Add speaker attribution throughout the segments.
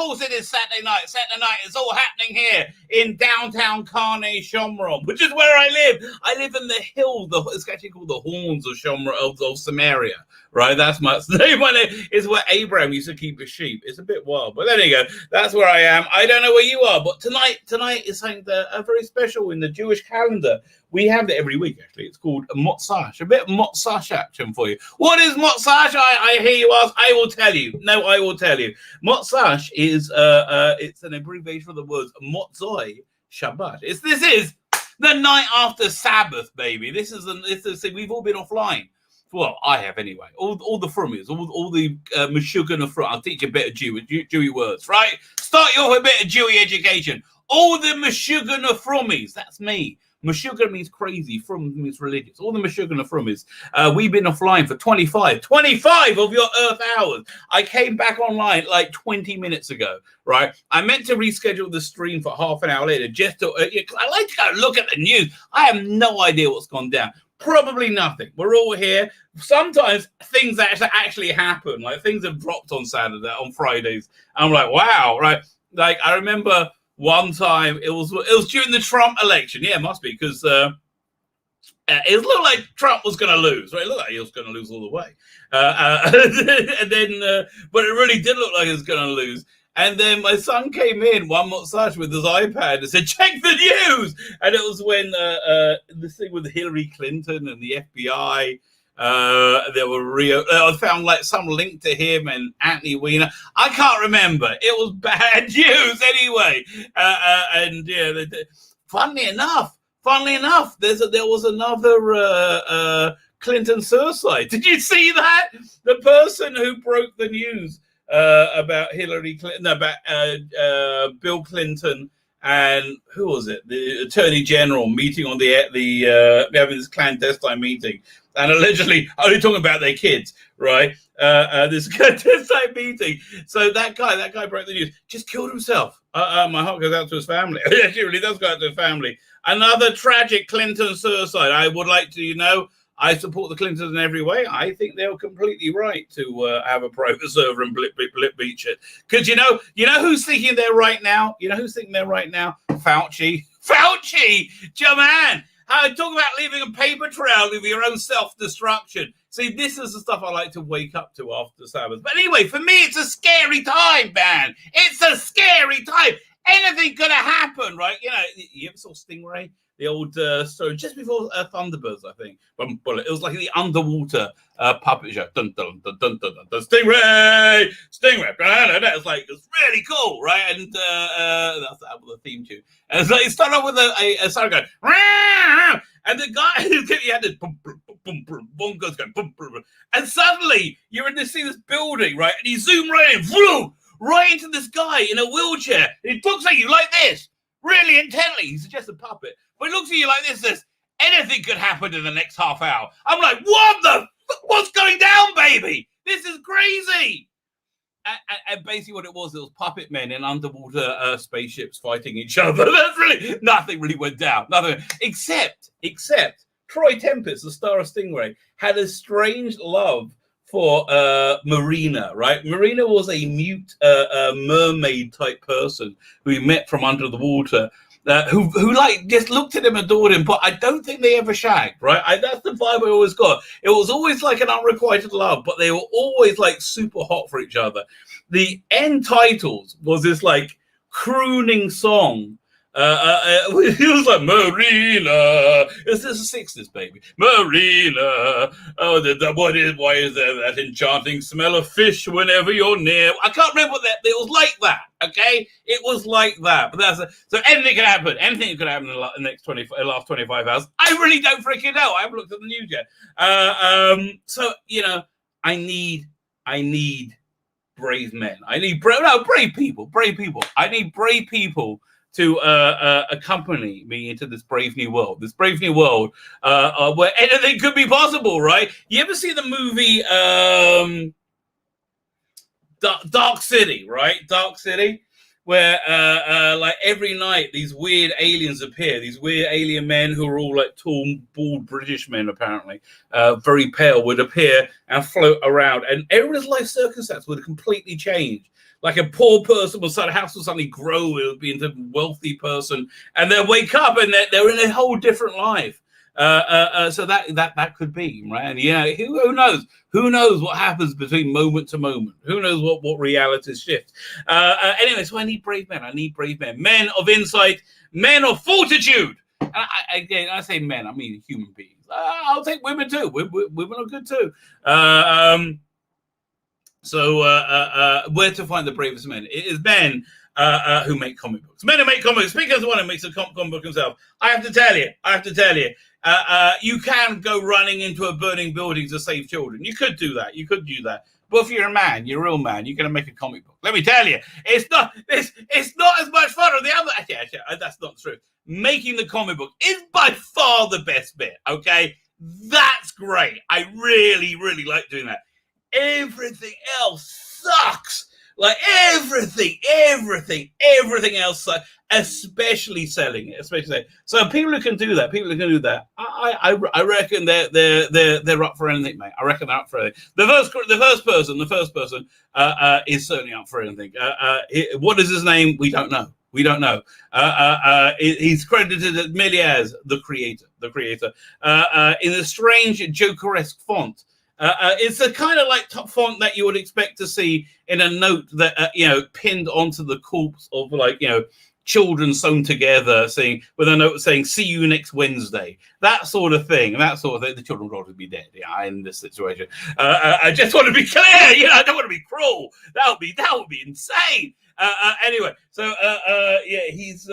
Speaker 1: course it is Saturday night. Saturday night is all happening here in downtown Karney Shomron, which is where I live. I live in the hill. It's actually called the Horns of Shomron of Samaria, right? That's my name. It's where Abraham used to keep his sheep. It's a bit wild, but there you go. That's where I am. I don't know where you are, but tonight is something very special in the Jewish calendar. We have it every week, actually. It's called Motzash. A bit of Motzash action for you. What is Motzash? I hear you ask. I will tell you. No, I will tell you. Motzash is it's an abbreviation of the words Motzoi Shabbat. This is the night after Sabbath, baby. This is we've all been offline. Well, I have anyway. All the frummies, all the Meshuggah of I'll teach you a bit of Jewy words, right? Start you off with a bit of Jewy education. All the Meshuggah of frummies. That's me. Meshuggah means crazy, Frum means religious. All the Meshuggah of frummies. We've been offline for 25 of your Earth hours. I came back online like 20 minutes ago, right? I meant to reschedule the stream for half an hour later just to, I like to go look at the news. I have no idea what's gone down. Probably nothing. We're all here. Sometimes things actually happen. Like things have dropped on Fridays. I'm like, wow, right? Like I remember one time it was during the Trump election. Yeah, it must be because it looked like Trump was going to lose. Right? It looked like he was going to lose all the way. And then, but it really did look like he was going to lose. And then my son came in one Motzach with his iPad and said, check the news. And it was when this thing with Hillary Clinton and the FBI, there were I found like some link to him and Anthony Weiner. I can't remember. It was bad news anyway. And yeah, funnily enough, there was another Clinton suicide. Did you see that? The person who broke the news about Hillary Clinton, about Bill Clinton, and who was it? The Attorney General meeting on the having this clandestine meeting, and allegedly only talking about their kids, right? This clandestine meeting. So that guy broke the news. Just killed himself. My heart goes out to his family. It actually really does go out to his family. Another tragic Clinton suicide. I would like to, I support the Clintons in every way. I think they're completely right to have a private server and blip beach it. Because you know who's thinking there right now? You know who's thinking there right now? Fauci, Jaman. Talk about leaving a paper trail of your own self-destruction. See, this is the stuff I like to wake up to after Sabbath. But anyway, for me, it's a scary time, man. It's a scary time. Anything could have happened, right? You ever saw Stingray? The old story just before Thunderbirds, I think. It was like the underwater puppet show. Dun, dun, dun, dun, dun, dun, dun. Stingray. It's like it's really cool, right? And that's the theme tune. And so it started off with a song going, and the guy he had this bongos going, and suddenly you're in this building, right? And you zoom right into this guy in a wheelchair. And he looks at you like this, really intently. He's just a puppet. But he looks at you like this, says, anything could happen in the next half hour. I'm like, what's going down, baby? This is crazy. And basically what it was puppet men in underwater spaceships fighting each other. That's really, nothing really went down. Nothing, except Troy Tempest, the star of Stingray, had a strange love for Marina, right? Marina was a mute mermaid type person who he met from under the water, who like just looked at him, adored him, but I don't think they ever shagged, right? That's the vibe I always got. It was always like an unrequited love, but they were always like super hot for each other. The end titles was this like crooning song. He was like, Marina. This is the 60s, baby. Marina. Oh, why is there that enchanting smell of fish whenever you're near? I can't remember what that. It was like that, okay? It was like that. But so anything could happen. Anything could happen in the last 25 hours. I really don't freaking know. I haven't looked at the news yet. So I need brave men. I need brave people. I need brave people to accompany me into this brave new world. This brave new world where anything could be possible, right? You ever see the movie Dark City, right? Dark City, where like every night these weird aliens appear, these weird alien men who are all like tall, bald British men, apparently, very pale, would appear and float around, and everyone's life circumstance would completely change. like a poor person will start a house will suddenly grow, it'll be into a wealthy person, and they'll wake up and they're in a whole different life. So that could be, right? And yeah, who knows? Who knows what happens between moment to moment? Who knows what realities shift? Anyway, so I need brave men. Men of insight, men of fortitude. And I say men, I mean human beings. I'll take women too. Women are good too. So where to find the bravest men? It is men who make comic books. Men who make comics. Speaking as the one who makes a comic book himself, I have to tell you, you can go running into a burning building to save children. You could do that. But if you're a man, you're a real man, you're going to make a comic book. Let me tell you, it's not as much fun on the other. Actually, that's not true. Making the comic book is by far the best bit. Okay, that's great. I really, really like doing that. Everything else sucks. Like everything else sucks, especially selling it. So people who can do that, I reckon they're up for anything, mate. I reckon they're up for anything. The first person is certainly up for anything. What is his name? We don't know. He's credited merely as the creator. In a strange Jokeresque font. It's a kind of like top font that you would expect to see in a note that pinned onto the corpse of children sewn together, with a note saying "See you next Wednesday." That sort of thing. The children would already be dead. Yeah, in this situation. I just want to be clear. I don't want to be cruel. That would be insane. Anyway, so he's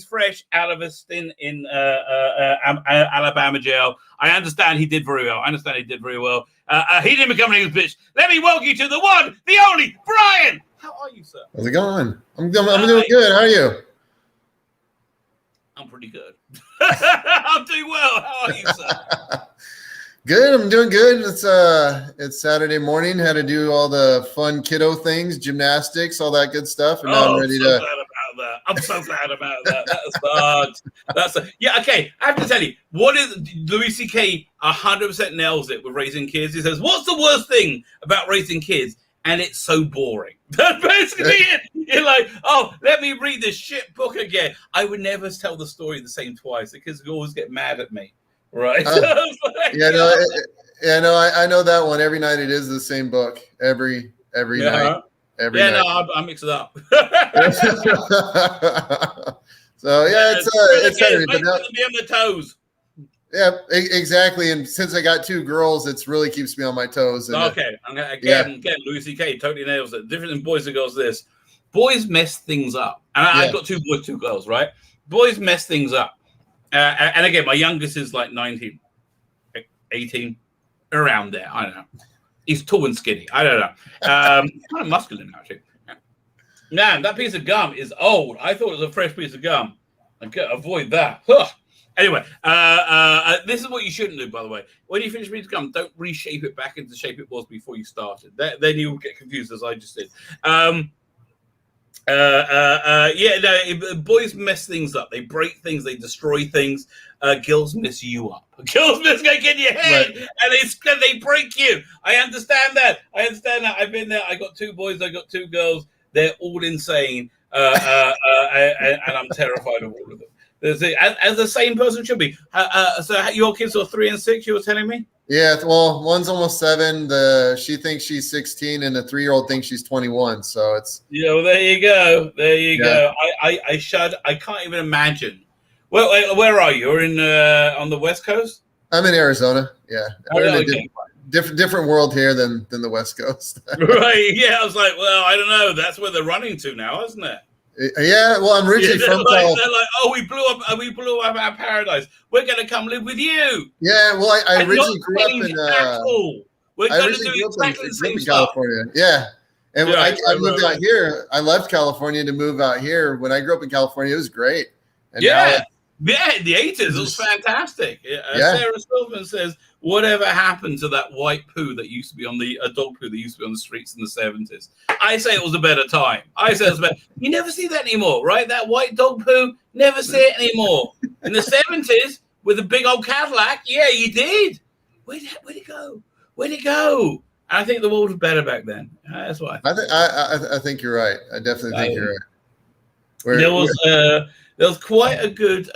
Speaker 1: fresh out of a stint in Alabama jail. I understand he did very well. He didn't become an English bitch. Let me welcome you to the one, the only Brian. How are you, sir?
Speaker 2: How's it going? I'm doing good. How are you?
Speaker 1: I'm pretty good. I'm doing well. How are you, sir?
Speaker 2: Good. I'm doing good. It's Saturday morning. Had to do all the fun kiddo things, gymnastics, all that good stuff. And now I'm ready to.
Speaker 1: I'm so glad about that. That's yeah. Okay, I have to tell you, what is Louis C.K. 100% nails it with raising kids. He says, "What's the worst thing about raising kids?" And it's so boring. That's basically it. You're like, oh, let me read this shit book again. I would never tell the story the same twice because they always get mad at me. Right.
Speaker 2: I know that one. Every night it is the same book. Every night. Every night.
Speaker 1: No, I mix it up.
Speaker 2: So it's Saturday, but now
Speaker 1: be on the toes.
Speaker 2: Yeah, exactly. And since I got two girls, it really keeps me on my toes. And
Speaker 1: again, Louis C.K. totally nails it. Different than boys and girls. This boys mess things up, and I've got two boys, two girls. Right, boys mess things up. And again, my youngest is like 19, 18, around there. I don't know. He's tall and skinny. I don't know. Kind of muscular, actually. Man, that piece of gum is old. I thought it was a fresh piece of gum. I can't avoid that. Huh. Anyway, this is what you shouldn't do, by the way. When you finish a piece of gum, don't reshape it back into the shape it was before you started. Then you'll get confused, as I just did. Boys mess things up. They break things. They destroy things. Girls mess you up. Girls mess get in your head, right. And they break you. I understand that. I've been there. I got two boys. I got two girls. They're all insane, and I'm terrified of all of them. As the same person should be. So your kids are 3 and 6. You were telling me.
Speaker 2: Yeah, well, one's almost 7. She thinks she's 16, and the 3-year-old thinks she's 21. So it's
Speaker 1: there you go. I can't even imagine. Well, where are you? You're in on the West Coast.
Speaker 2: I'm in Arizona. Yeah, different world here than the West Coast.
Speaker 1: Right? Yeah, I was like, well, I don't know. That's where they're running to now, isn't it?
Speaker 2: Yeah, well, I'm originally from California.
Speaker 1: They're like, oh, we blew up our paradise. We're going to come live with you.
Speaker 2: Yeah, well, I originally grew up in.
Speaker 1: We're going to do exactly the same stuff.
Speaker 2: California. Yeah, and I moved out here. I left California to move out here. When I grew up in California, it was great. And
Speaker 1: in the 80s, it was fantastic. Sarah Silverman says, whatever happened to that white poo that used to be on the adult poo that used to be on the streets in the 70s? I say it was a better time. You never see that anymore, right? That white dog poo, never see it anymore. In the 70s, with a big old Cadillac, yeah, you did. Where'd it go? I think the world was better back then. That's why.
Speaker 2: I think you're right. I definitely think you're right.
Speaker 1: There was quite a good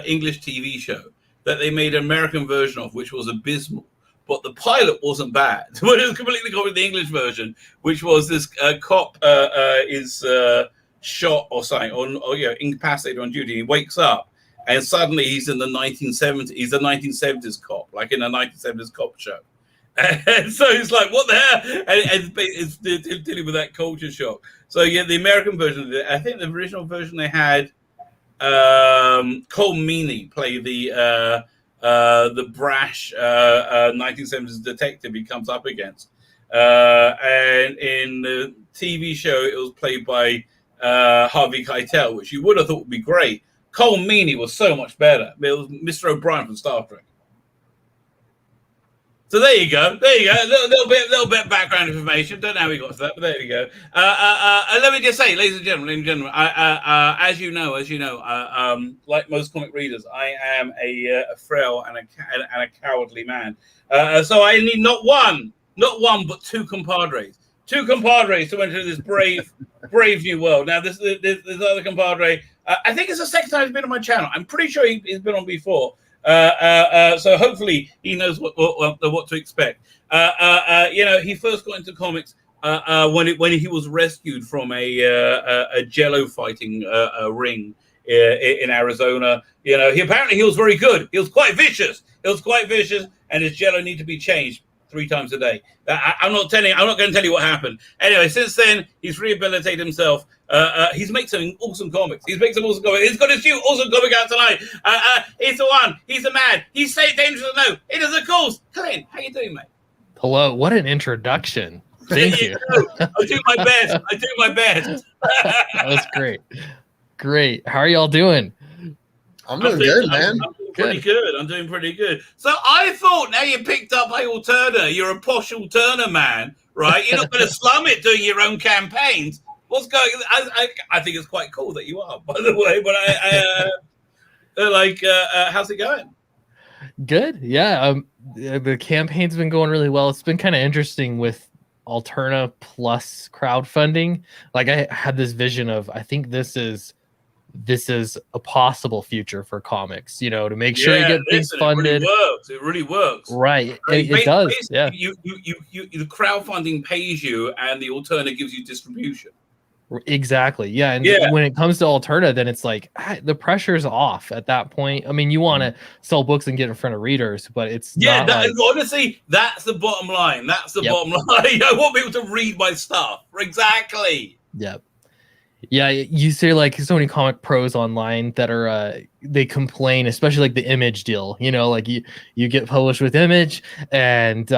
Speaker 1: English TV show that they made an American version of, which was abysmal. But the pilot wasn't bad. But it was completely copied the English version, which was this cop is shot or something, or incapacitated on duty. He wakes up, and suddenly he's in the 1970s. He's a 1970s cop, like in a 1970s cop show. And so he's like, what the hell? And it's dealing with that culture shock. So yeah, the American version, I think the original version they had Cole Meany play the brash 1970s detective he comes up against. And in the TV show, it was played by Harvey Keitel, which you would have thought would be great. Cole Meany was so much better. It was Mr. O'Brien from Star Trek. So there you go. A little bit of background information. Don't know how we got to that, but there you go. Let me just say, ladies and gentlemen, as you know, like most comic readers, I am a frail and a cowardly man. So I need not one, but two compadres to enter this brave new world. Now, this other compadre, I think it's the second time he's been on my channel. I'm pretty sure he's been on before. So hopefully he knows what to expect. He first got into comics when he was rescued from a Jello fighting ring in Arizona. He was very good. He was quite vicious. And his Jello need to be changed 3 times a day. I'm not going to tell you what happened. Anyway, since then he's rehabilitated himself. He's made some awesome comics. He's got his new awesome comic out tonight. He's the one. He's the man. He's so dangerous to know. It is, of course, Clint. How you doing, mate?
Speaker 3: Hello. What an introduction. Thank you.
Speaker 1: I do my best.
Speaker 3: That was great. How are y'all doing?
Speaker 2: I'm doing good, man.
Speaker 1: I'm doing pretty good. So I thought, now you picked up Hale Turner, you're a posh Turner man, right? You're not going to slum it doing your own campaigns. What's going on? I think it's quite cool that you are, by the way. But how's it going?
Speaker 3: Good. Yeah. The campaign's been going really well. It's been kind of interesting with Alterna plus crowdfunding. Like I had this vision of, I think this is a possible future for comics, to make sure you get things funded.
Speaker 1: It really works.
Speaker 3: Right. It does. Yeah.
Speaker 1: The crowdfunding pays you and the Alterna gives you distribution.
Speaker 3: Exactly. Yeah. And when it comes to Alterna, then it's like the pressure's off at that point. I mean, you want to sell books and get in front of readers, but it's
Speaker 1: honestly, that's the bottom line. Bottom line. I want people to read my stuff. Exactly.
Speaker 3: Yep. Yeah, you see like so many comic pros online that are they complain, especially like the Image deal. Like you get published with Image and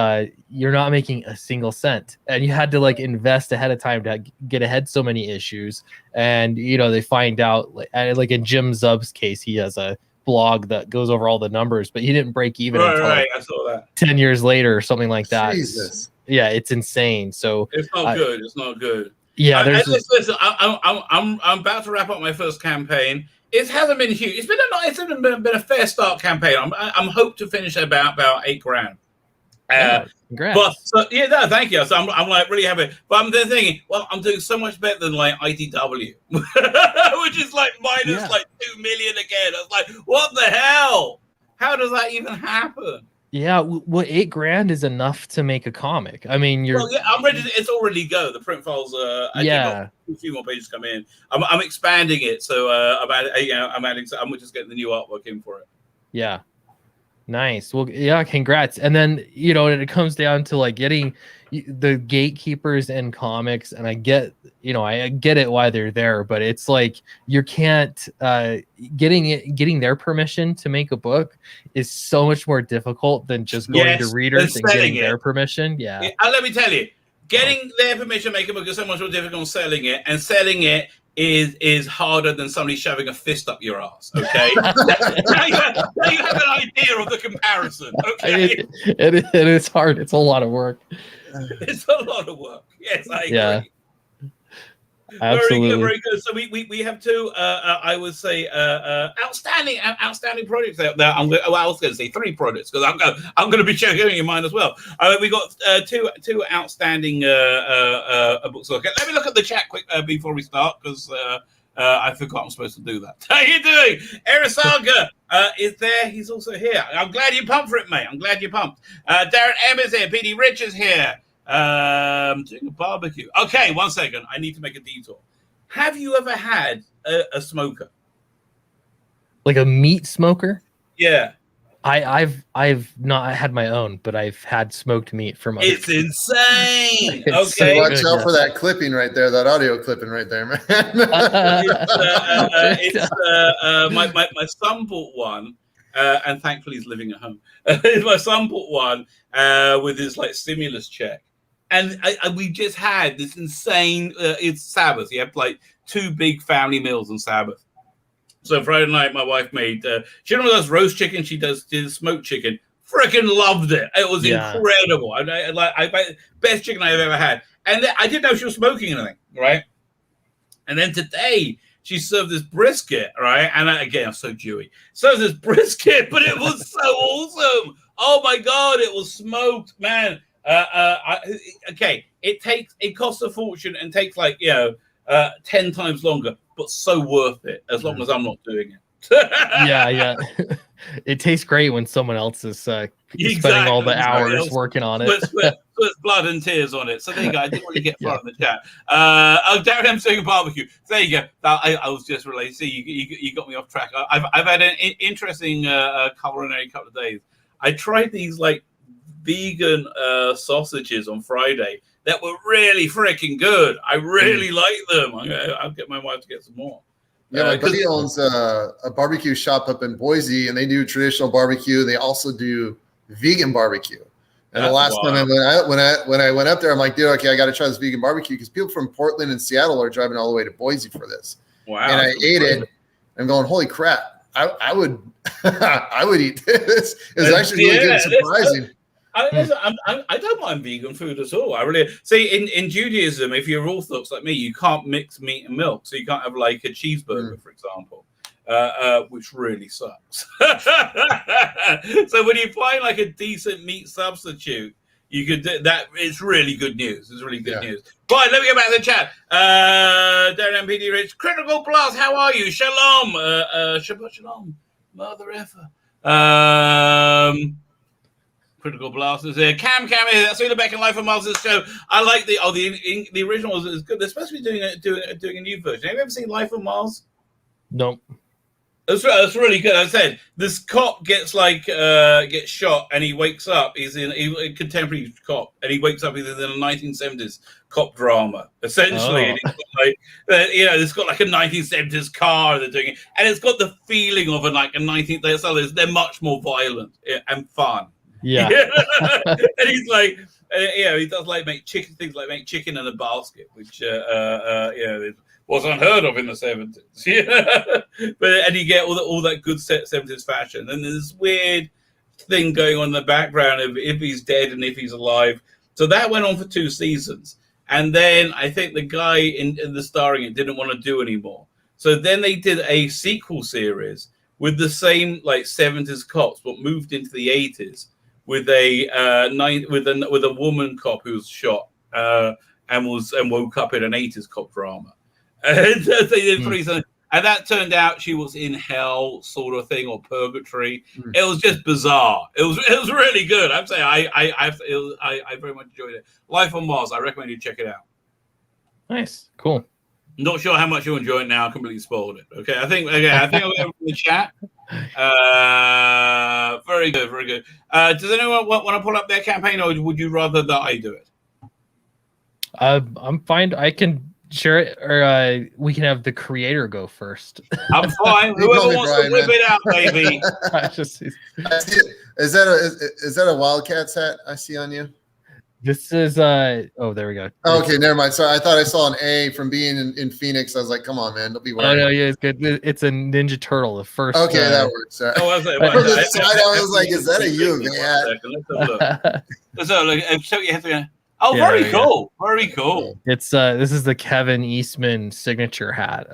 Speaker 3: you're not making a single cent, and you had to like invest ahead of time to get ahead so many issues. And they find out like in Jim Zub's case, he has a blog that goes over all the numbers, but he didn't break even until
Speaker 1: I saw that
Speaker 3: 10 years later or something like that.
Speaker 2: Jesus.
Speaker 3: Yeah, it's insane. So
Speaker 1: it's not good. It's not good.
Speaker 3: Yeah,
Speaker 1: listen, I'm about to wrap up my first campaign. It hasn't been huge. It's been a fair start campaign. I'm hope to finish about $8,000.
Speaker 3: Congrats.
Speaker 1: Thank you. So I'm like really happy. But I'm then thinking, well, I'm doing so much better than like IDW, which is like minus like 2 million again. I was like, what the hell? How does that even happen?
Speaker 3: Yeah, well, $8,000 is enough to make a comic. I mean,
Speaker 1: I'm ready. It's already go. The print files. A few more pages come in. I'm expanding it, so I'm adding. I'm just getting the new artwork in for it.
Speaker 3: Yeah, nice. Well, yeah, congrats. And then it comes down to like getting the gatekeepers in comics, and I get it why they're there, but it's like you can't getting their permission to make a book is so much more difficult than just going to readers and getting their permission. Yeah.
Speaker 1: And let me tell you, getting their permission to make a book is so much more difficult than selling it, and selling it is harder than somebody shoving a fist up your ass. Okay. now you have an idea of the comparison. Okay.
Speaker 3: It is hard. It's a lot of work.
Speaker 1: It's a lot of work. Yes, I agree.
Speaker 3: Yeah. Absolutely.
Speaker 1: Very good. So we have two, I would say, outstanding projects out there. I was going to say 3 projects because I'm going to be checking in mine as well. We got two outstanding books. Okay, let me look at the chat quick before we start because I forgot I'm supposed to do that. How you doing? Erisaga is there. He's also here. I'm glad you pumped for it, mate. I'm glad you pumped. Darren M is here. PD Rich is here. Doing a barbecue. Okay, 1 second. I need to make a detour. Have you ever had a smoker?
Speaker 3: Like a meat smoker?
Speaker 1: Yeah.
Speaker 3: I've not had my own, but I've had smoked meat from others.
Speaker 1: It's insane.
Speaker 3: It's
Speaker 1: Okay.
Speaker 3: so
Speaker 2: Watch
Speaker 3: good,
Speaker 2: out
Speaker 3: yeah.
Speaker 2: for that clipping right there, that audio clipping right there, man.
Speaker 1: My son bought one, and thankfully he's living at home. My son bought one with his like stimulus check, and we just had this insane. It's Sabbath. You have like 2 big family meals on Sabbath. So Friday night, my wife made. She normally does roast chicken. She did smoked chicken. Freaking loved it. It was incredible. I best chicken I've ever had. And I didn't know she was smoking anything, right? And then today she served this brisket, right? And again, I'm so Jewy. Served this brisket, but it was so awesome. Oh my god, it was smoked, man. Okay, it costs a fortune and takes 10 times longer, but so worth it as long as I'm not doing it.
Speaker 3: yeah. It tastes great when someone else is spending all the hours working on it.
Speaker 1: Puts blood and tears on it. So there you go. I didn't really get far in the chat. Darren M saying barbecue. There you go. I was just related. See, you got me off track. I've had an interesting culinary couple of days. I tried these like vegan sausages on Friday that were really freaking good. I really like them. I'll get my wife to get some more.
Speaker 2: Yeah, my buddy owns a barbecue shop up in Boise, and they do traditional barbecue. They also do vegan barbecue. And the last time when I went up there, I'm like, dude, okay, I got to try this vegan barbecue because people from Portland and Seattle are driving all the way to Boise for this. Wow! And I ate it. I'm going, holy crap! I would I would eat this. It's actually really good and surprising.
Speaker 1: I don't mind vegan food at all. I really see in Judaism, if you're Orthodox like me, you can't mix meat and milk, so you can't have like a cheeseburger, for example, which really sucks. So when you find like a decent meat substitute, you could do that. It's really good news. It's really good news. Right, let me get back to the chat. Darren MPD Rich, Critical Plus, how are you? Shalom, Shabbat Shalom, Mother effer. Critical Blasters here. Cam is here. Tzvi Lebetkin Life of Mars show. I like the original is good. They're supposed to be doing a new version. Have you ever seen Life of Mars?
Speaker 3: Nope.
Speaker 1: That's really good. I said this cop gets shot and he wakes up. He's a contemporary cop and he wakes up. He's in a 1970s cop drama essentially. And it's got like a 1970s car. They're doing it, and it's got the feeling of a 19th. So they're much more violent and fun.
Speaker 3: Yeah.
Speaker 1: And he's like, he does make chicken things like make chicken in a basket, which was unheard of in the 70s. And you get all that good 70s fashion. And there's this weird thing going on in the background of if he's dead and if he's alive. So that went on for 2 seasons. And then I think the guy in the starring it didn't want to do anymore. So then they did a sequel series with the same 70s cops, but moved into the 80s. With a woman cop who was shot and woke up in an 80s cop drama, and they did 3 seasons, and that turned out she was in hell sort of thing or purgatory. It was just bizarre. It was really good. I'm saying I very much enjoyed it. Life on Mars. I recommend you check it out.
Speaker 3: Nice, cool.
Speaker 1: Not sure how much you enjoy it now. I completely spoiled it. Okay, I think I'll go in the chat. Very good, very good. Does anyone want to pull up their campaign, or would you rather that I do it?
Speaker 3: I'm fine. I can share it, or we can have the creator go first.
Speaker 1: I'm fine. Whoever wants to whip it out, baby.
Speaker 2: Is that a Wildcats hat I see on you?
Speaker 3: This is there we go.
Speaker 2: Okay, never mind. Sorry, I thought I saw an A from being in Phoenix. I was like, come on, man, don't be wearing.
Speaker 3: Oh no, yeah, it's good. It's a Ninja Turtle. The first.
Speaker 2: Okay, that works.
Speaker 1: I was like,
Speaker 2: I was like, is that a U of A hat?
Speaker 1: Let's have a look. So you have to. Oh,
Speaker 3: Yeah,
Speaker 1: very
Speaker 3: yeah.
Speaker 1: cool. Very cool.
Speaker 3: It's this is the Kevin Eastman signature hat.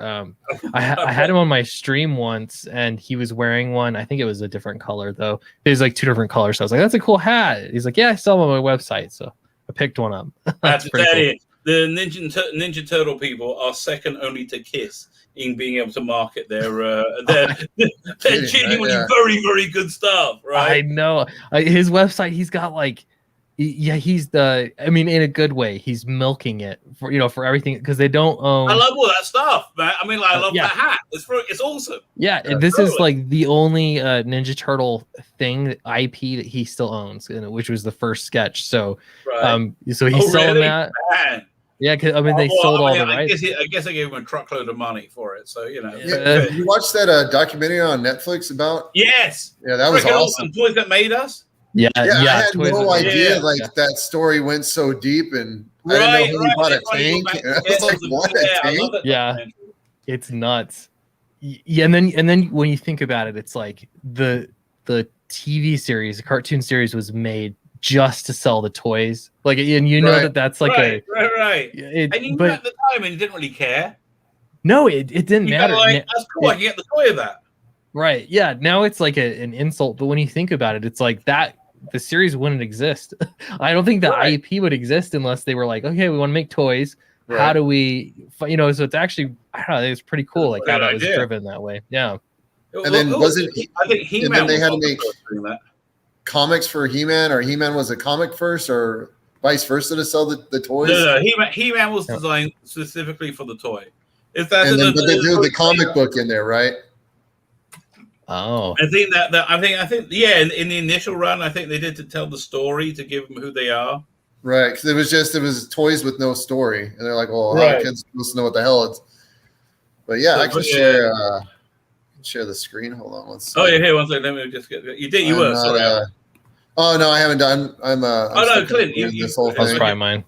Speaker 3: I had him on my stream once, and he was wearing one. I think it was a different color though. It was like 2 different colors. So I was like, "That's a cool hat." He's like, "Yeah, I sell them on my website." So I picked one up. That's pretty cool.
Speaker 1: The Ninja Turtle people are second only to Kiss in being able to market their genuinely very, very good stuff, right?
Speaker 3: I know. His website, he's got like, he's I mean, in a good way, he's milking it for everything because they don't own.
Speaker 1: I love all that stuff, man. I mean, I love that hat. It's awesome.
Speaker 3: Yeah, this is like the only Ninja Turtle thing IP that he still owns, which was the first sketch. So, so he's selling that.
Speaker 1: Man.
Speaker 3: Yeah, because I mean, they sold all the rights.
Speaker 1: I guess I gave him a truckload of money for it. So
Speaker 2: Did you watch that documentary on Netflix about?
Speaker 1: Yes.
Speaker 2: Yeah, that was awesome.
Speaker 1: Toys That Made Us.
Speaker 3: Yeah.
Speaker 2: I had no idea that story went so deep, and I didn't know he bought a tank. I was like, what, a tank?
Speaker 3: Yeah, it's nuts. Yeah, and then when you think about it, it's like the TV series, the cartoon series, was made just to sell the toys. Like, and you know that's like
Speaker 1: right.
Speaker 3: And
Speaker 1: you knew at the time, and you didn't really care.
Speaker 3: No, it didn't matter.
Speaker 1: That's cool. I can get the toy of that.
Speaker 3: Right. Yeah. Now it's like an insult, but when you think about it, it's like that the series wouldn't exist. I don't think the IP would exist unless they were like, okay, we want to make toys. Right. How do we, so it's actually, I don't know, it's pretty cool, like how that was driven that way. Yeah.
Speaker 2: And then
Speaker 1: I think He-Man.
Speaker 2: And then they had to make comics for He-Man, or He-Man was a comic first, or vice versa to sell the toys.
Speaker 1: No. He-Man was designed specifically for the toy. But they
Speaker 2: do the comic book in there, right?
Speaker 3: Oh,
Speaker 1: I think in the initial run, I think they did to tell the story to give them who they are.
Speaker 2: Right, because it was toys with no story, and they're like, well, how are kids supposed to know what the hell it's? But yeah, I can share the screen. Hold on one second.
Speaker 1: Oh yeah, here one second. Let me just get you. You were sorry.
Speaker 2: Oh no, I haven't done. I'm
Speaker 1: Clint,
Speaker 2: this whole thing.
Speaker 3: That's probably mine.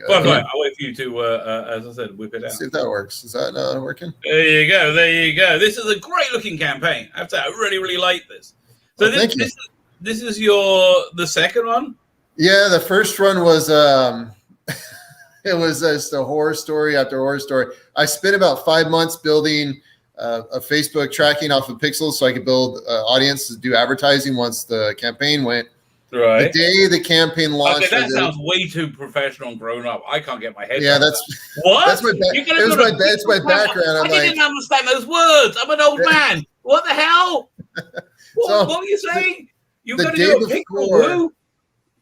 Speaker 1: Well, I'll wait for you to, as I said, whip it out.
Speaker 2: Let's see if that works. Is that working?
Speaker 1: There you go. This is a great looking campaign. I have to say, I really, really like this. So this is the second one?
Speaker 2: Yeah, the first one was it was just a horror story after horror story. I spent about 5 months building a Facebook tracking off of pixels so I could build audience to do advertising once the campaign went.
Speaker 1: Right.
Speaker 2: The day the campaign launched.
Speaker 1: Okay, that sounds way too professional and grown up. I can't get my head.
Speaker 2: Yeah, that's
Speaker 1: what.
Speaker 2: That's my background.
Speaker 1: I didn't understand those words. I'm an old man. What the hell? What were you saying? You're going to do a picture.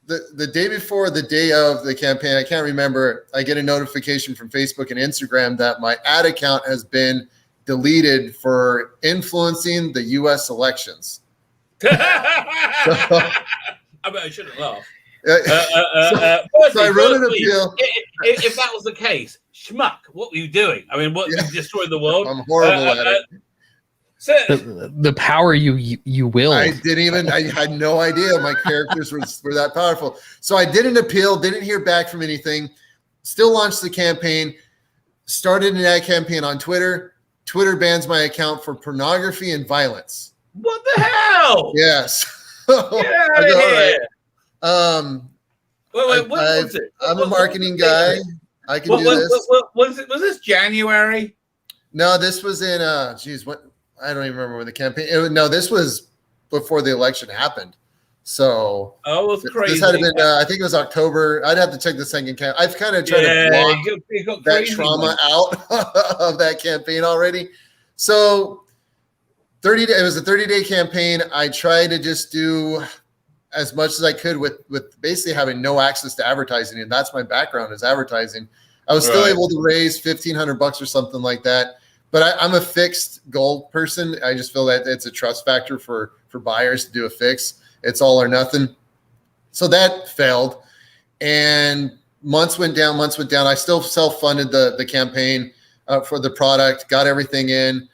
Speaker 2: The day before the day of the campaign, I can't remember, I get a notification from Facebook and Instagram that my ad account has been deleted for influencing the U.S. elections.
Speaker 1: I bet I shouldn't laugh.
Speaker 2: So I wrote an appeal.
Speaker 1: If that was the case, schmuck, what were you doing? I mean, you destroyed the world?
Speaker 2: I'm horrible at it.
Speaker 3: The power you will.
Speaker 2: I had no idea my characters were that powerful. So I did an appeal, didn't hear back from anything, still launched the campaign, started an ad campaign on Twitter. Twitter bans my account for pornography and violence.
Speaker 1: What the hell?
Speaker 2: Yes.
Speaker 1: Get out of here.
Speaker 2: Wait, what was it? I'm a marketing guy. I can do this.
Speaker 1: Was this January?
Speaker 2: No, this was in what? I don't even remember when the campaign. This was before the election happened. So
Speaker 1: it's crazy.
Speaker 2: This had been. I think it was October. I'd have to check the second campaign. I've kind of tried to block that trauma out of that campaign already. So 30 days. It was a 30-day campaign. I tried to just do as much as I could with basically having no access to advertising, and that's my background is advertising. I was still able to raise $1,500 or something like that. But I'm a fixed goal person. I just feel that it's a trust factor for buyers to do a fix. It's all or nothing. So that failed. And months went down. I still self-funded the campaign for the product, got everything in,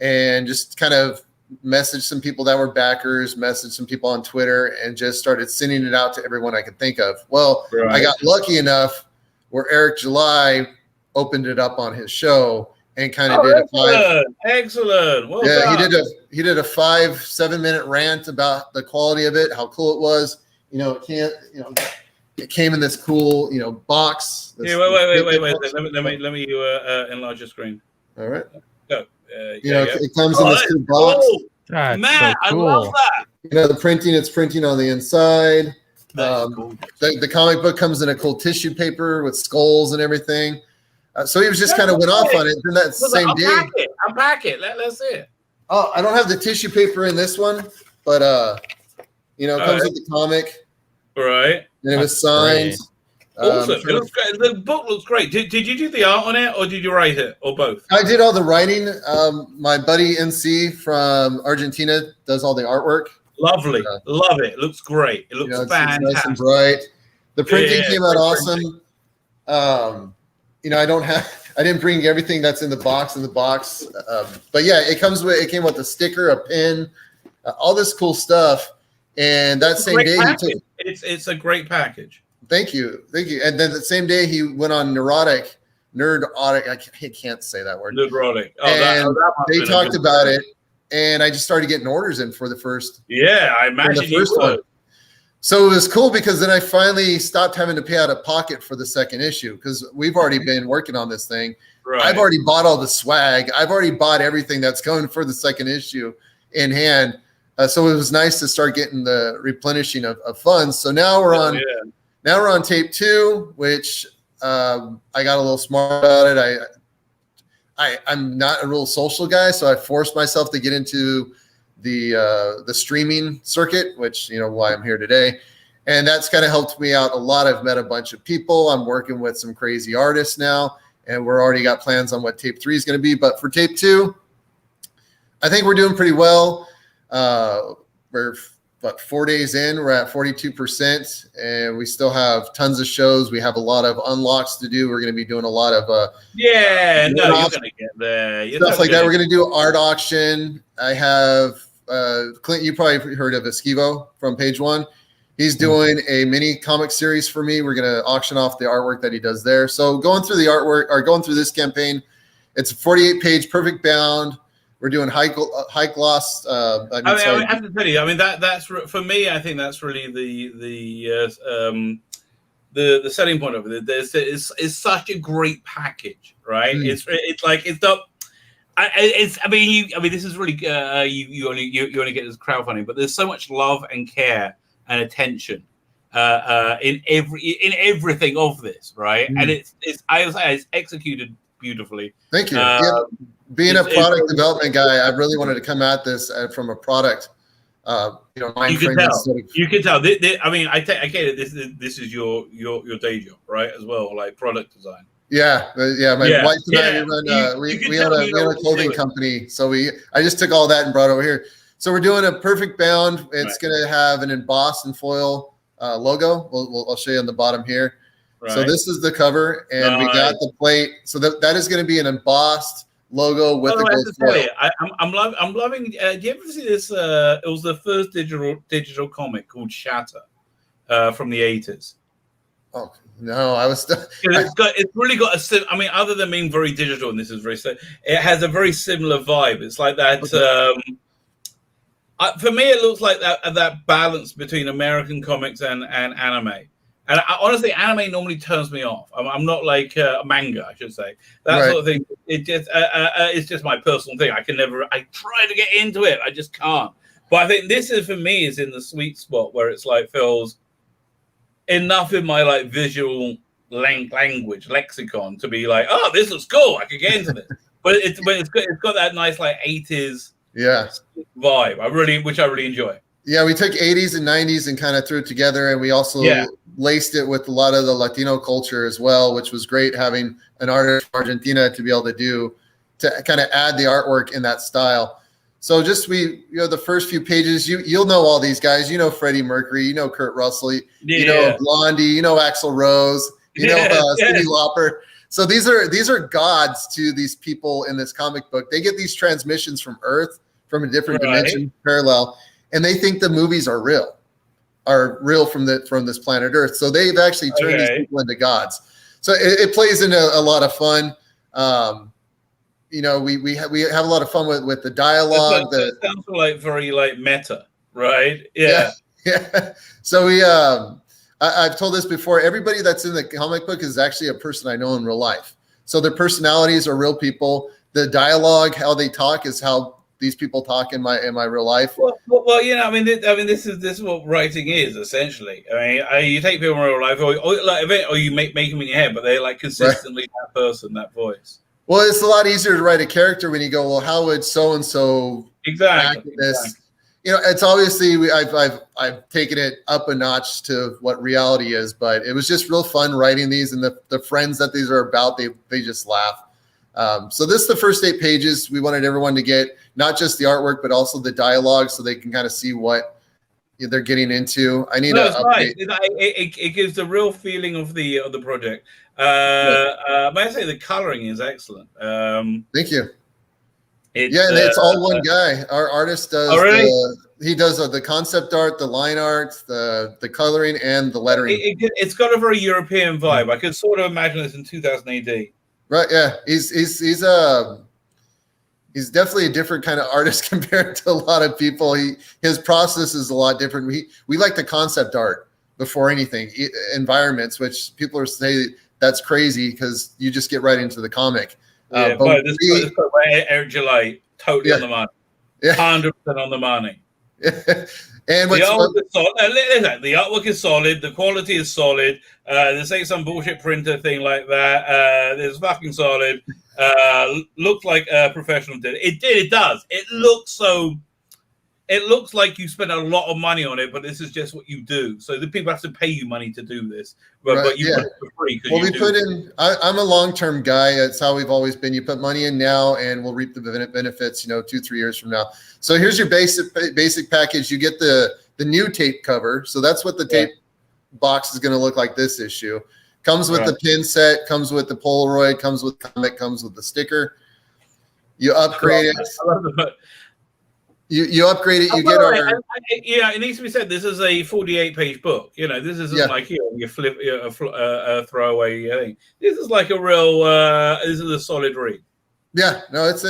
Speaker 2: and just kind of messaged some people that were backers, messaged some people on Twitter, and just started sending it out to everyone I could think of. Well, I got lucky enough where Eric July opened it up on his show and kind of did
Speaker 1: excellent. Well
Speaker 2: done. he did a 5-7 minute rant about the quality of it, how cool it was. It can't, it came in this cool, box.
Speaker 1: Wait. Let me enlarge your screen.
Speaker 2: All right.
Speaker 1: Go.
Speaker 2: It comes in this cool box.
Speaker 1: Oh,
Speaker 3: That's
Speaker 1: man,
Speaker 3: so cool.
Speaker 1: I love that.
Speaker 2: It's printing on the inside.
Speaker 1: Cool.
Speaker 2: The comic book comes in a cool tissue paper with skulls and everything. So he was just kind of went off on it. Then that same day.
Speaker 1: Unpack it. Let's see it.
Speaker 2: Oh, I don't have the tissue paper in this one, but it comes with the comic.
Speaker 1: Right.
Speaker 2: And it was signed.
Speaker 1: Awesome. It looks great. The book looks great. Did you do the art on it, or did you write it, or both?
Speaker 2: I did all the writing. My buddy NC from Argentina does all the artwork.
Speaker 1: Lovely. Love it. It looks great. It looks fantastic.
Speaker 2: It's nice and bright. The printing came out awesome. I didn't bring everything that's in the box but yeah, it came with a sticker, a pin, all this cool stuff. And that same day
Speaker 1: it's a great package.
Speaker 2: Thank you. And then the same day he went on Neurotic. I can't say that word.
Speaker 1: Neurotic.
Speaker 2: They talked about it, and I just started getting orders in for the first.
Speaker 1: Yeah, I imagine
Speaker 2: the first one. So it was cool because then I finally stopped having to pay out of pocket for the second issue because we've already been working on this thing. Right. I've already bought all the swag. I've already bought everything that's going for the second issue in hand. So it was nice to start getting the replenishing of funds. So now we're on. Now we're on tape 2, which I got a little smart about it. I'm not a real social guy, so I forced myself to get into the streaming circuit, which why I'm here today, and that's kind of helped me out a lot. I've met a bunch of people. I'm working with some crazy artists now, and we're already got plans on what tape 3 is going to be. But for tape 2, I think we're doing pretty well. We're 4 days in, we're at 42%, and we still have tons of shows. We have a lot of unlocks to do. We're going to be doing a lot of
Speaker 1: you're going to get there.
Speaker 2: Stuff like that. We're going to do art auction. I have Clint. You probably heard of Esquivo from Page One. He's doing a mini comic series for me. We're going to auction off the artwork that he does there. So going through the artwork or going through this campaign, it's a 48-page perfect bound. We're doing high gloss. I
Speaker 1: have to tell you. I mean, that's for me. I think that's really the selling point of it. It's such a great package, right? It's not. This is really you only get this crowdfunding, but there's so much love and care and attention in everything of this, right? And it's I would say it's executed beautifully.
Speaker 2: Thank you. Being a product development guy, I really wanted to come at this from a product.
Speaker 1: You can tell. I get it. This is your day job, right? As well, like product design.
Speaker 2: Yeah. My wife and I we own a clothing company, so I just took all that and brought it over here. So we're doing a perfect bound. It's going to have an embossed and foil logo. I'll show you on the bottom here. Right. So this is the cover, and we got the plate. So that is going to be an embossed logo with the gold foil.
Speaker 1: I'm loving. Do you ever see this? It was the first digital comic called Shatter from the 80s.
Speaker 2: Oh no, I was.
Speaker 1: It's really got a. Other than being very digital, and this is very. It has a very similar vibe. It's like that. Okay. For me, it looks like that balance between American comics and anime. And honestly, anime normally turns me off. I'm not like manga, I should say. That sort of thing. It's just my personal thing. I try to get into it. I just can't. But I think this is, for me, is in the sweet spot where it's like feels enough in my like visual language lexicon to be like, oh, this looks cool. I could get into this. but it's got that nice like 80s vibe. Which I really enjoy.
Speaker 2: Yeah, we took 80s and 90s and kind of threw it together, and we also laced it with a lot of the Latino culture as well, which was great having an artist from Argentina to be able to kind of add the artwork in that style. So just the first few pages, you'll know all these guys. You know Freddie Mercury, you know Kurt Russell, you know Blondie, you know Axl Rose, you know Cyndi Lauper. So these are gods to these people in this comic book. They get these transmissions from Earth, from a different dimension, parallel, and they think the movies are real from this planet Earth. So they've actually turned these people into gods. So it plays into a lot of fun. We have a lot of fun with the dialogue.
Speaker 1: That sounds like very like meta, right? Yeah.
Speaker 2: So I've told this before. Everybody that's in the comic book is actually a person I know in real life. So their personalities are real people. The dialogue, how they talk, is how these people talk in my real life.
Speaker 1: Well, you know, I mean, this is what writing is essentially. I mean, you take people in real life, or you make them in your head, but they're like consistently that person, that voice.
Speaker 2: Well, it's a lot easier to write a character when you go, well, how would so and so act in this? Exactly. You know, it's obviously I've taken it up a notch to what reality is, but it was just real fun writing these, and the friends that these are about, they just laugh. So this is the first 8 pages. We wanted everyone to get not just the artwork, but also the dialogue, so they can kind of see what they're getting into. I need to update.
Speaker 1: Nice. It gives the real feeling of the project. May I say the coloring is excellent.
Speaker 2: Thank you. And it's all one guy. Our artist does.
Speaker 1: Oh, really?
Speaker 2: He does the concept art, the line art, the coloring, and the lettering.
Speaker 1: It's got a very European vibe. I could sort of imagine this in 2000 AD.
Speaker 2: Right. Yeah. He's definitely a different kind of artist compared to a lot of people. His process is a lot different. We like the concept art before anything, environments, which people are saying that's crazy because you just get right into the comic.
Speaker 1: Yeah, but this Eric July, totally on the money. 100% on the money.
Speaker 2: And
Speaker 1: the artwork is solid. The quality is solid. This ain't some bullshit printer thing like that. It's fucking solid. Looks like a professional did. It does. It looks like you spent a lot of money on it, but this is just what you do. So the people have to pay you money to do this, but you put it for free.
Speaker 2: Well, we put in. I'm a long-term guy. That's how we've always been. You put money in now, and we'll reap the benefits. 2-3 years from now. So here's your basic package. You get the new tape cover. So that's what the tape box is going to look like. This issue comes with the pin set, comes with the Polaroid, comes with comic, comes with the sticker. You upgrade it. You upgrade it. You get our.
Speaker 1: It needs to be said. This is a 48-page book. This isn't like you flip a throwaway thing. This is like a real. This is a solid read.
Speaker 2: Yeah, no, it's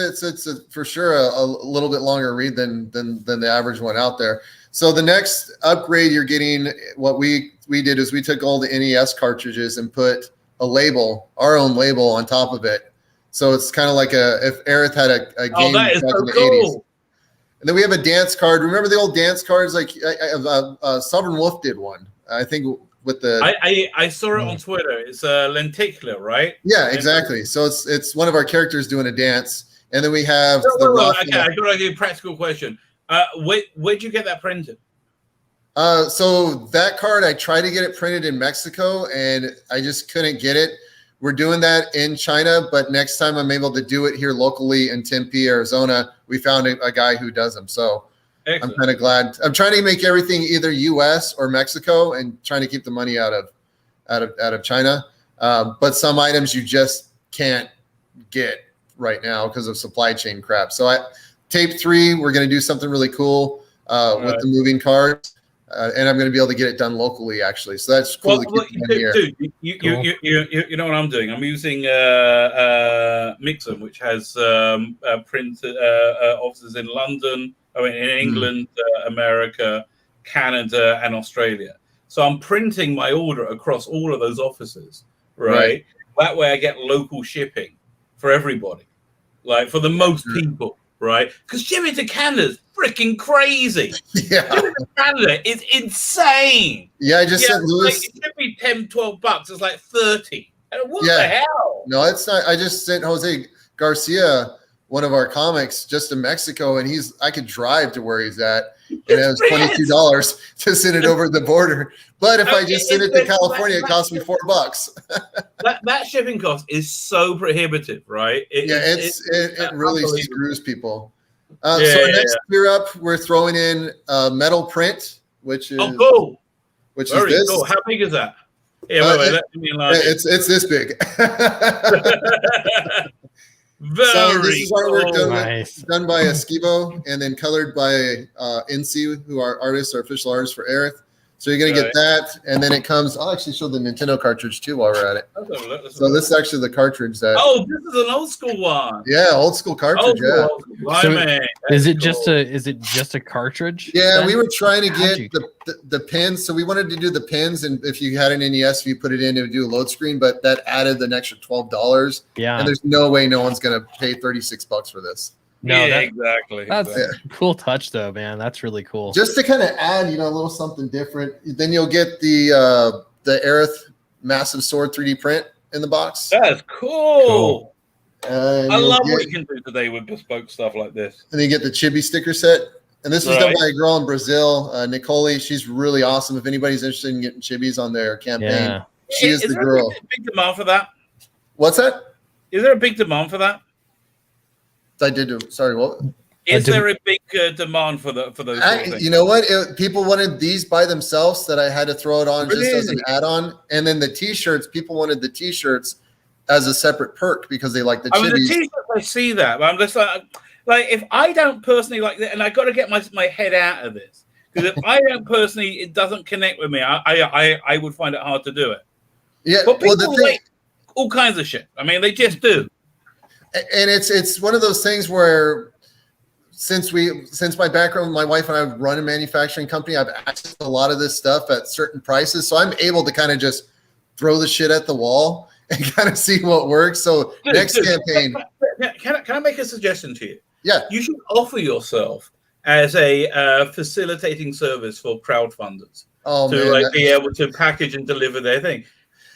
Speaker 2: for sure a little bit longer read than the average one out there. So the next upgrade you're getting, what we did is we took all the NES cartridges and put a label, our own label, on top of it. So it's kind of like if Aerith had a game back in the 80s. And then we have a dance card. Remember the old dance cards? Like Sovereign Wolf did one, I think, with the.
Speaker 1: I saw it on Twitter. It's a lenticular, right?
Speaker 2: Yeah, exactly. So it's one of our characters doing a dance, and then we have
Speaker 1: Okay, I got a practical question. Where'd you get that printed?
Speaker 2: So that card, I tried to get it printed in Mexico, and I just couldn't get it. We're doing that in China, but next time I'm able to do it here locally in Tempe, Arizona. We found a guy who does them. So excellent. I'm kind of glad. I'm trying to make everything either US or Mexico and trying to keep the money out of China. But some items you just can't get right now because of supply chain crap. So tape 3, we're going to do something really cool with the moving cards. And I'm going to be able to get it done locally, actually. So that's cool.
Speaker 1: Dude, you know what I'm doing? I'm using Mixon, which has print offices in London, in England, America, Canada, and Australia. So I'm printing my order across all of those offices, right? That way I get local shipping for everybody, like for the most people. Right, because shipping to Canada is freaking crazy.
Speaker 2: Yeah,
Speaker 1: shipping to Canada is insane.
Speaker 2: Yeah, I just sent Lewis.
Speaker 1: It should be $10-12. It's like 30. What the hell?
Speaker 2: No, it's not. I just sent Jose Garcia one of our comics just to Mexico, and I could drive to where he's at, and it was $22 to send it over the border. But if I just send it to California, it costs me $4.
Speaker 1: that shipping cost is so prohibitive, right?
Speaker 2: It really screws people. So next year up, we're throwing in metal print, which is
Speaker 1: cool.
Speaker 2: Which
Speaker 1: very
Speaker 2: is this.
Speaker 1: Cool. How big is that? Yeah,
Speaker 2: it's this big. So this is artwork done by Esquivo and then colored by NC, who are artists, our official artists for Aerith. So you're going to get that, and then it comes. I'll actually show the Nintendo cartridge too while we're at it. So this is actually the cartridge that.
Speaker 1: Oh, this is an old school one.
Speaker 2: Yeah, old school cartridge.
Speaker 1: Old school. So
Speaker 3: is it just a cartridge?
Speaker 2: Yeah,
Speaker 3: then?
Speaker 2: We were trying to get the pins. So we wanted to do the pins, and if you had an NES, if you put it in, it would do a load screen. But that added an extra $12.
Speaker 3: Yeah,
Speaker 2: and there's no way no one's going to pay $36 for this.
Speaker 3: No,
Speaker 1: exactly.
Speaker 3: That's a cool touch, though, man. That's really cool.
Speaker 2: Just to kind of add, a little something different. Then you'll get the Aerith massive sword 3D print in the box.
Speaker 1: That's cool. I love what you can do today with bespoke stuff like this.
Speaker 2: And you get the chibi sticker set. And this was done by a girl in Brazil, Nicole. She's really awesome. If anybody's interested in getting chibis on their campaign, she is the girl.
Speaker 1: Is there a big demand for that?
Speaker 2: What's that?
Speaker 1: Is there a big demand for that?
Speaker 2: I did. Sorry, what?
Speaker 1: Is there a big demand for those? Sort of things?
Speaker 2: You know what? People wanted these by themselves that I had to throw it on just as an add-on, and then the T-shirts. People wanted the T-shirts as a separate perk because they like the chibis.
Speaker 1: The T-shirts, I see that, but I'm just like if I don't personally like that, and I got to get my head out of this because if I don't personally, it doesn't connect with me. I would find it hard to do it.
Speaker 2: Yeah,
Speaker 1: but people like all kinds of shit. I mean, they just do.
Speaker 2: And it's one of those things where since my background, my wife and I run a manufacturing company, I've accessed a lot of this stuff at certain prices. So I'm able to kind of just throw the shit at the wall and kind of see what works. So next campaign.
Speaker 1: Can I make a suggestion to you?
Speaker 2: Yeah.
Speaker 1: You should offer yourself as a facilitating service for crowdfunders to be able to package and deliver their thing.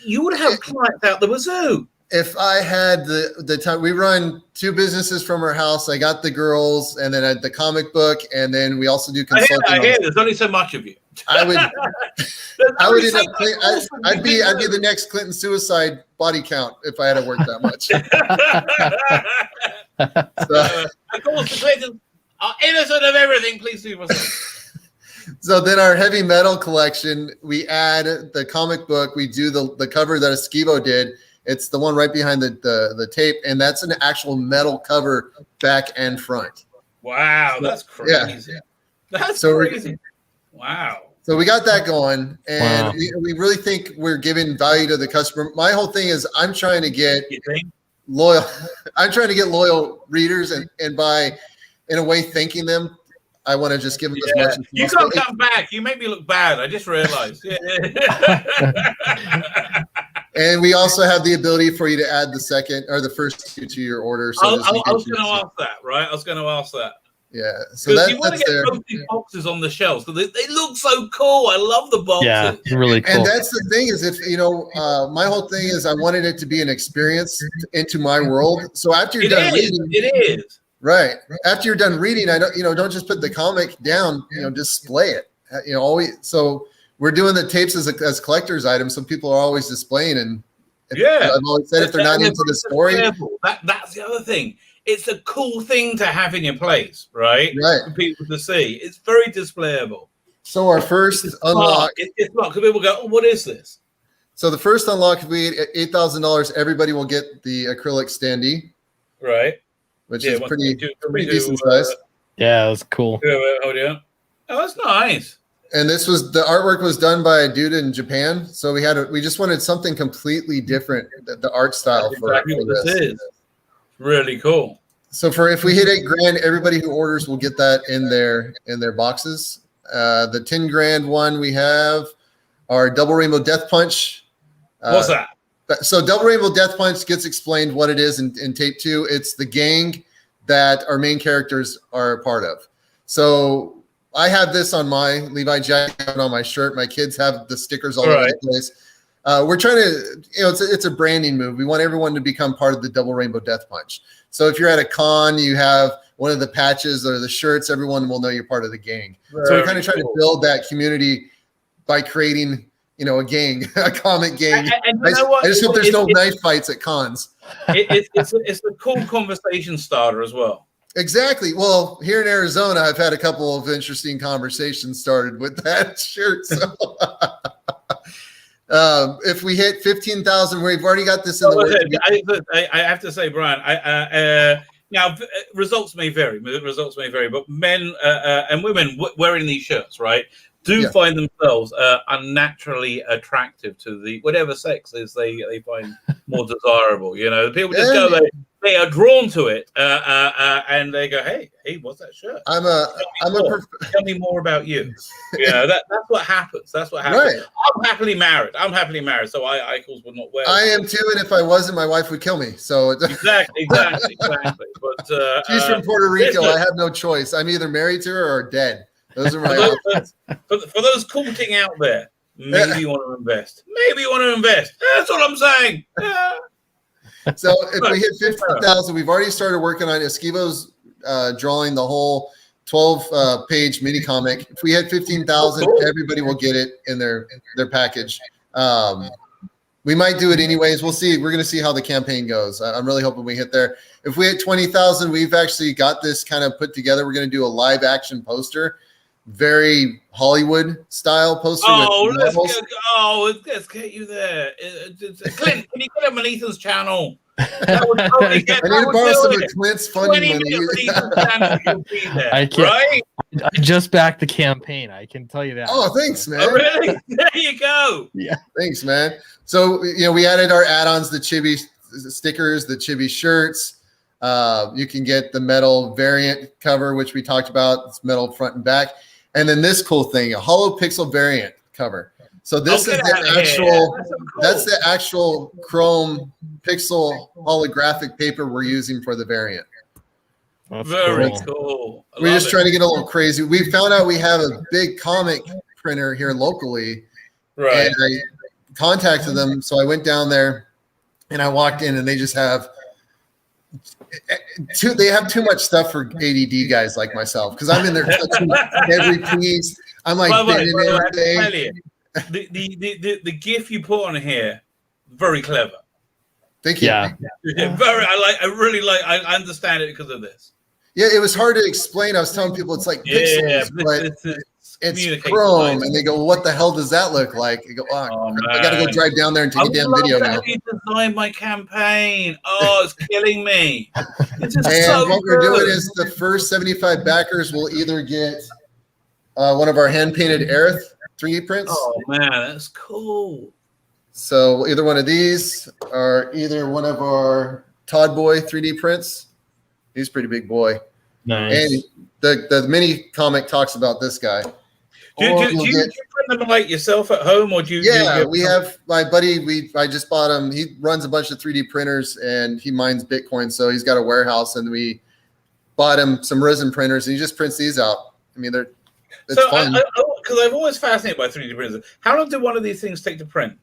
Speaker 1: You would have clients out the wazoo.
Speaker 2: If I had the time, we run 2 businesses from our house. I got the girls, and then the comic book, and then we also do consulting.
Speaker 1: I hear there's only so much of you.
Speaker 2: I'd be the next Clinton suicide body count if I had to work that much.
Speaker 1: Of course, the Clintons are innocent of everything. Please do.
Speaker 2: So then our heavy metal collection, we add the comic book. We do the cover that Esquivo did. It's the one right behind the tape, and that's an actual metal cover back and front.
Speaker 1: Wow, that's crazy. Yeah. That's crazy. Wow.
Speaker 2: So we got that going, and we really think we're giving value to the customer. My whole thing is I'm trying to get loyal. I'm trying to get loyal readers, and by, in a way, thanking them. I want to just give them as much as possible.
Speaker 1: You can't come back. You make me look bad. I just realized.
Speaker 2: And we also have the ability for you to add the second or the first 2 to your order. So
Speaker 1: I was going to ask that, right? I was going to ask that.
Speaker 2: Yeah. So you want to get
Speaker 1: both these boxes on the shelves because they look so cool. I love the boxes.
Speaker 3: Yeah, really cool.
Speaker 2: And that's the thing is if, my whole thing is I wanted it to be an experience into my world. So after you're done reading.
Speaker 1: It is.
Speaker 2: Right. After you're done reading, don't just put the comic down, display it, always. So we're doing the tapes as collector's items. So people are always displaying. And I've always said if they're not into the story.
Speaker 1: That's the other thing. It's a cool thing to have in your place, right?
Speaker 2: Right.
Speaker 1: For people to see. It's very displayable.
Speaker 2: So our first unlock.
Speaker 1: It's not because people go, oh, what is this?
Speaker 2: So the first unlock, if we hit $8,000, everybody will get the acrylic standee.
Speaker 1: Right.
Speaker 2: Which is pretty decent size.
Speaker 3: Yeah, it was cool.
Speaker 1: Oh, that's nice.
Speaker 2: And the artwork was done by a dude in Japan. So we just wanted something completely different, the art style for this.
Speaker 1: Is really cool.
Speaker 2: So if we hit $8,000, everybody who orders will get that in their boxes. The $10,000 one we have our Double Rainbow Death Punch.
Speaker 1: What's that?
Speaker 2: So Double Rainbow Death Punch gets explained what it is in tape 2. It's the gang that our main characters are a part of. So I have this on my Levi jacket, on my shirt. My kids have the stickers all over the place. We're trying to, it's a branding move. We want everyone to become part of the Double Rainbow Death Punch. So if you're at a con, you have one of the patches or the shirts, everyone will know you're part of the gang. So we kind of try to build that community by creating a gang, a comic gang. And I just hope there's no knife fights at cons.
Speaker 1: It's a cool conversation starter as well.
Speaker 2: Exactly. Well, here in Arizona, I've had a couple of interesting conversations started with that shirt. So if we hit 15,000, we've already got this in the works.
Speaker 1: I have to say, Brian, now results may vary, but men and women wearing these shirts, right? do find themselves unnaturally attractive to the whatever sex is they find more desirable. You know, people just go there. They are drawn to it, and they go, "Hey, what's that shirt? Tell me more about you." You know, that's what happens. That's what happens.
Speaker 2: Right.
Speaker 1: I'm happily married, so I of course would not wear.
Speaker 2: I am too, and if I wasn't, my wife would kill me. So
Speaker 1: exactly. But
Speaker 2: she's from Puerto Rico. I have no choice. I'm either married to her or dead. Those are my options.
Speaker 1: For those courting out there, maybe you want to invest. That's what I'm saying. Yeah.
Speaker 2: So if we hit 15,000, we've already started working on Esquivo's drawing the whole 12-page mini comic. If we hit 15,000, everybody will get it in their package. We might do it anyways. We'll see. We're going to see how the campaign goes. I'm really hoping we hit there. If we hit 20,000, we've actually got this kind of put together. We're going to do a live action poster, very Hollywood style poster. Let's
Speaker 1: get you there. Clint, can you get him on Ethan's channel?
Speaker 2: I need to borrow some of Clint's funny money.
Speaker 3: I can't. Right? I just backed the campaign. I can tell you that.
Speaker 2: Oh, thanks, man.
Speaker 1: Oh, really? There you go.
Speaker 3: Yeah.
Speaker 2: Thanks, man. So, we added our add-ons, the chibi stickers, the chibi shirts. You can get the metal variant cover, which we talked about. It's metal front and back. And then this cool thing, a hollow pixel variant cover. So this is the actual, that's the actual chrome pixel holographic paper we're using for the variant.
Speaker 3: That's
Speaker 1: very cool.
Speaker 2: We're just trying to get a little crazy. We found out we have a big comic printer here locally.
Speaker 1: Right.
Speaker 2: And I contacted them. So I went down there and I walked in and they just have they have too much stuff for ADD guys like myself, because I'm in there touching every piece. I'm like bending everything.
Speaker 1: The GIF you put on here, very clever.
Speaker 2: Thank you.
Speaker 3: Yeah.
Speaker 1: I understand it because of this.
Speaker 2: Yeah, it was hard to explain. I was telling people it's like pixels, but it's chrome, and they go, well, "What the hell does that look like?" You go, "Oh, I got to go drive down there and take a damn video now."
Speaker 1: You designed my campaign. Oh, it's killing me. It's just
Speaker 2: and what we're doing is the first 75 backers will either get one of our hand painted Airith 3D prints.
Speaker 1: Oh man, that's cool.
Speaker 2: So either one of these or either one of our Todd Boy 3D prints. He's a pretty big boy.
Speaker 3: Nice.
Speaker 2: And the mini comic talks about this guy.
Speaker 1: Do you print them like yourself at home, or do you?
Speaker 2: Yeah, we have my buddy. I just bought him. He runs a bunch of 3D printers and he mines Bitcoin, so he's got a warehouse. And we bought him some resin printers, and he just prints these out. I mean, it's fun.
Speaker 1: Because I'm always fascinated by 3D printers. How long do one of these things take to print?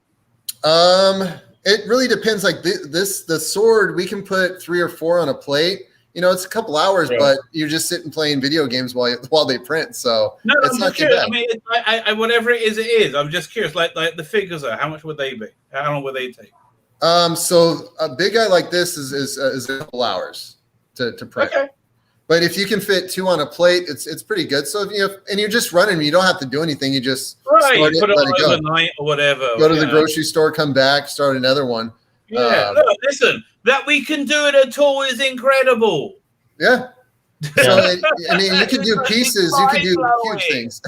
Speaker 2: It really depends. Like the sword, we can put 3 or 4 on a plate. It's a couple hours, but you're just sitting playing video games while they print. So it's not too bad.
Speaker 1: I mean, I whatever it is. I'm just curious. Like the figures how much would they be? How long would they take?
Speaker 2: So a big guy like this is a couple hours to print. Okay. But if you can fit 2 on a plate, it's pretty good. So and you're just running, you don't have to do anything. You just
Speaker 1: start
Speaker 2: it,
Speaker 1: put it
Speaker 2: let
Speaker 1: on
Speaker 2: it go.
Speaker 1: Overnight or whatever.
Speaker 2: Go to the grocery store, come back, start another one.
Speaker 1: Yeah, look, listen, that we can do it at all is incredible.
Speaker 2: Yeah. So you can do pieces, you can do huge things.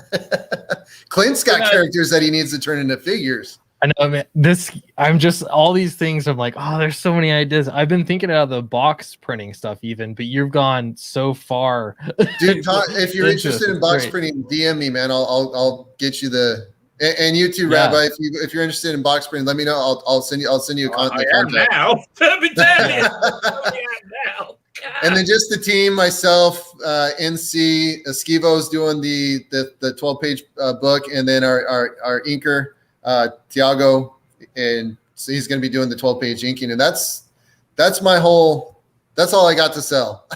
Speaker 2: Clint's got characters that he needs to turn into figures.
Speaker 3: I know, man. All these things. I'm like, oh, there's so many ideas. I've been thinking about the box printing stuff even, but you've gone so far.
Speaker 2: Dude, if you're interested in box printing, DM me, man. I'll get you and you too, Rabbi. If you're interested in box printing, let me know. I'll send you a contact.
Speaker 1: I am now. Let me tell you. Now.
Speaker 2: And then just the team, myself, NC, Esquivo's doing the 12-page book, and then our inker, Tiago, and so he's going to be doing the 12-page inking, and that's all I got to sell.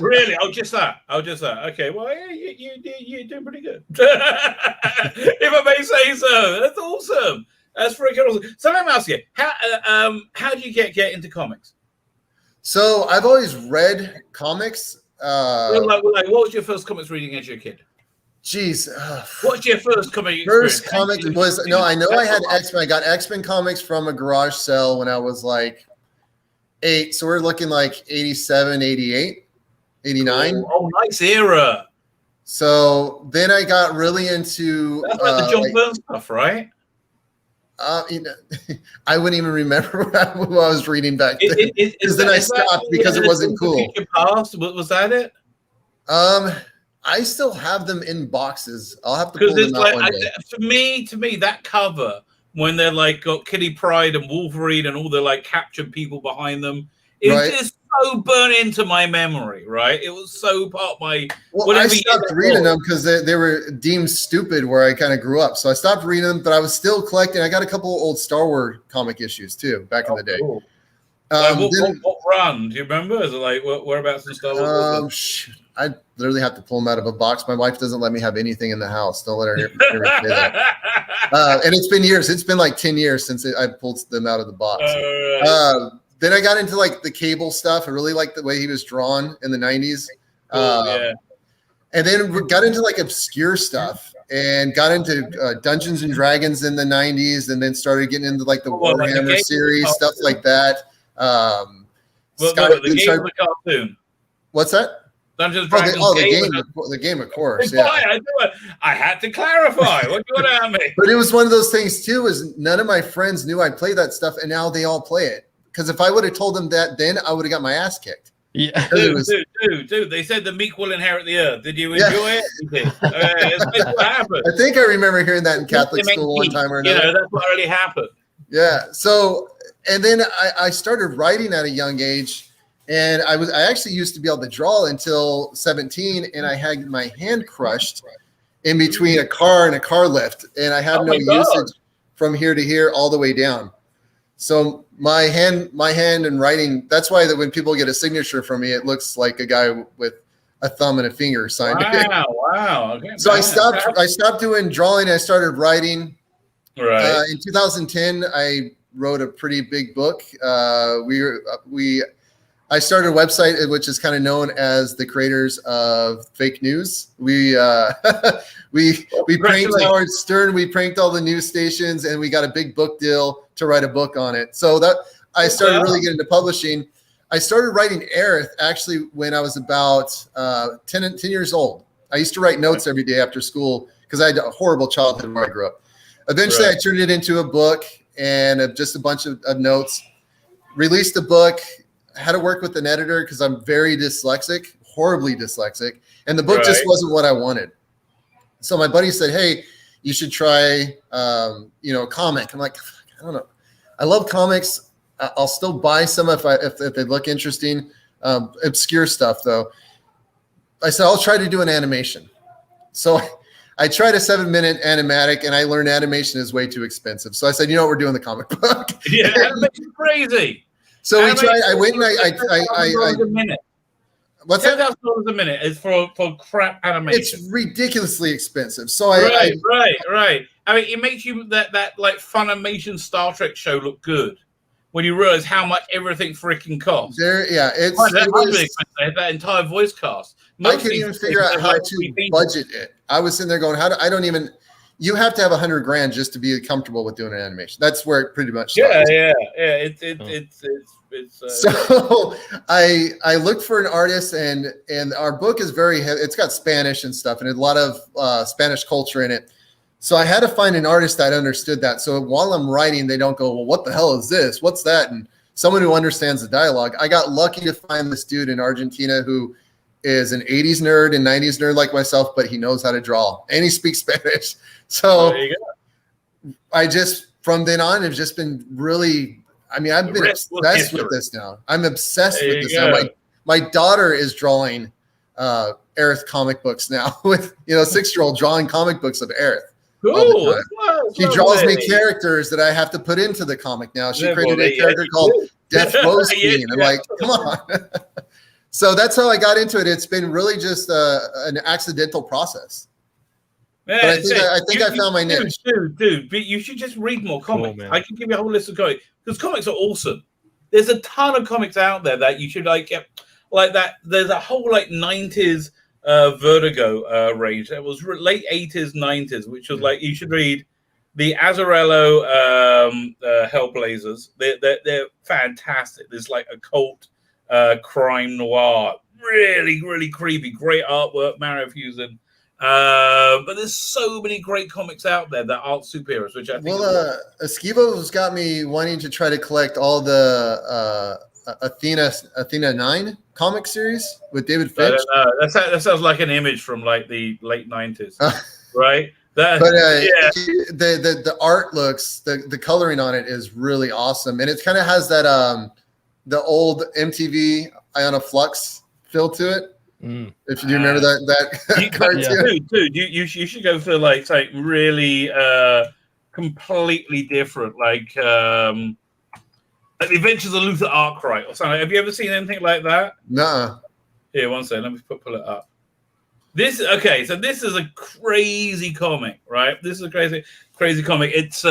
Speaker 1: Really? Just that. Okay. Well, you're doing pretty good. If I may say so. That's awesome. That's freaking awesome. So let me ask you, how do you get into comics?
Speaker 2: So I've always read comics.
Speaker 1: What was your first comics reading as your kid?
Speaker 2: Jeez.
Speaker 1: What's your first comic?
Speaker 2: First comic was I know I had X-Men. I got X-Men comics from a garage sale when I was like 8. So we're looking like 87, 88, 89.
Speaker 1: Oh, nice era.
Speaker 2: So then I got really into
Speaker 1: that's like the John Byrne stuff, right?
Speaker 2: You know, I wouldn't even remember what I was reading back then. Because then I stopped because it wasn't cool.
Speaker 1: Past, was that it?
Speaker 2: I still have them in boxes. I'll have to pull them out one day.
Speaker 1: To me, that cover when they're like got Kitty Pryde and Wolverine and all the like captured people behind them, it just so burnt into my memory. Right, it was so part of my.
Speaker 2: Well, I stopped reading them because they were deemed stupid where I kind of grew up. So I stopped reading them, but I was still collecting. I got a couple of old Star Wars comic issues too back in the day.
Speaker 1: Cool. What run? Do you remember? Is it like whereabouts in Star Wars?
Speaker 2: I literally have to pull them out of a box. My wife doesn't let me have anything in the house. Don't let her hear me say that. And it's been years. It's been like 10 years since I pulled them out of the box. Then I got into like the Cable stuff. I really liked the way he was drawn in the 90s. And then we got into like obscure stuff and got into Dungeons and Dragons in the 90s, and then started getting into like the Warhammer series, stuff like that.
Speaker 1: The game of the cartoon.
Speaker 2: What's that?
Speaker 1: Dungeons and Dragons.
Speaker 2: The game, of course. Yeah.
Speaker 1: I had to clarify. What do you want at me?
Speaker 2: But it was one of those things too. Is none of my friends knew I played that stuff, and now they all play it. Because if I would have told them that then, I would have got my ass kicked.
Speaker 3: Yeah,
Speaker 1: dude. They said the meek will inherit the earth. Did you enjoy it? That's what happened.
Speaker 2: I think I remember hearing that in Catholic school one time or another.
Speaker 1: That's what really happened.
Speaker 2: Yeah. So, and then I started writing at a young age. And I actually used to be able to draw until 17, and I had my hand crushed in between a car and a car lift, and I had no usage from here to here all the way down. So my hand and writing, that's why that when people get a signature from me, it looks like a guy with a thumb and a finger signed it.
Speaker 1: Wow. Okay,
Speaker 2: so I stopped doing drawing. I started writing.
Speaker 1: Right.
Speaker 2: In 2010, I wrote a pretty big book. I started a website which is kind of known as the creators of fake news. We pranked Howard Stern, we pranked all the news stations, and we got a big book deal to write a book on it. So that I started really getting into publishing. I started writing Airith actually when I was about 10 years old. I used to write notes every day after school because I had a horrible childhood where I grew up. Eventually, I turned it into a book and just a bunch of notes. Released the book. Had to work with an editor because I'm very dyslexic, horribly dyslexic, and the book just wasn't what I wanted. So my buddy said, "Hey, you should try, a comic." I'm like, I don't know. I love comics. I'll still buy some if they look interesting. Obscure stuff though. I said I'll try to do an animation. So I tried a 7-minute animatic, and I learned animation is way too expensive. So I said, we're doing the comic book.
Speaker 1: Yeah, animation's crazy.
Speaker 2: So we tried. I went and I
Speaker 1: minute.
Speaker 2: What's that?
Speaker 1: $10,000 a minute is for crap animation.
Speaker 2: It's ridiculously expensive. So
Speaker 1: right. I mean, it makes you that like Funimation Star Trek show look good when you realize how much everything freaking costs. That entire voice cast.
Speaker 2: I couldn't even figure out how to budget it. I was sitting there going, you have to have $100,000 just to be comfortable with doing an animation. That's where it pretty much starts.
Speaker 1: Yeah.
Speaker 2: So I looked for an artist, and our book is very heavy. It's got Spanish and stuff, and a lot of Spanish culture in it. So I had to find an artist that understood that. So while I'm writing, they don't go, well, what the hell is this? What's that? And someone who understands the dialogue. I got lucky to find this dude in Argentina who is an 80s nerd and 90s nerd like myself, but he knows how to draw and he speaks Spanish. So I just, from then on, have just been really, I've been obsessed with this now. I'm obsessed with this now. My daughter is drawing Airith comic books now with, 6-year-old drawing comic books of Airith.
Speaker 1: Cool.
Speaker 2: She draws me characters that I have to put into the comic now. She created a character called Death Rose Queen. I'm like, come on. So that's how I got into it. It's been really just an accidental process. Man, but I think I found my niche.
Speaker 1: Dude, but you should just read more comics. Cool, I can give you a whole list of comics because comics are awesome. There's a ton of comics out there that you should like that. There's a whole 90s Vertigo range that was late 80s, 90s, which was you should read the Azzarello Hellblazers. They're fantastic. There's like a cult crime noir, really, really creepy, great artwork. Mario Fusen. But there's so many great comics out there that aren't superheroes, which I think.
Speaker 2: Esquivo's got me wanting to try to collect all the Athena 9 comic series with David Finch.
Speaker 1: I don't know. That sounds like an image from like the late 90s, right?
Speaker 2: The art looks, the coloring on it is really awesome, and it kind of has that the old MTV Iona Flux feel to it. If you remember that cartoon,
Speaker 1: dude, you should go for like really completely different, like The Adventures of Luther Arkwright or something. Have you ever seen anything like that?
Speaker 2: Nuh-uh.
Speaker 1: Here, one second. Let me pull it up. So this is a crazy comic, right? This is a crazy comic. It's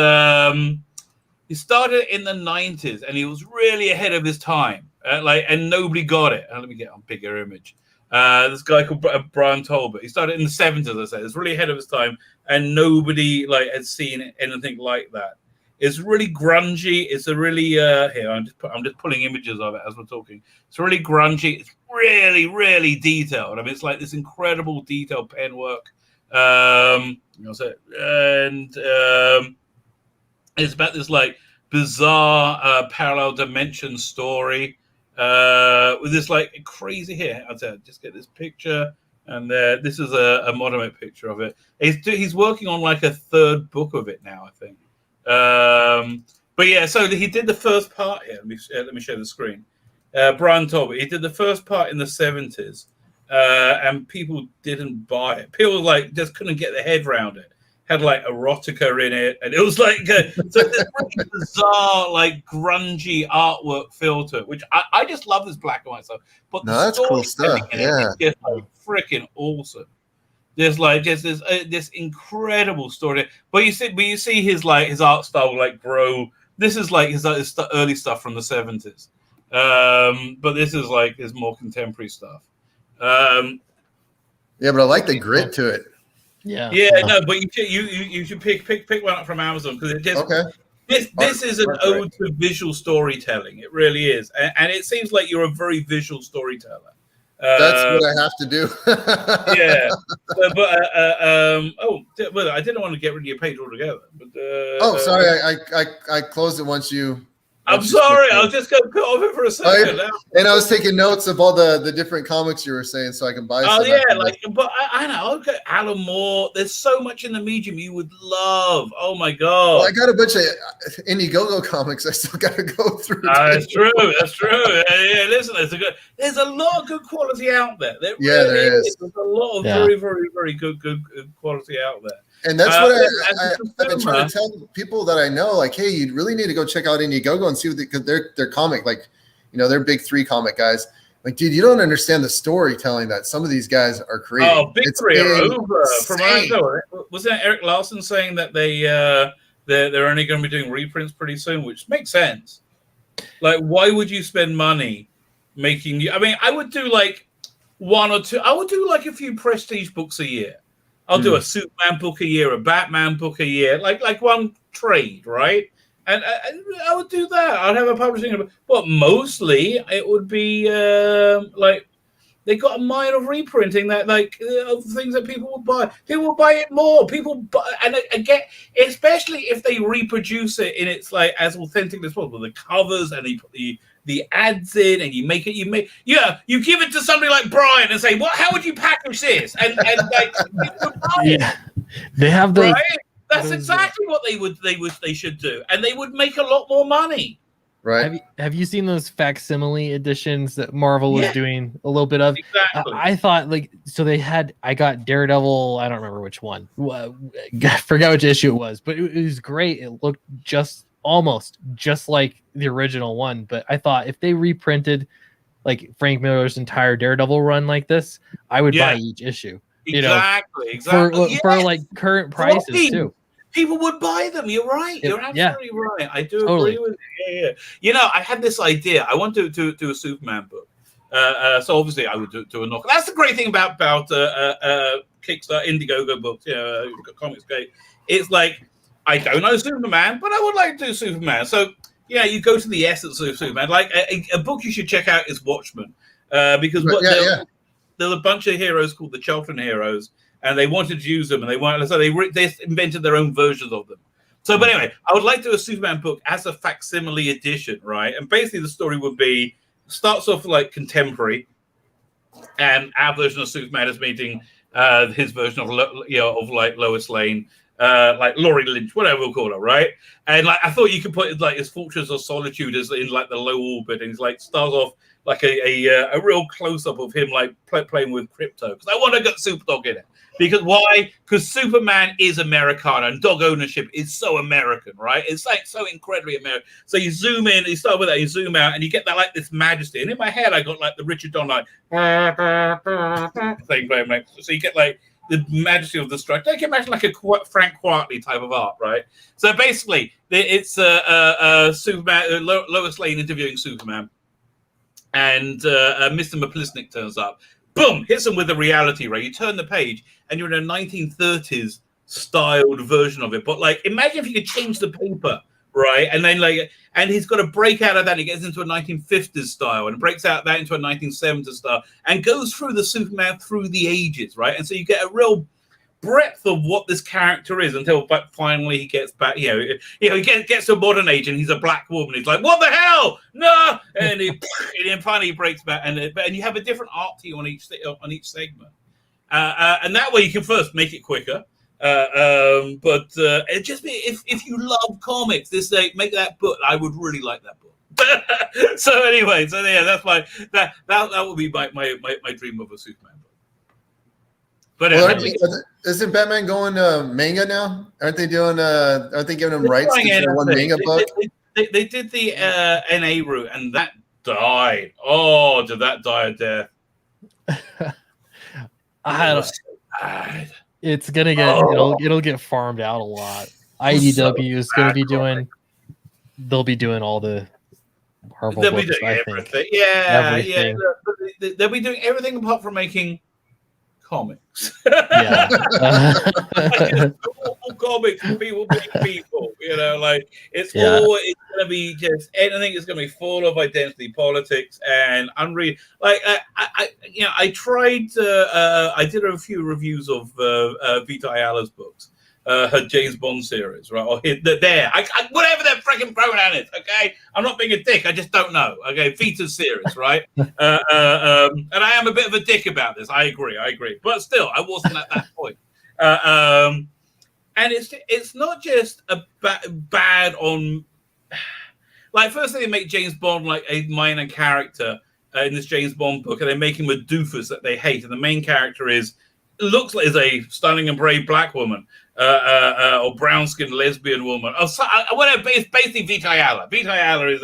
Speaker 1: he started in the 90s, and he was really ahead of his time. And nobody got it. Let me get on bigger image. This guy called Brian Tolbert. He started in the 70s, I said. It's really ahead of his time, and nobody had seen anything like that. It's really grungy. It's a really here. I'm just pulling images of it as we're talking. It's really grungy. It's really, really detailed. I mean, it's like this incredible detailed pen work. It's about this like bizarre parallel dimension story with this like crazy here. I'll tell you, just get this picture, and this is a modern picture of it. He's working on like a third book of it now, I think. But yeah, so he did the first part here. Let me share the screen. Brian Tolbert, he did the first part in the 70s, and people didn't buy it. People like just couldn't get their head around it. Had like erotica in it, and it was like so this really bizarre, like grungy artwork feel to it, which I just love this black and white stuff. But
Speaker 2: that's cool stuff.
Speaker 1: Yeah, it's just like freaking awesome. There's like just this incredible story, but you see his art style like grow. This is like his early stuff from the 70s, but this is like his more contemporary stuff.
Speaker 2: Yeah, but I like the grit to it.
Speaker 3: Yeah.
Speaker 1: No, but you should pick one up from Amazon because it just this is an ode to visual storytelling. It really is, and it seems like you're a very visual storyteller.
Speaker 2: That's what I have to do.
Speaker 1: Yeah, well, I didn't want to get rid of your page altogether. But
Speaker 2: sorry, I closed it once you.
Speaker 1: I'm sorry, I was just going to cut off it for a second.
Speaker 2: And I was taking notes of all the different comics you were saying, so I can buy.
Speaker 1: Oh yeah, but I know. Okay, Alan Moore. There's so much in the medium you would love. Oh my god!
Speaker 2: Well, I got a bunch of Indiegogo comics. I still got to go through.
Speaker 1: That's true. That's true. Yeah, listen, there's a lot of good quality out there. There is. There's a lot of very, very, very good quality out there.
Speaker 2: And that's what I've been trying to tell people that I know, like, hey, you really need to go check out Indiegogo and see what because they're comic, like, they're big 3 comic guys. Like, dude, you don't understand the storytelling that some of these guys are creating.
Speaker 1: Oh, Big 3 are over. From what I know, wasn't it Eric Larson saying that they're only going to be doing reprints pretty soon, which makes sense. Like, why would you spend money making? I mean, I would do like 1 or 2. I would do like a few prestige books a year. I'll do a Superman book a year, a Batman book a year, like one trade, right? And I would do that. I'd have a publishing, but mostly it would be like they got a mind of reprinting that, like of things that people would buy. People will buy it more. People buy, and again, especially if they reproduce it in its like as authentic as possible, the covers and the ads in, and you give it to somebody like Brian and say, "What? How would you package this?" And like,
Speaker 3: they have those.
Speaker 1: Right? That's exactly what they should do, and they would make a lot more money.
Speaker 2: Right?
Speaker 3: Have you seen those facsimile editions that Marvel was doing a little bit of?
Speaker 1: Exactly.
Speaker 3: I thought I got Daredevil. I don't remember which one. I forgot which issue it was, but it was great. It looked almost just like the original one, but I thought if they reprinted like Frank Miller's entire Daredevil run like this, I would buy each issue.
Speaker 1: Exactly.
Speaker 3: For like current prices too.
Speaker 1: People would buy them. You're right. You're absolutely right. I do agree with you. Yeah. I had this idea. I want to do a Superman book. So obviously I would do a knock. That's the great thing about Kickstarter, Indiegogo books, Comicsgate. It's like I don't know Superman, but I would like to do Superman. So you go to the essence of Superman. Like a book you should check out is Watchmen, because there's a bunch of heroes called the Chiltern Heroes, and they wanted to use them, and they weren't. So they invented their own versions of them. So, but anyway, I would like to do a Superman book as a facsimile edition, right? And basically, the story would be starts off like contemporary, and our version of Superman is meeting his version of like Lois Lane, like Laurie Lynch, whatever we'll call her, right? And like I thought you could put like his Fortress of Solitude as in like the low orbit, and he's like starts off like a real close up of him like playing with Crypto, because I want to get Super Dog in it. Because why? Because Superman is Americana, and dog ownership is so American, right? It's like so incredibly American. So you zoom in, you start with that, you zoom out, and you get that like this majesty. And in my head, I got like the Richard Donner thing playing. So you get like the majesty of the structure. I can imagine like a Frank Quartley type of art, right? So basically, it's Superman, Lois Lane interviewing Superman, and Mr. Maplisnik turns up. Boom! Hits him with the reality, right? You turn the page, and you're in a 1930s styled version of it. But like, imagine if you could change the paper, right? And then like, and he's got to break out of that. He gets into a 1950s style, and breaks out that into a 1970s style, and goes through the Superman through the ages, right? And so you get a real breadth of what this character is until finally he gets back. He gets to a modern age, and he's a black woman. He's like, "What the hell? No!" And then finally he breaks back, and you have a different art to you on each segment, and that way you can first make it quicker. But it just be if you love comics, make that book. I would really like that book. So anyway, yeah, that's that would be my dream of a Superman book. But
Speaker 2: isn't Batman going manga now? Aren't they doing? Aren't they giving him rights to do one manga book?
Speaker 1: They did the NA route, and that died. Oh, did that die a death?
Speaker 3: It's gonna get it'll get farmed out a lot. IDW is gonna be doing. They'll be doing all the Marvel books. Be doing
Speaker 1: everything. Yeah. They'll be doing everything apart from making comics.
Speaker 3: Yeah.
Speaker 1: Comics for people being people, like it's gonna be just anything is gonna be full of identity politics and unreal. Like I tried I did a few reviews of Vita Ayala's books, her James Bond series, right? Or whatever their freaking pronoun is, okay? I'm not being a dick, I just don't know. Okay, Vita's series, right? And I am a bit of a dick about this. I agree. But still, I wasn't at that point. And it's not just a bad on, like, first they make James Bond like a minor character in this James Bond book, and they make him a doofus that they hate, and the main character looks like is a stunning and brave black woman, or brown-skinned lesbian woman. Whatever. It's basically Vita Ayala. Vita Ayala is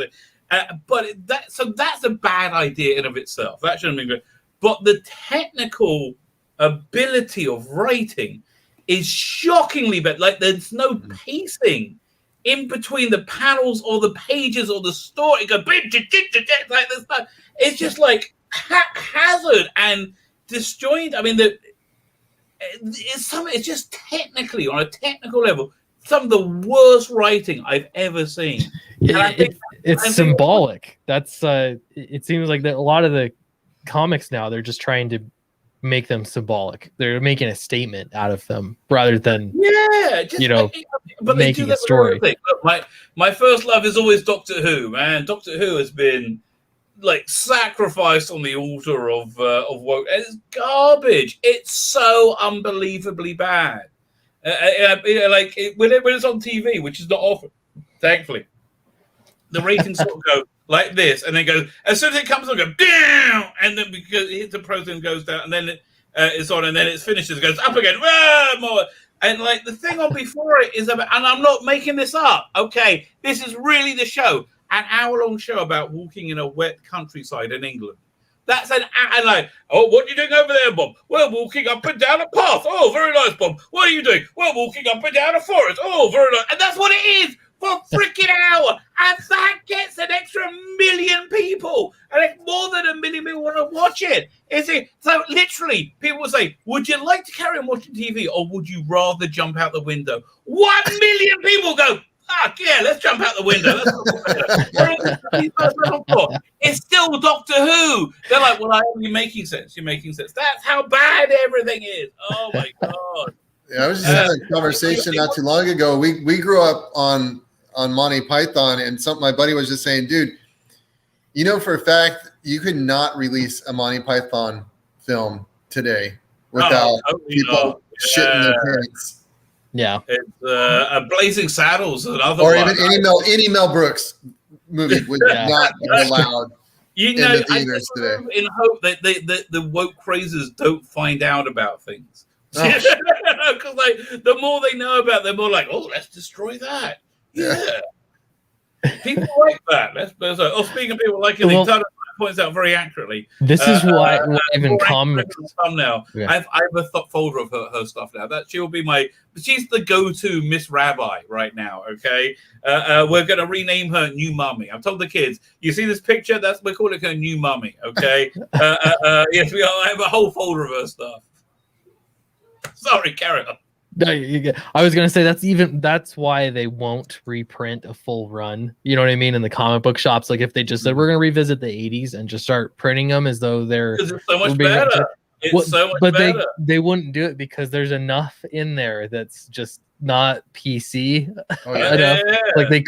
Speaker 1: that's a bad idea in of itself. That shouldn't be good. But the technical ability of writing is shockingly bad. Like, there's no pacing in between the panels or the pages or the story. Like this stuff. It's just like haphazard and disjointed. I mean, it's just technically, on a technical level, some of the worst writing I've ever seen.
Speaker 3: It's symbolic. That's it seems like that a lot of the comics now, they're just trying to make them symbolic. They're making a statement out of them rather than making a story.
Speaker 1: Look, my first love is always Doctor Who, man. Doctor Who has been like sacrificed on the altar of woke. It's garbage. It's so unbelievably bad. When it's on TV, which is not often, thankfully, the ratings sort of go like this, and then go as soon as it comes on, go down, and then because it hits the protein goes down, and then it's on, and then it finishes, it goes up again, more. And like the thing on before it is about, and I'm not making this up. Okay, this is really the show, an hour-long show about walking in a wet countryside in England. That's and like, oh, what are you doing over there, Bob? We're walking up and down a path. Oh, very nice, Bob. What are you doing? We're walking up and down a forest. Oh, very nice. And that's what it is for a freaking hour. And that gets an extra 1 million people. And if more than 1 million people want to watch it. So literally, people will say, would you like to carry on watching TV or would you rather jump out the window? 1 million people go, Yeah, let's jump out the window. It's still Doctor Who. They're like, well, you're making sense. You're making sense. That's how bad everything is. Oh my god.
Speaker 2: Yeah, I was just having a conversation not too long ago. We grew up on Monty Python, and my buddy was just saying, dude, you know for a fact you could not release a Monty Python film today without people shitting their pants.
Speaker 3: Yeah,
Speaker 1: it's Blazing Saddles and other,
Speaker 2: or even any Mel Brooks movie would not be allowed in the theaters today.
Speaker 1: In hope that the woke crazers don't find out about things. Because the more they know about, they're more like, oh, let's destroy that. Yeah. People like that. Speaking of people liking it, Tyler points out very accurately.
Speaker 3: This is why even comics.
Speaker 1: Now, I have a folder of her stuff now. That she's the go-to Miss Rabbi right now. Okay, we're going to rename her New Mummy. I've told the kids, you see this picture? We're calling her New Mummy. Okay. Yes, we are. I have a whole folder of her stuff. Sorry, carry on.
Speaker 3: No, I was gonna say that's why they won't reprint a full run. You know what I mean? In the comic book shops, like if they just said we're gonna revisit the '80s and just start printing them as though they're
Speaker 1: so much better. It's so much better.
Speaker 3: But they wouldn't do it because there's enough in there that's just not PC. Enough. Like they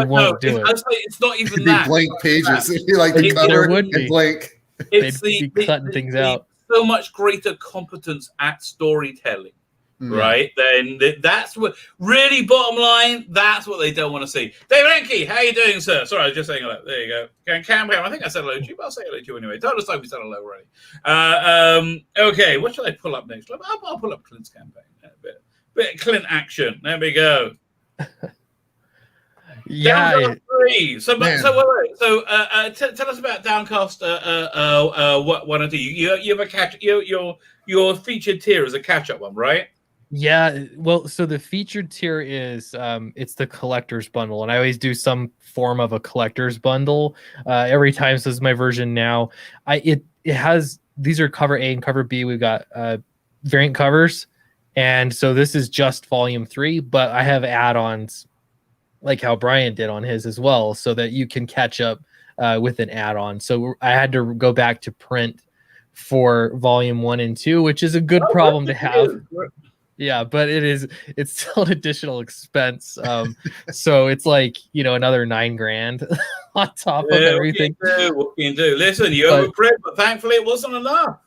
Speaker 3: won't do it.
Speaker 1: It's not even
Speaker 2: It'd
Speaker 1: that.
Speaker 2: Be blank pages. It'd be like the cover and blank.
Speaker 3: They'd be cutting things out.
Speaker 1: So much greater competence at storytelling. Right, then that's what really bottom line. That's what they don't want to see. David Enke, how you doing, sir? Sorry, I was just saying hello. There you go. Cam, I think I said hello to you, but I'll say hello to you anyway. Tell us like we said hello already. Okay, what should I pull up next? I'll pull up Clint's campaign. A bit Clint action. There we go.
Speaker 3: Yeah.
Speaker 1: So tell us about Downcast. What one of you have a catch? Your featured tier is a catch-up one, right?
Speaker 3: Yeah, well, so the featured tier is it's the collector's bundle, and I always do some form of a collector's bundle every time. So this is my version now. It has, these are cover A and cover B. We've got variant covers, and so this is just volume 3, but I have add-ons like how Brian did on his as well, so that you can catch up with an add-on. So I had to go back to print for volume 1 and 2, which is a good problem to have. Yeah, but it's still an additional expense. So it's like, another $9,000 on top of everything.
Speaker 1: What can you do? Listen, you overprint, but thankfully it wasn't enough.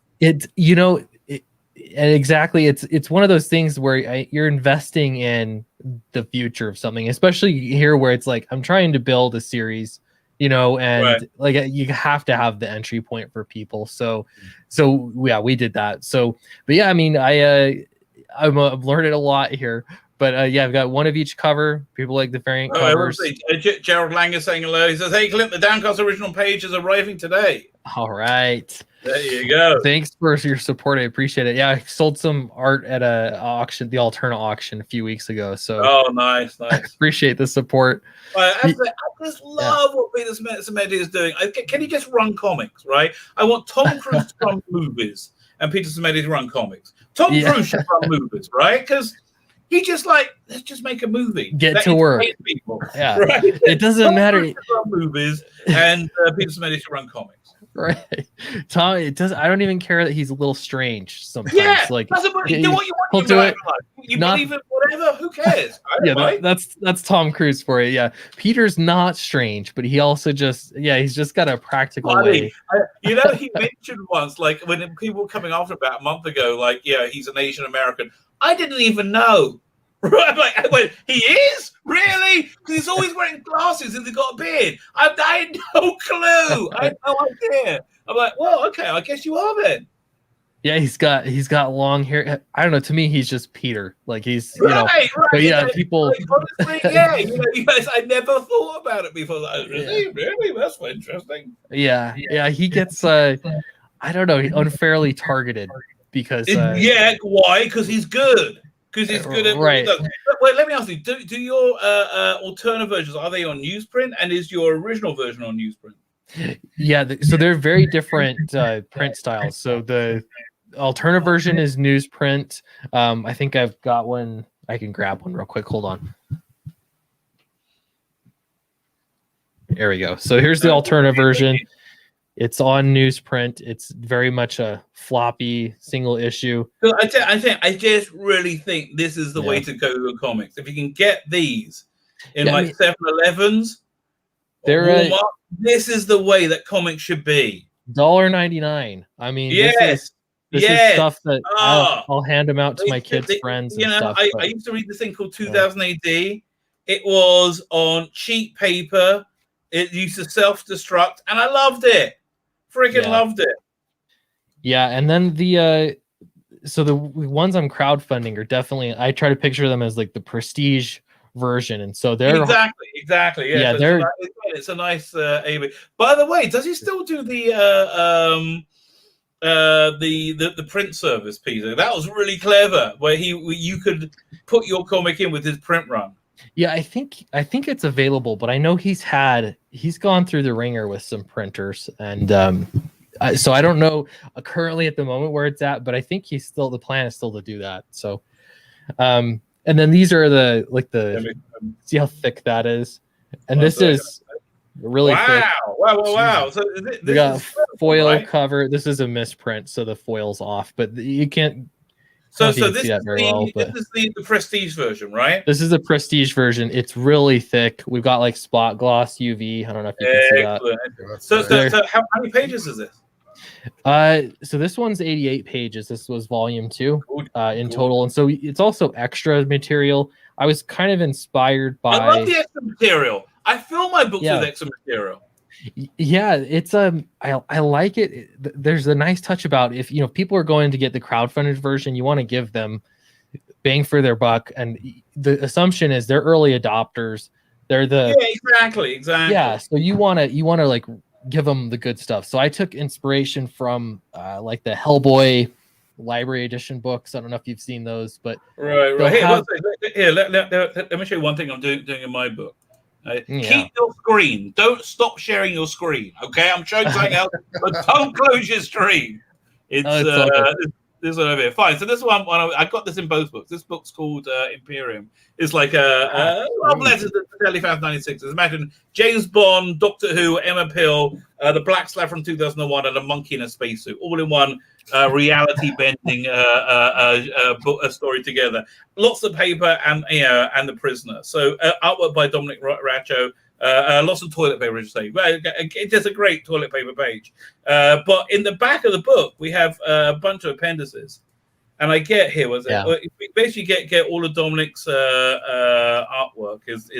Speaker 3: Exactly. It's one of those things where you're investing in the future of something, especially here where it's like, I'm trying to build a series, and like you have to have the entry point for people. So yeah, we did that. So, but yeah, I mean, I'm learning a lot here, but I've got one of each cover. People like the variant covers.
Speaker 1: Gerald Lang is saying hello. He says, "Hey, Clint, the Downcast original page is arriving today."
Speaker 3: All right.
Speaker 1: There you go.
Speaker 3: Thanks for your support. I appreciate it. Yeah, I sold some art at the Alterna auction a few weeks ago. So
Speaker 1: nice.
Speaker 3: I appreciate the support.
Speaker 1: I just love what Peter Samedi is doing. Can he just run comics, right? I want Tom Cruise to run movies and Peter Samedi to run comics. Tom Cruise should run movies, right? Because he just let's just make a movie.
Speaker 3: Get to work. People,
Speaker 1: yeah, right?
Speaker 3: It doesn't matter.
Speaker 1: Run movies and Peter Samedi should run comics.
Speaker 3: Right, Tom. It does. I don't even care that he's a little strange sometimes.
Speaker 1: Yeah,
Speaker 3: like
Speaker 1: do what you want. You believe in whatever. Who cares?
Speaker 3: That's Tom Cruise for you. Yeah, Peter's not strange, but he also he's just got a practical way.
Speaker 1: He mentioned once, like when people were coming after about a month ago, like he's an Asian American. I didn't even know. Right, I went, he is? Really? Because he's always wearing glasses and he's got a beard. I had no clue. I had no idea. I'm like, well, okay, I guess you are then.
Speaker 3: Yeah, he's got long hair. I don't know. To me, he's just Peter. Like he's
Speaker 1: right.
Speaker 3: But yeah, people.
Speaker 1: Like, honestly, you guys, I never thought about it before. Like, really? That's interesting.
Speaker 3: Yeah. He gets I don't know, unfairly targeted because.
Speaker 1: Why? Because he's good. Because he's good at what he does. Wait, let me ask you: Do your alternate versions, are they on newsprint, and is your original version on newsprint?
Speaker 3: Yeah, so they're very different print styles. So the alternative version is newsprint. I think I've got one. I can grab one real quick. Hold on. Here we go. So here's the alternative version. It's on newsprint. It's very much a floppy single issue.
Speaker 1: So I just really think this is the way to go with comics. If you can get these in 7-Elevens, Walmart, this is the way that comics should be.
Speaker 3: $1.99. I mean, this is stuff that I'll hand them out to my kids' friends. And stuff,
Speaker 1: I used to read this thing called 2000 AD. It was on cheap paper. It used to self-destruct, and I loved it. Freaking loved it. Yeah,
Speaker 3: and then the ones I'm crowdfunding are definitely, I try to picture them as like the prestige version, and so they're
Speaker 1: exactly. Yeah, it's a nice AB. By the way, does he still do the print service, Peter? That was really clever, where you could put your comic in with his print run.
Speaker 3: Yeah, I think it's available, but I know he's gone through the ringer with some printers, and so I don't know currently at the moment where it's at, but I think the plan is still to do that. So, and then these are see how thick that is, and this is really thick.
Speaker 1: Wow! So
Speaker 3: we got foil cover. This is a misprint, so the foil's off, but you can't.
Speaker 1: So this is the prestige version, right?
Speaker 3: This is the prestige version. It's really thick. We've got like spot gloss UV. I don't know if you can see that.
Speaker 1: So how many pages is this?
Speaker 3: So this one's 88 pages. This was volume 2 in total, and so it's also extra material. I was kind of inspired by.
Speaker 1: I love the extra material. I fill my books with extra material.
Speaker 3: Yeah, it's I like it. There's a nice touch about if people are going to get the crowdfunded version, you want to give them bang for their buck, and the assumption is they're early adopters. They're
Speaker 1: exactly.
Speaker 3: Yeah, so you want to like give them the good stuff. So I took inspiration from like the Hellboy library edition books. I don't know if you've seen those, but
Speaker 1: right. Here, let me show you one thing I'm doing in my book. Keep your screen. Don't stop sharing your screen. Okay, I'm showing something else, but don't close your screen. This one over here. Fine. So this one, I got this in both books. This book's called Imperium. It's like a love letter to Telefax 96. Imagine James Bond, Doctor Who, Emma Pill, the Black Slab from 2001, and a monkey in a spacesuit, all in one reality bending a story together. Lots of paper and the prisoner. So artwork by Dominic Racho. Lots of toilet paper, I should say. It's just a great toilet paper page. But in the back of the book, we have a bunch of appendices. And I get here we basically get all of Dominic's artwork is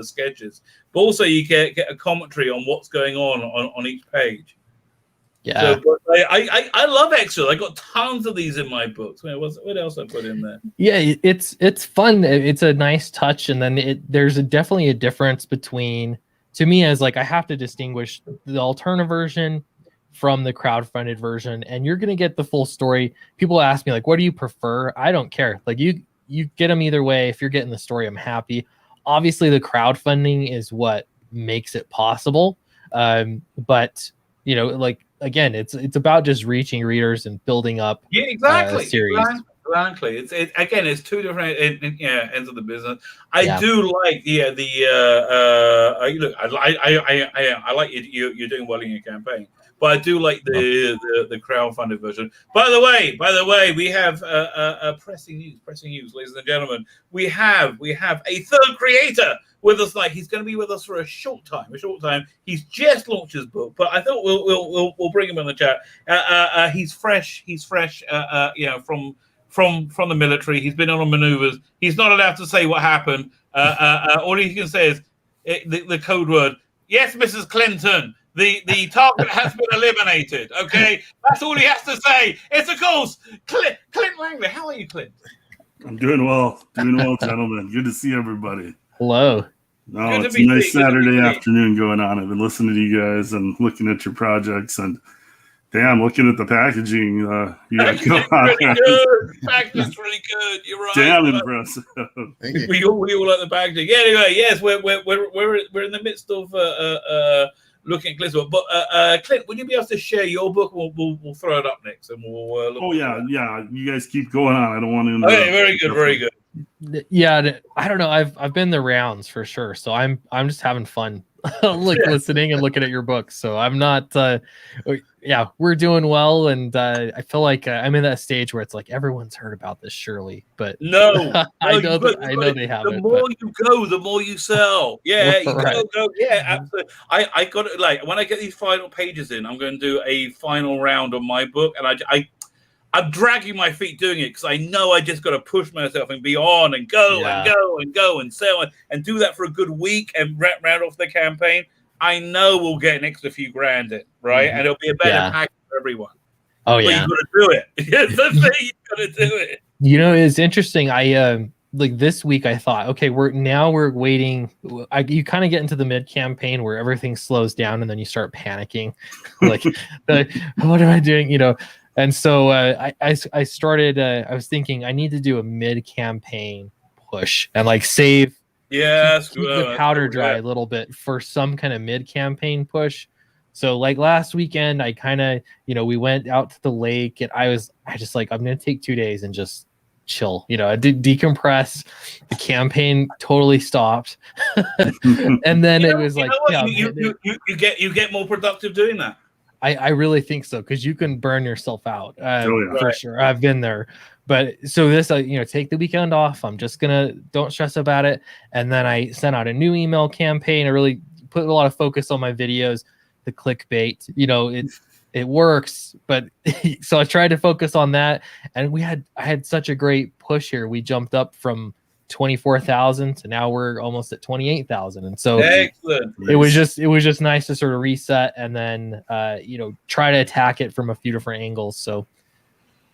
Speaker 1: sketches, but also you get a commentary on what's going on each page.
Speaker 3: Yeah,
Speaker 1: so, I love extras. I got tons of these in my books. What else I put in there?
Speaker 3: Yeah, it's fun. It's a nice touch, and then there's definitely a difference between, to me, as like I have to distinguish the alternative version from the crowdfunded version, and you're gonna get the full story. People ask me like, what do you prefer? I don't care. Like you get them either way. If you're getting the story, I'm happy. Obviously, the crowdfunding is what makes it possible. But like again, it's about just reaching readers and building up a series.
Speaker 1: Exactly. It's two different ends of the business. I do like I like you're doing well in your campaign. But I do like the crowdfunded version. By the way, we have pressing news, ladies and gentlemen. We have a third creator with us tonight. He's going to be with us for a short time. He's just launched his book, but I thought we'll bring him in the chat. He's fresh. From the military. He's been on maneuvers. He's not allowed to say what happened. All he can say is the code word. Yes, Mrs. Clinton. The target has been eliminated. Okay, that's all he has to say. It's of course Clint Langley. How are you, Clint?
Speaker 4: I'm doing well, gentlemen. Good to see everybody.
Speaker 3: Hello.
Speaker 4: No, it's a nice Saturday afternoon going on. I've been listening to you guys and looking at your projects, and damn, looking at the packaging. You got going on.
Speaker 1: Really good. Packaging's really good. You're right.
Speaker 4: Damn impressive.
Speaker 1: We all like the packaging. Yeah, anyway, yes, we're in the midst of looking at Clint's book. But Clint, would you be able to share your book? We'll throw it up next, and we'll.
Speaker 4: Look yeah. You guys keep going on. I don't want to.
Speaker 1: Okay, very good.
Speaker 3: Yeah, I don't know. I've been the rounds for sure, so I'm just having fun, like listening and looking at your books. So I'm not. Yeah, we're doing well, and I feel like I'm in that stage where it's like everyone's heard about this, surely, but
Speaker 1: No,
Speaker 3: I
Speaker 1: you've
Speaker 3: know
Speaker 1: got it.
Speaker 3: they haven't.
Speaker 1: The more you go, the more you sell. Yeah, you
Speaker 3: Right.
Speaker 1: go. Yeah, absolutely. I got it. Like when I get these final pages in, I'm going to do a final round on my book, and I'm dragging my feet doing it because I know I just got to push myself and be on and go and go and go and sell and do that for a good week and round off the campaign. I know we'll get an extra few grand in, right? And it'll be a better package for everyone.
Speaker 3: Oh,
Speaker 1: but
Speaker 3: yeah.
Speaker 1: you've got to do it. Yes, that's the thing. You've got to do it.
Speaker 3: You know, it's interesting. I like this week I thought, okay, we're waiting. You kind of get into the mid campaign where everything slows down and then you start panicking. Like, what am I doing? You know, and so I started. I was thinking I need to do a mid campaign push and like save. Keep the powder dry a little bit for some kind of mid campaign push. So like last weekend, I kind of, we went out to the lake and I just like, I'm going to take 2 days and just chill. I did decompress. The campaign totally stopped. And then it was like,
Speaker 1: you get more productive doing that.
Speaker 3: I really think so. Cause you can burn yourself out for sure. I've been there. But so this, take the weekend off. I'm just don't stress about it. And then I sent out a new email campaign. I really put a lot of focus on my videos, the clickbait, it works. But so I tried to focus on that. And I had such a great push here. We jumped up from 24,000 to now we're almost at 28,000. And so
Speaker 1: excellent.
Speaker 3: It was just nice to sort of reset and then, try to attack it from a few different angles. So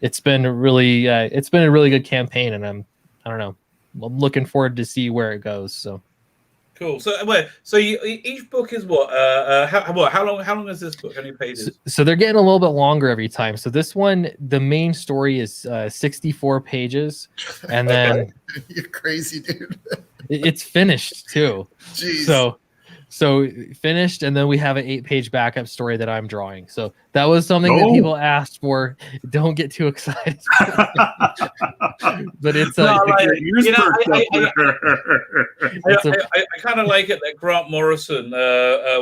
Speaker 3: it's been a really good campaign, and I'm looking forward to see where it goes. So
Speaker 1: cool. So each book is what? How long is this book? How many pages?
Speaker 3: So they're getting a little bit longer every time. So this one, the main story is 64 pages, and then
Speaker 2: you're crazy, dude.
Speaker 3: It's finished too.
Speaker 2: Jeez.
Speaker 3: So finished, and then we have an 8-page backup story that I'm drawing. So that was something that people asked for. Don't get too excited. But it's
Speaker 1: I kind of like it that Grant Morrison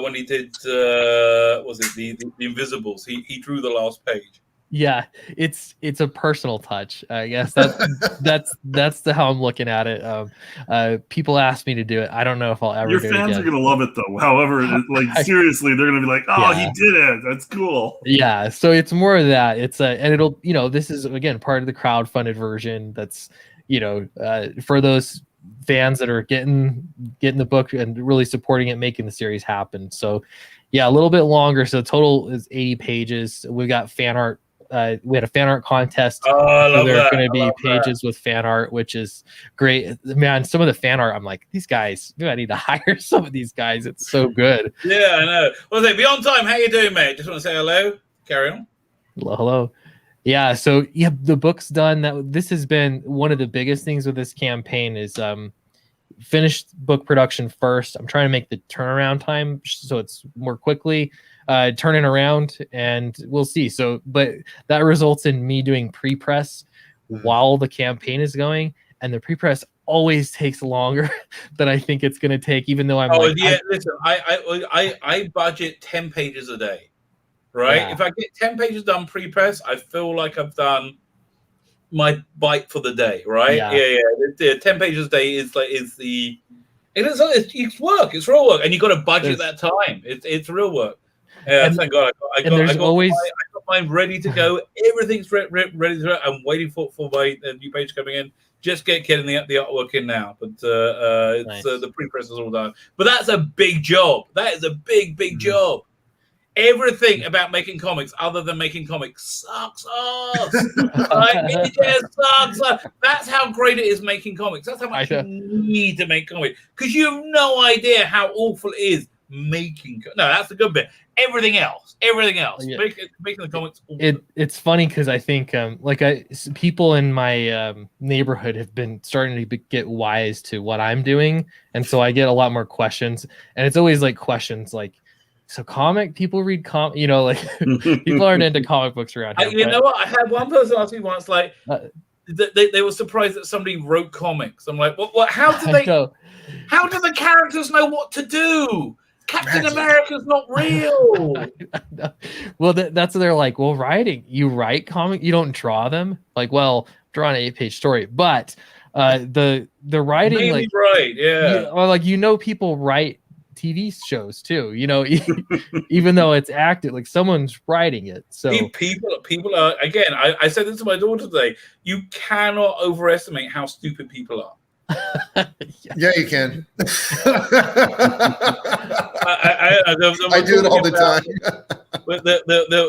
Speaker 1: when he did was it the Invisibles? He drew the last page.
Speaker 3: Yeah, it's a personal touch. I guess that's how I'm looking at it. People ask me to do it. I don't know if I'll ever.
Speaker 4: Your fans are gonna love it though. However, seriously, they're gonna be like, "Oh, he did it. That's cool." Yeah. So it's more of that. And it'll this is again part of the crowdfunded version. That's for those fans that are getting the book and really supporting it, making the series happen. So yeah, a little bit longer. So total is 80 pages. We got fan art. We had a fan art contest.
Speaker 1: So
Speaker 3: there are going to be pages with fan art, which is great. Man, some of the fan art, I'm like, these guys, I need to hire some of these guys. It's so good.
Speaker 1: Yeah, I know. Well, Beyond Time, how you doing, mate? Just want to say hello. Carry on.
Speaker 3: Hello. Yeah, so the book's done. This has been one of the biggest things with this campaign is finished book production first. I'm trying to make the turnaround time so it's more quickly turning around, and we'll see. So, but that results in me doing pre-press while the campaign is going, and the pre-press always takes longer than I think it's going to take, even though
Speaker 1: listen, I budget 10 pages a day, right? Yeah. If I get 10 pages done pre-press, I feel like I've done my bite for the day, right? Yeah. 10 pages a day is it's work. It's real work, and you got to budget that time. It's real work. Yeah, thank God. I got mine ready to go. Everything's ready to go. I'm waiting for my new page coming in. Just getting the artwork in now, but it's the pre-press is all done. But that's a big job. That is a big job. Everything about making comics, other than making comics, sucks ass. It just sucks. That's how great it is making comics. That's how much you need to make comics, because you have no idea how awful it is making. No, that's the good bit. Everything else. Yeah. Making the comics.
Speaker 3: It's funny because I think people in my neighborhood have been starting to get wise to what I'm doing, and so I get a lot more questions, and it's always like questions like, so people read people aren't into comic books around here.
Speaker 1: You know what? I had one person ask me once, like, they were surprised that somebody wrote comics. I'm like, what? How do they? How do the characters know what to do? Captain America's not real.
Speaker 3: Well, that's what they're like. Well, writing, you write comic, you don't draw them. Like, well, draw an 8-page story, but the writing,
Speaker 1: maybe
Speaker 3: like,
Speaker 1: right, yeah,
Speaker 3: or like people write TV shows too. Even though it's acted, like someone's writing it. So
Speaker 1: people are, again. I said this to my daughter today. You cannot overestimate how stupid people are.
Speaker 2: Yeah, you can.
Speaker 1: I
Speaker 2: do it all the time.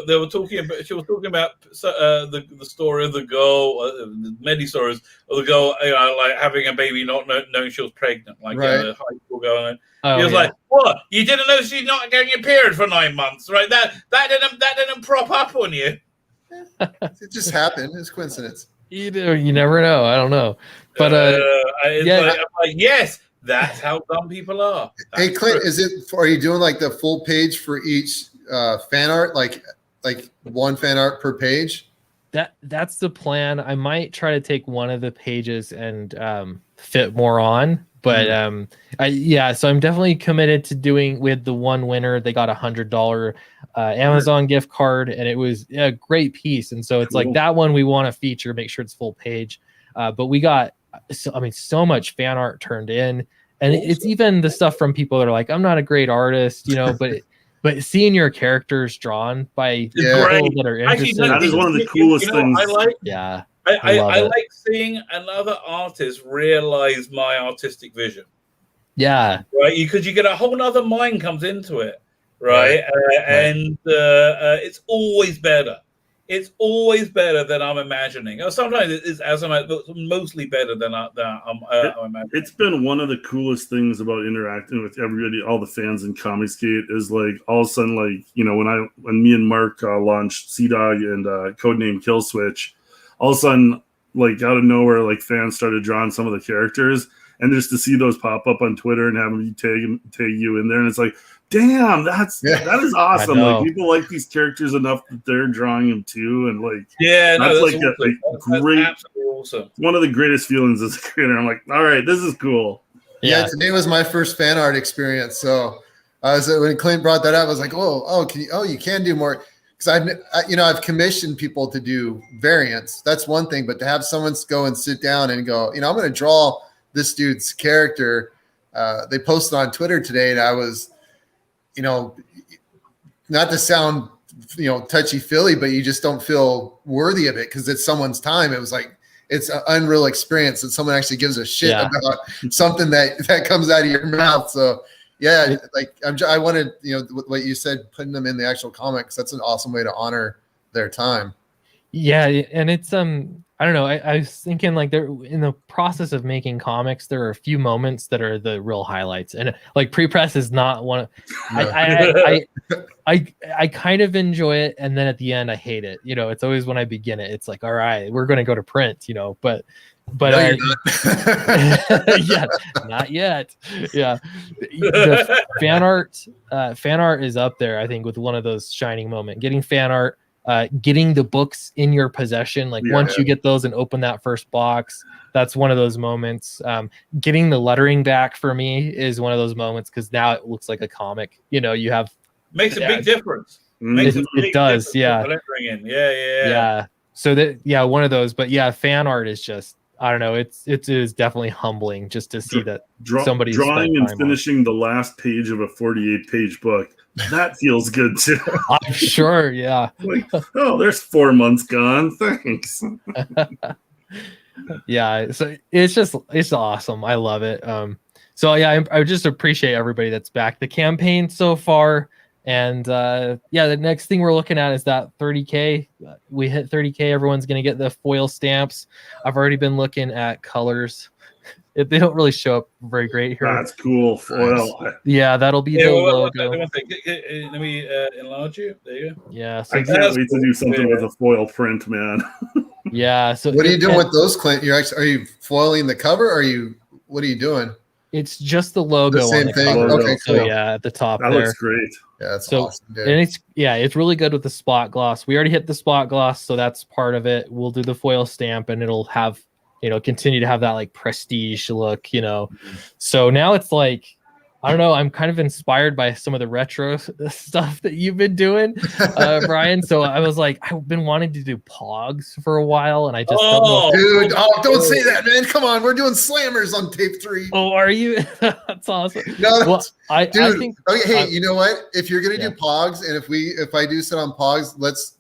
Speaker 1: They were talking about. She was talking about the story of the girl, many stories of the girl, like having a baby, not knowing she was pregnant, like a high school girl. He was like, "What? You didn't know she's not getting a period for 9 months, right? That didn't prop up on you."
Speaker 2: It just happened. It's coincidence.
Speaker 3: You never know. I don't know, but
Speaker 1: I'm like, yes, that's how dumb people are. That's
Speaker 2: hey, Clint,
Speaker 1: true.
Speaker 2: are you doing like the full page for each fan art, like one fan art per page?
Speaker 3: That's the plan. I might try to take one of the pages and fit more on, but so I'm definitely committed to doing with the one winner. They got $100 Amazon gift card, and it was a great piece. And so it's like that one we want to feature, make sure it's full page. But we got, so much fan art turned in, and it's even the stuff from people that are like, I'm not a great artist, but seeing your characters drawn by people that are interested.
Speaker 4: That is one of the coolest things.
Speaker 1: I like seeing another artist realize my artistic vision.
Speaker 3: Yeah.
Speaker 1: Right. Because you get a whole other mind comes into it. Right. And it's always better. It's always better than I'm imagining. Sometimes it's mostly better than I'm imagining.
Speaker 4: It's been one of the coolest things about interacting with everybody, all the fans in Comicsgate, is like all of a sudden, like, when me and Mark launched Sea Dog and Codename Kill Switch, all of a sudden, like out of nowhere, like fans started drawing some of the characters, and just to see those pop up on Twitter and have them tag you in there, and it's like, damn, that is awesome. Like, people like these characters enough that they're drawing them too, and like, that's like awesome. A great, awesome. One of the greatest feelings as a creator. I'm like, all right, this is cool.
Speaker 2: Yeah, today was my first fan art experience. So when Clint brought that up, I was like, you can do more, because I've commissioned people to do variants. That's one thing, but to have someone go and sit down and go, I'm going to draw this dude's character. They posted on Twitter today, and I was, not to sound, touchy-feely, but you just don't feel worthy of it because it's someone's time. It was like, it's an unreal experience that someone actually gives a shit about something that comes out of your mouth. So yeah, like I wanted, what you said, putting them in the actual comics. That's an awesome way to honor their time. Yeah.
Speaker 3: And it's, I don't know. I was thinking, like, there in the process of making comics, there are a few moments that are the real highlights, and like pre-press is not one. I kind of enjoy it, and then at the end I hate it. It's always when I begin it, it's like, all right, we're going to go to print, but no, yeah, not yet. Yeah, the fan art is up there, I think, with one of those shining moments. Getting fan art. Getting the books in your possession, like once you get those and open that first box, that's one of those moments. Getting the lettering back for me is one of those moments, because now it looks like a comic. You have
Speaker 1: makes a big difference.
Speaker 3: It does, yeah.
Speaker 1: Yeah.
Speaker 3: So one of those. But yeah, fan art is just, I don't know. It is definitely humbling just to see that somebody's
Speaker 4: drawing and finishing the last page of a 48-page book. That feels good too.
Speaker 3: I'm sure, yeah.
Speaker 4: Like, there's 4 months gone. Thanks.
Speaker 3: Yeah, so it's awesome. I love it. So yeah, I just appreciate everybody that's backed the campaign so far. And the next thing we're looking at is that 30K. We hit 30K. Everyone's gonna get the foil stamps. I've already been looking at colors. They don't really show up very great here.
Speaker 4: That's cool. Foil.
Speaker 3: Yeah, that'll be the logo.
Speaker 1: Let me enlarge you. There you go.
Speaker 3: Yeah. So
Speaker 4: I can't wait to do something with a foil print, man.
Speaker 3: Yeah. So
Speaker 2: what are you doing with those, Clint? Are you foiling the cover? What are you doing?
Speaker 3: It's just the logo
Speaker 2: The same
Speaker 3: on the
Speaker 2: thing?
Speaker 3: cover.
Speaker 2: Okay,
Speaker 3: So
Speaker 2: cool.
Speaker 3: yeah, at the top
Speaker 4: That
Speaker 3: there.
Speaker 4: looks great.
Speaker 2: Yeah, that's
Speaker 3: So,
Speaker 2: awesome, dude.
Speaker 3: and it's really good with the spot gloss. We already hit the spot gloss, so that's part of it. We'll do the foil stamp, and it'll have, continue to have that like prestige look, So now it's like, I don't know, I'm kind of inspired by some of the retro stuff that you've been doing, Brian. So I was like, I've been wanting to do Pogs for a while, and I just don't know.
Speaker 2: Dude, don't say that, man. Come on, we're doing slammers on tape 3.
Speaker 3: Oh, are you? That's awesome.
Speaker 2: No,
Speaker 3: well, I think.
Speaker 2: Okay, hey, you know what? If you're gonna do Pogs, and if I do sit on Pogs,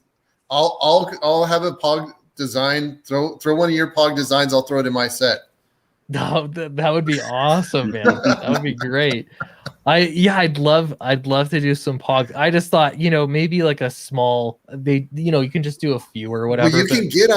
Speaker 2: I'll have a Pog design. Throw one of your Pog designs. I'll throw it in my set.
Speaker 3: No, that would be awesome, man. That would be great. I'd love to do some Pogs. I just thought, maybe like a small. You can just do a few or whatever.
Speaker 2: Well, you can get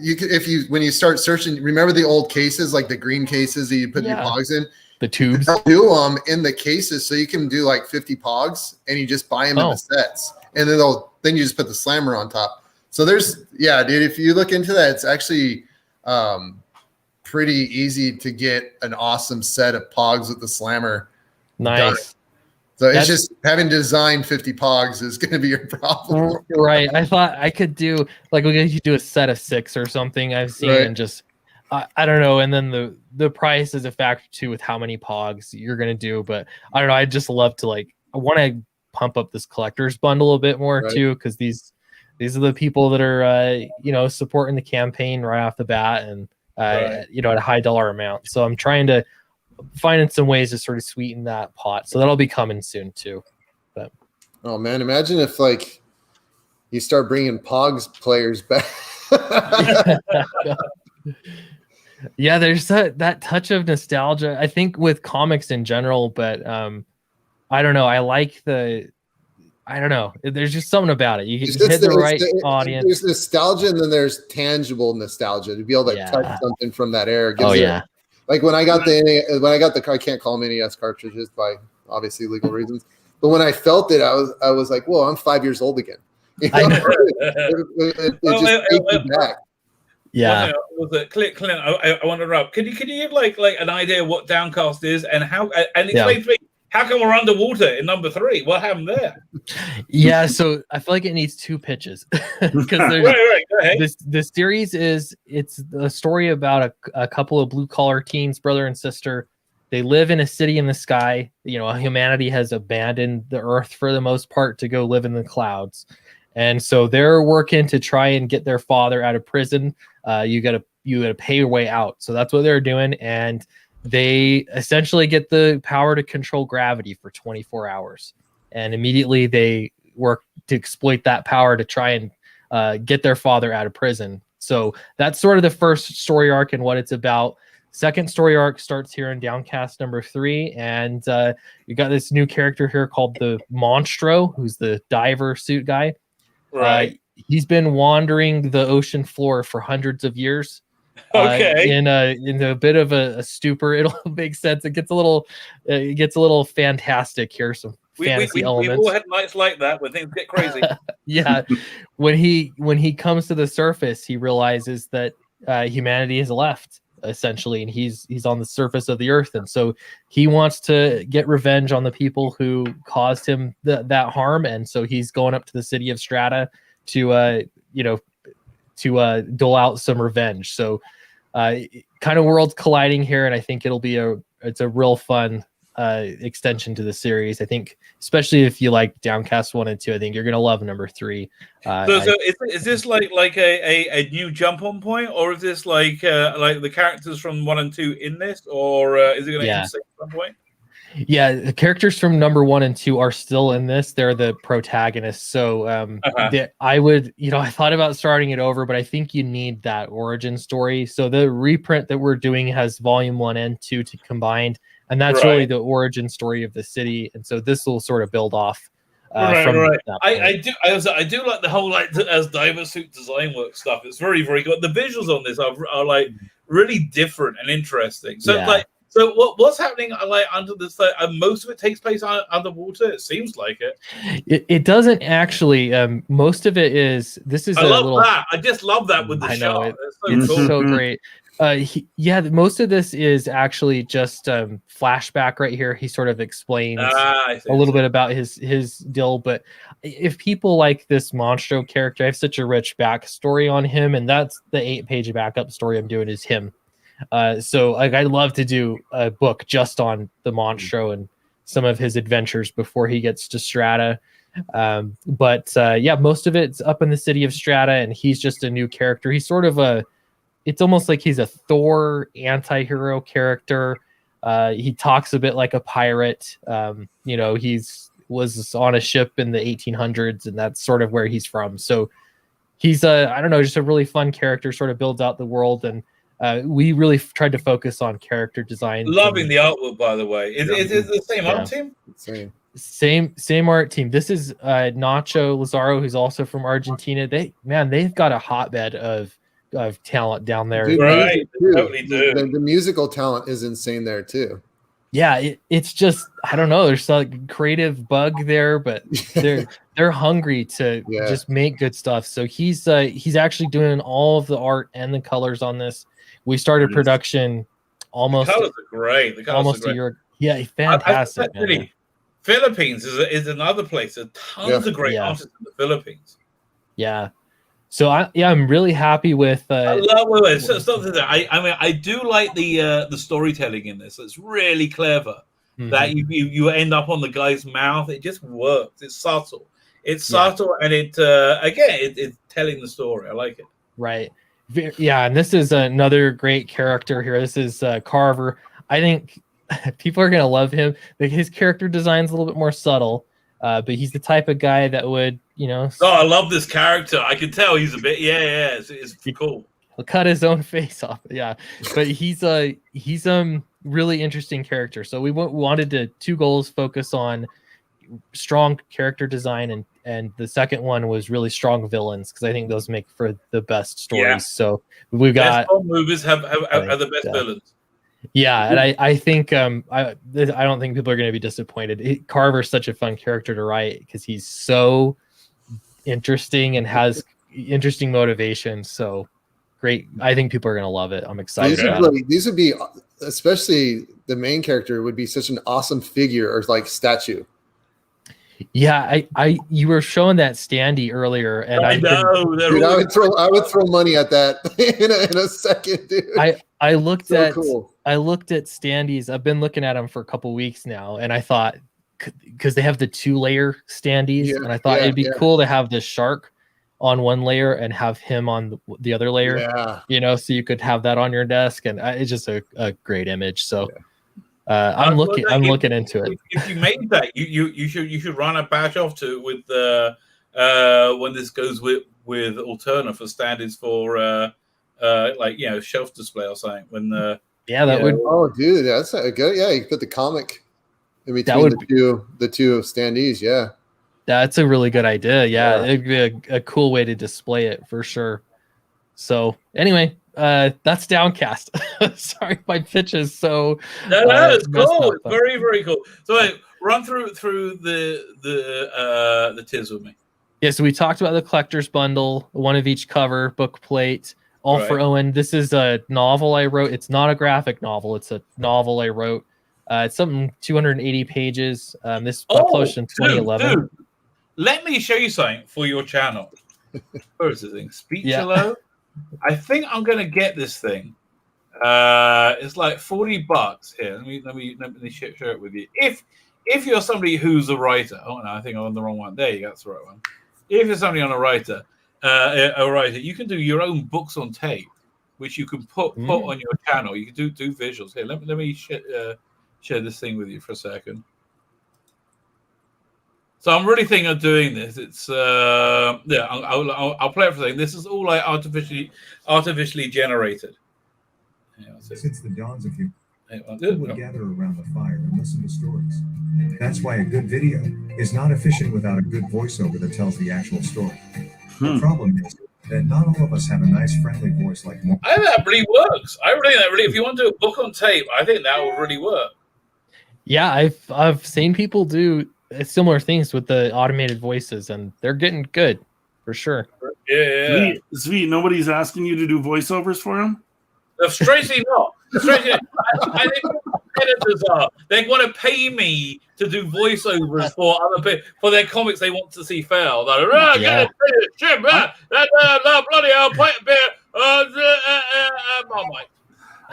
Speaker 2: you can when you start searching. Remember the old cases, like the green cases that you put your Pogs in.
Speaker 3: The tubes.
Speaker 2: They'll do them in the cases, so you can do like 50 Pogs, and you just buy them in the sets, and then you just put the slammer on top. So dude, if you look into that, it's actually pretty easy to get an awesome set of Pogs with the slammer.
Speaker 3: Nice.
Speaker 2: Done. So it's just having designed 50 Pogs is going to be your problem.
Speaker 3: Right. I thought I could do like we could do a set of 6 or something I've seen, and just I don't know. And then the price is a factor too with how many Pogs you're going to do. But I don't know. I just love to I want to pump up this collector's bundle a bit more too, because these are the people that are supporting the campaign right off the bat, and at a high dollar amount. So I'm trying to find some ways to sort of sweeten that pot. So that'll be coming soon too. But
Speaker 2: oh man, imagine if you start bringing Pogs players back.
Speaker 3: Yeah, there's that touch of nostalgia, I think, with comics in general. But I don't know. I don't know. There's just something about it. You hit the right audience.
Speaker 2: There's nostalgia, and then there's tangible nostalgia to be able to touch something from that era. Like when I got the I can't call them NES cartridges by obviously legal reasons, but when I felt it, I was like, "Whoa, I'm 5 years old again." It just takes me back.
Speaker 3: Yeah.
Speaker 1: Was it Clint? I want to interrupt. Can you give like an idea of what Downcast is and how? And explain to me, how come we're underwater in number 3? What happened there?
Speaker 3: Yeah, so I feel like it needs 2 pitches because
Speaker 1: right. Go ahead.
Speaker 3: The series it's a story about a couple of blue collar teens, brother and sister. They live in a city in the sky. Humanity has abandoned the Earth for the most part to go live in the clouds, and so they're working to try and get their father out of prison. You gotta pay your way out. So that's what they're doing, and they essentially get the power to control gravity for 24 hours. And immediately they work to exploit that power to try and get their father out of prison. So that's sort of the first story arc and what it's about. Second story arc starts here in Downcast number 3. And you got this new character here called the Monstro, who's the diver suit guy.
Speaker 1: Right.
Speaker 3: He's been wandering the ocean floor for hundreds of years. In a bit of a stupor. It'll make sense. It gets a little fantastic here. Some fantasy elements.
Speaker 1: We've all had nights like that when things get crazy.
Speaker 3: Yeah. When he comes to the surface, he realizes that humanity has left essentially, and he's on the surface of the earth, and so he wants to get revenge on the people who caused him that harm, and so he's going up to the city of Strata to dole out some revenge. So kind of worlds colliding here, and I think it's a real fun extension to the series. I think, especially if you like Downcast 1 and 2, I think you're gonna love number 3.
Speaker 1: So is this like a new jump on point, or is this like the characters from 1 and 2 in this, or is it gonna intersect at some point?
Speaker 3: Yeah, the characters from number 1 and 2 are still in this. They're the protagonists. So I thought about starting it over, but I think you need that origin story. So the reprint that we're doing has volume 1 and 2 to combined, and that's really the origin story of the city. And so this will sort of build off. I do like the whole as diver suit design work stuff. It's very, very good. The visuals on this are like really different and interesting. So
Speaker 1: So what's happening like under this? Most of it takes place underwater. It seems like it.
Speaker 3: It doesn't actually. Most of it is. This is.
Speaker 1: I love that. I just love that with the shot.
Speaker 3: It's so great. Most of this is actually just flashback right here. He sort of explains a little bit about his deal. But if people like this Monstro character, I have such a rich backstory on him, and that's the 8-page backup story I'm doing is him. So like I'd love to do a book just on the Monstro and some of his adventures before he gets to Strata. But most of it's up in the city of Strata, and he's just a new character. He's sort of it's almost like he's a Thor anti-hero character. He talks a bit like a pirate. Was on a ship in the 1800s, and that's sort of where he's from. So he's just a really fun character, sort of builds out the world. And we really tried to focus on character design.
Speaker 1: Loving the artwork, by the way. Is it the same art team?
Speaker 3: Same art team. This is Nacho Lazaro, who's also from Argentina. They've got a hotbed of talent down there.
Speaker 2: Dude,
Speaker 1: right, totally do.
Speaker 2: The musical talent is insane there too.
Speaker 3: Yeah, it's just I don't know. There's a creative bug there, but they're hungry to just make good stuff. So he's actually doing all of the art and the colors on this. We started production almost.
Speaker 1: The colors are great.
Speaker 3: A year. Yeah, fantastic.
Speaker 1: Philippines is another place. There's tons of great artists in the Philippines.
Speaker 3: Yeah. So I'm really happy with.
Speaker 1: I love it. I do like the storytelling in this. It's really clever. Mm-hmm. That you end up on the guy's mouth. It just works. It's subtle. It's subtle, and it's telling the story. I like it.
Speaker 3: Right. Yeah, and this is another great character here. This is Carver. I think people are gonna love him. His character design's a little bit more subtle, but he's the type of guy that would, Oh,
Speaker 1: I love this character. I can tell he's a bit. It's cool.
Speaker 3: He'll cut his own face off. Yeah, but he's really interesting character. So we wanted to 2 goals: focus on strong character design, and the second one was really strong villains, because I think those make for the best stories.
Speaker 1: Yeah.
Speaker 3: So we've got
Speaker 1: movies have the best villains.
Speaker 3: Yeah, and I think I don't think people are going to be disappointed. Carver's such a fun character to write because he's so interesting and has interesting motivations. So great. I think people are going to love it. I'm excited.
Speaker 2: These would be, especially the main character, would be such an awesome figure or like statue.
Speaker 3: Yeah, you were showing that standee earlier, and
Speaker 2: I would throw money at that in a second, dude.
Speaker 3: I looked at standees. I've been looking at them for a couple weeks now, and I thought, because they have the 2-layer standees, and I thought it'd be cool to have this shark on one layer and have him on the other layer. Yeah. So you could have that on your desk, and it's just a great image. So. I'm looking into it.
Speaker 1: If you made that, you should run a batch off to with when this goes with Alterna for standards for shelf display or something. When
Speaker 3: would.
Speaker 2: Oh, dude, that's a good. Yeah, you put the comic in between the two standees. Yeah,
Speaker 3: that's a really good idea. Yeah, it'd be a cool way to display it for sure. So anyway. That's Downcast. Sorry, my pitch is so.
Speaker 1: No, it's cool. It's very, very cool. So run through the tiers with me.
Speaker 3: Yeah, so we talked about the collector's bundle, one of each cover, book plate, all for Owen. This is a novel I wrote. It's not a graphic novel. It's a novel I wrote. It's something 280 pages. This published in 2011.
Speaker 1: Dude, let me show you something for your channel. Where is this thing? Speech Hello. I think I'm gonna get this thing. It's like $40 here. Let me share it with you. If you're somebody who's a writer, I think I'm on the wrong one. There you go, that's the right one. If you're somebody on a writer, you can do your own books on tape, which you can put on your channel. You can do visuals here. Let me share this thing with you for a second. So I'm really thinking of doing this. It's I'll play it for a second. This is all like artificially generated.
Speaker 5: Since the dawns of humanity, people would gather around the fire and listen to stories. That's why a good video is not efficient without a good voiceover that tells the actual story. The problem is that not all of us have a nice, friendly voice like Morgan.
Speaker 1: I think that really works. I really think that really, if you want to do a book on tape, I think that would really work.
Speaker 3: Yeah, I've seen people do similar things with the automated voices, and they're getting good for sure.
Speaker 1: Yeah.
Speaker 4: Tzvi, nobody's asking you to do voiceovers for him?
Speaker 1: Strangely not. Strangely, I think editors are. They want to pay me to do voiceovers for other people for their comics they want to see fail. They're like, bloody hell, play a bit.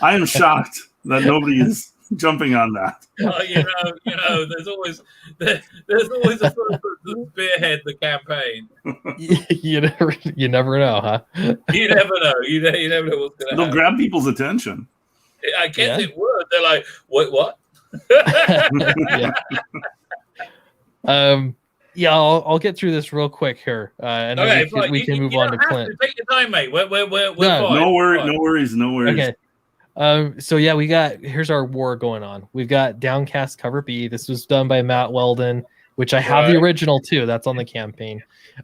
Speaker 4: I am shocked that nobody is jumping on that.
Speaker 1: You know, there's always a person to spearhead the campaign.
Speaker 3: You never know, huh?
Speaker 1: You never know. You never know what's going to happen.
Speaker 4: They'll grab people's attention.
Speaker 1: I guess it would. They're like, wait, what?
Speaker 3: Yeah. I'll get through this real quick here, and then we can move on to Clint.
Speaker 1: Take your time, mate. We're fine.
Speaker 4: No worries.
Speaker 3: Okay. So yeah, here's our war going on. We've got Downcast cover B. This was done by Matt Weldon, which I have the original too. That's on the campaign.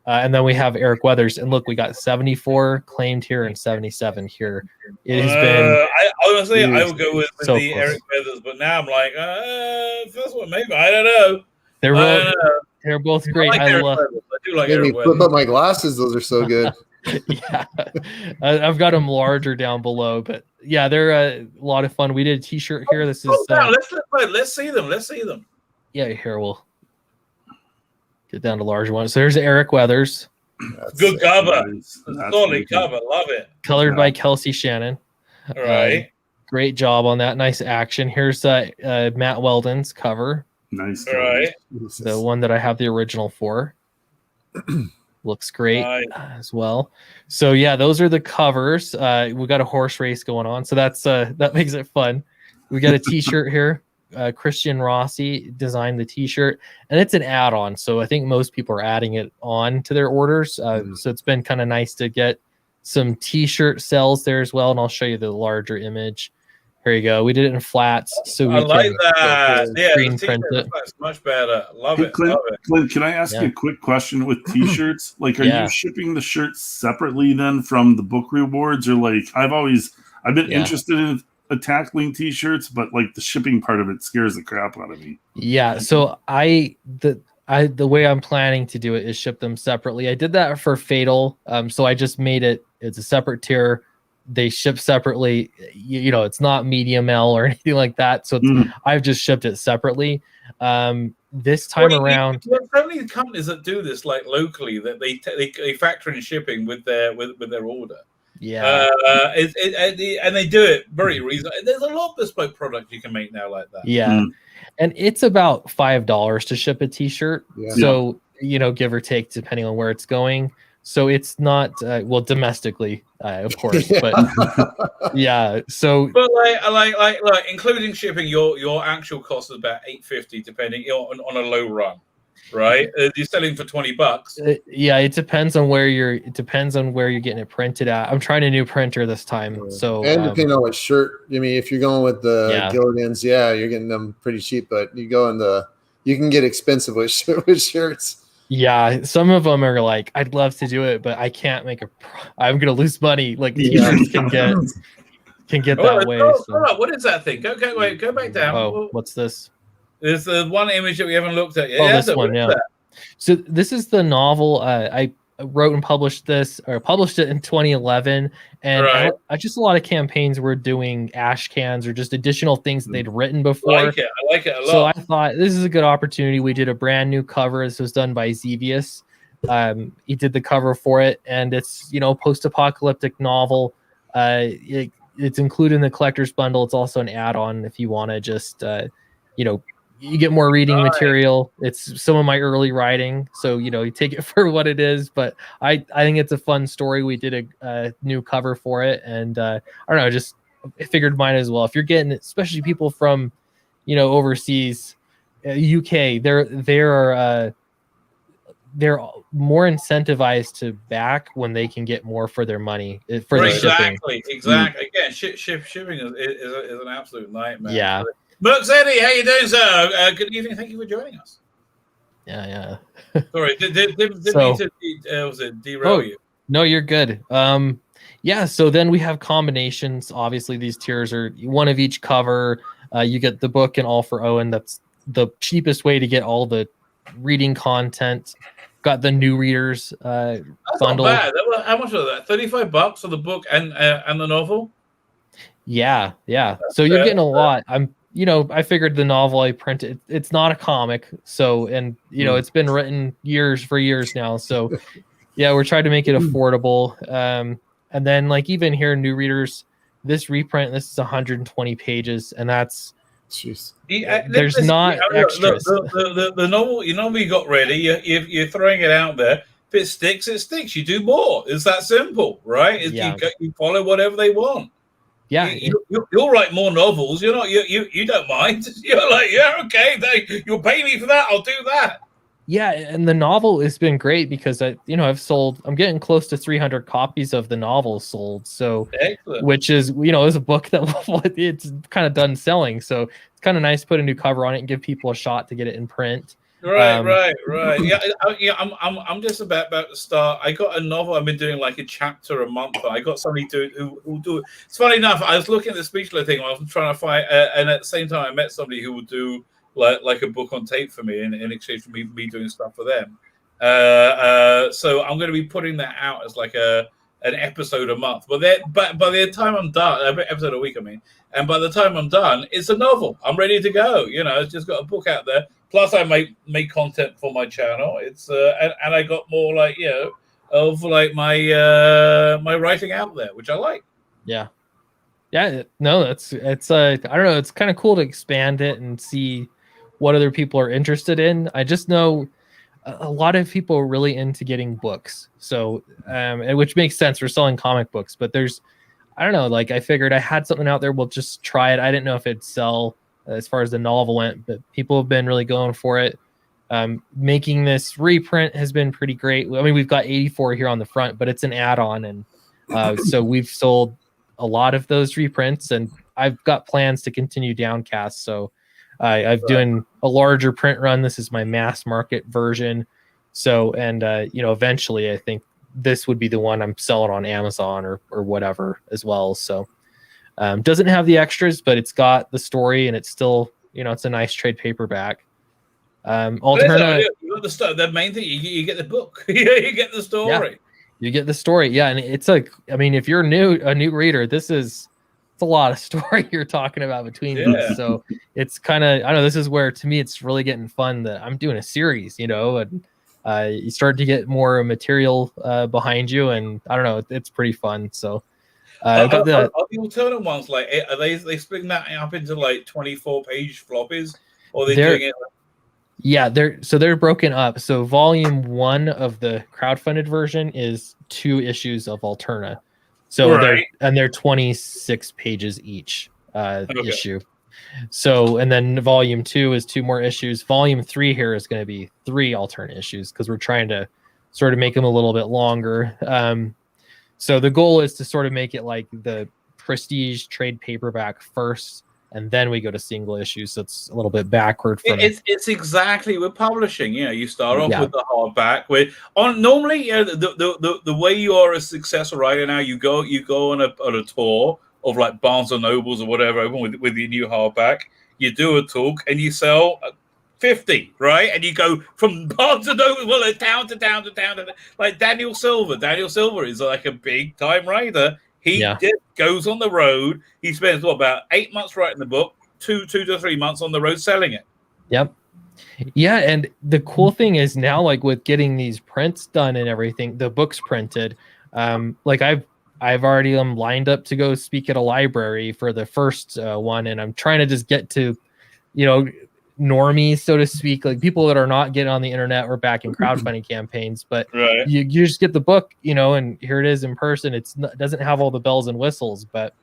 Speaker 3: And then we have Eric Weathers. And look, we got 74 claimed here and 77 here. It has been.
Speaker 1: Honestly, I would go with
Speaker 3: so
Speaker 1: the
Speaker 3: close.
Speaker 1: Eric Weathers, but now I'm like, first one, maybe. I don't know.
Speaker 3: They're both great. I
Speaker 1: do like
Speaker 2: Made me
Speaker 1: Eric
Speaker 2: flip
Speaker 1: Weathers.
Speaker 2: up my glasses. Those are so good.
Speaker 3: Yeah, I've got them larger down below, but yeah, they're a lot of fun. We did a T-shirt here. This is
Speaker 1: let's see them. Let's see them.
Speaker 3: Yeah, here we'll get down to larger ones. So there's Eric Weathers.
Speaker 1: Good cover.
Speaker 4: That's
Speaker 1: Solid cover. Love it.
Speaker 3: Colored by Kelsey Shannon.
Speaker 1: All right.
Speaker 3: Great job on that. Nice action. Here's Matt Weldon's cover.
Speaker 4: Nice.
Speaker 1: All right.
Speaker 3: The one that I have the original for. Looks great as well. So yeah, those are the covers. We got a horse race going on, so that makes it fun. We got a T-shirt here. Christian Rossi designed the T-shirt, and it's an add-on. So I think most people are adding it on to their orders. So it's been kind of nice to get some T-shirt sales there as well. And I'll show you the larger image. Here you go. We did it in flats, so we
Speaker 1: I like that. Yeah,
Speaker 3: screen print it.
Speaker 1: Much better. Love it.
Speaker 4: Clint,
Speaker 1: Love it.
Speaker 4: Clint, can I ask you a quick question with T-shirts? Like, are you shipping the shirts separately then from the book rewards, or like I've been interested in tackling T-shirts, but like the shipping part of it scares the crap out of me.
Speaker 3: Yeah. So the way I'm planning to do it is ship them separately. I did that for Fatal. So I just made it's a separate tier. They ship separately. You know, it's not medium L or anything like that. So I've just shipped it separately. This time around,
Speaker 1: there's so many companies that do this, like locally, that they factor in shipping with their order.
Speaker 3: Yeah,
Speaker 1: and they do it very reasonable. There's a lot of bespoke product you can make now like that.
Speaker 3: Yeah, and it's about $5 to ship a T-shirt. Yeah. So give or take, depending on where it's going. So it's not domestically, of course, but yeah. So,
Speaker 1: but like including shipping, your actual cost is about $8.50, depending on a low run, right? You're selling for $20.
Speaker 3: Yeah, it depends on where you're getting it printed at. I'm trying a new printer this time, so
Speaker 2: and depending on what shirt. I mean, if you're going with the Gilligan's, you're getting them pretty cheap, but you can get expensive with shirts.
Speaker 3: Yeah, some of them are like, I'd love to do it, but I can't I'm gonna lose money. Like T-shirts can get that way. So.
Speaker 1: What is that thing? Go back down.
Speaker 3: Oh, what's this?
Speaker 1: There's the one image that we haven't looked at yet.
Speaker 3: Oh, this one, yeah. So this is the novel. I wrote and published it in 2011, and I just a lot of campaigns were doing ash cans or just additional things that they'd written before.
Speaker 1: I like it a lot.
Speaker 3: So I thought this is a good opportunity. We did a brand new cover. This was done by Xevious. He did the cover for it, and it's post-apocalyptic novel. It's included in the collector's bundle. It's also an add-on if you want to just you get more reading material. It's some of my early writing, so you take it for what it is. But I think it's a fun story. We did a new cover for it, and I don't know, just I figured mine as well. If you're getting, especially people from overseas, UK, they're more incentivized to back when they can get more for their money for the shipping.
Speaker 1: Exactly. Again, shipping is an absolute nightmare.
Speaker 3: Yeah.
Speaker 1: Merks Eddie, how you doing, sir? Good evening. Thank you for joining us.
Speaker 3: Yeah.
Speaker 1: Sorry, didn't mean to derail you.
Speaker 3: No, you're good. Yeah, so then we have combinations. Obviously, these tiers are one of each cover. You get the book and all for Owen. That's the cheapest way to get all the reading content. Got the new readers
Speaker 1: That's
Speaker 3: bundle.
Speaker 1: not bad. How much was that? $35 for the book and the novel?
Speaker 3: Yeah. So you're getting a lot. I figured the novel I printed, it's not a comic. So, and it's been written for years now. So yeah, we're trying to make it affordable. And then like even here, new readers, this reprint, this is 120 pages, and that's
Speaker 2: Jeez.
Speaker 3: there's not extras.
Speaker 1: The novel, you got ready. You're throwing it out there. If it sticks, it sticks. You do more. It's that simple, right? You follow whatever they want.
Speaker 3: Yeah,
Speaker 1: you'll write more novels. You're not. You don't mind. You're like, yeah, okay. You'll pay me for that. I'll do that.
Speaker 3: Yeah, and the novel has been great because I'm getting close to 300 copies of the novel sold. So,
Speaker 1: excellent.
Speaker 3: Which is, is a book that it's kind of done selling. So it's kind of nice to put a new cover on it and give people a shot to get it in print.
Speaker 1: Right. Yeah. I'm just about to start. I got a novel. I've been doing like a chapter a month. I got somebody who do it. It's funny enough. I was looking at the Speechler thing. I was trying to find, and at the same time, I met somebody who would do like a book on tape for me in exchange for me doing stuff for them. So I'm going to be putting that out as like an episode a month. But by the time I'm done, episode a week, I mean, and by the time I'm done, it's a novel. I'm ready to go. It's just got a book out there. Plus, I make content for my channel. It's and I got more like of like my my writing out there, which I like.
Speaker 3: Yeah. No, it's I don't know. It's kind of cool to expand it and see what other people are interested in. I just know a lot of people are really into getting books. So, which makes sense. We're selling comic books, but I don't know. Like I figured I had something out there. We'll just try it. I didn't know if it'd sell as far as the novel went, but people have been really going for it. Making this reprint has been pretty great. I mean, we've got 84 here on the front, but it's an add-on. And so we've sold a lot of those reprints, and I've got plans to continue Downcast. So I've doing a larger print run. This is my mass market version. So, and eventually I think this would be the one I'm selling on Amazon or whatever as well. So doesn't have the extras, but it's got the story, and it's still, it's a nice trade paperback.
Speaker 1: Alternative, the main thing, you get the book. You get the story.
Speaker 3: Yeah, you get the story. Yeah, and it's like, I mean, if you're a new reader, it's a lot of story you're talking about between these. So it's kind of, I don't know, this is where to me it's really getting fun that I'm doing a series, and you start to get more material behind you, and I don't know, it's pretty fun. So
Speaker 1: are the alternate ones like, are they splitting that up into like 24-page floppies, or are they doing it?
Speaker 3: Yeah, they're broken up. So volume 1 of the crowdfunded version is 2 issues of Alterna. So they're 26 pages each issue. So, and then volume 2 is 2 more issues. Volume 3 here is going to be 3 alternate issues because we're trying to sort of make them a little bit longer. So the goal is to sort of make it like the prestige trade paperback first, and then we go to single issues. So it's a little bit backward from
Speaker 1: it's exactly with publishing. You start off with the hardback. Normally, the way you are a successful writer now, you go on a tour of like Barnes and Nobles or whatever with your new hardback. You do a talk and you sell 50, right? And you go from Barnes and Nobles, town to town to town. Like Daniel Silver. Daniel Silver is like a big time writer. He just goes on the road. He spends about 8 months writing the book, 2 to 3 months on the road selling it.
Speaker 3: Yep. Yeah, and the cool thing is now, like with getting these prints done and everything, the books printed. Like I've already lined up to go speak at a library for the first one, and I'm trying to just get to, normies, so to speak, like people that are not getting on the internet or back in crowdfunding campaigns, but you just get the book, and here it is in person. It doesn't have all the bells and whistles, but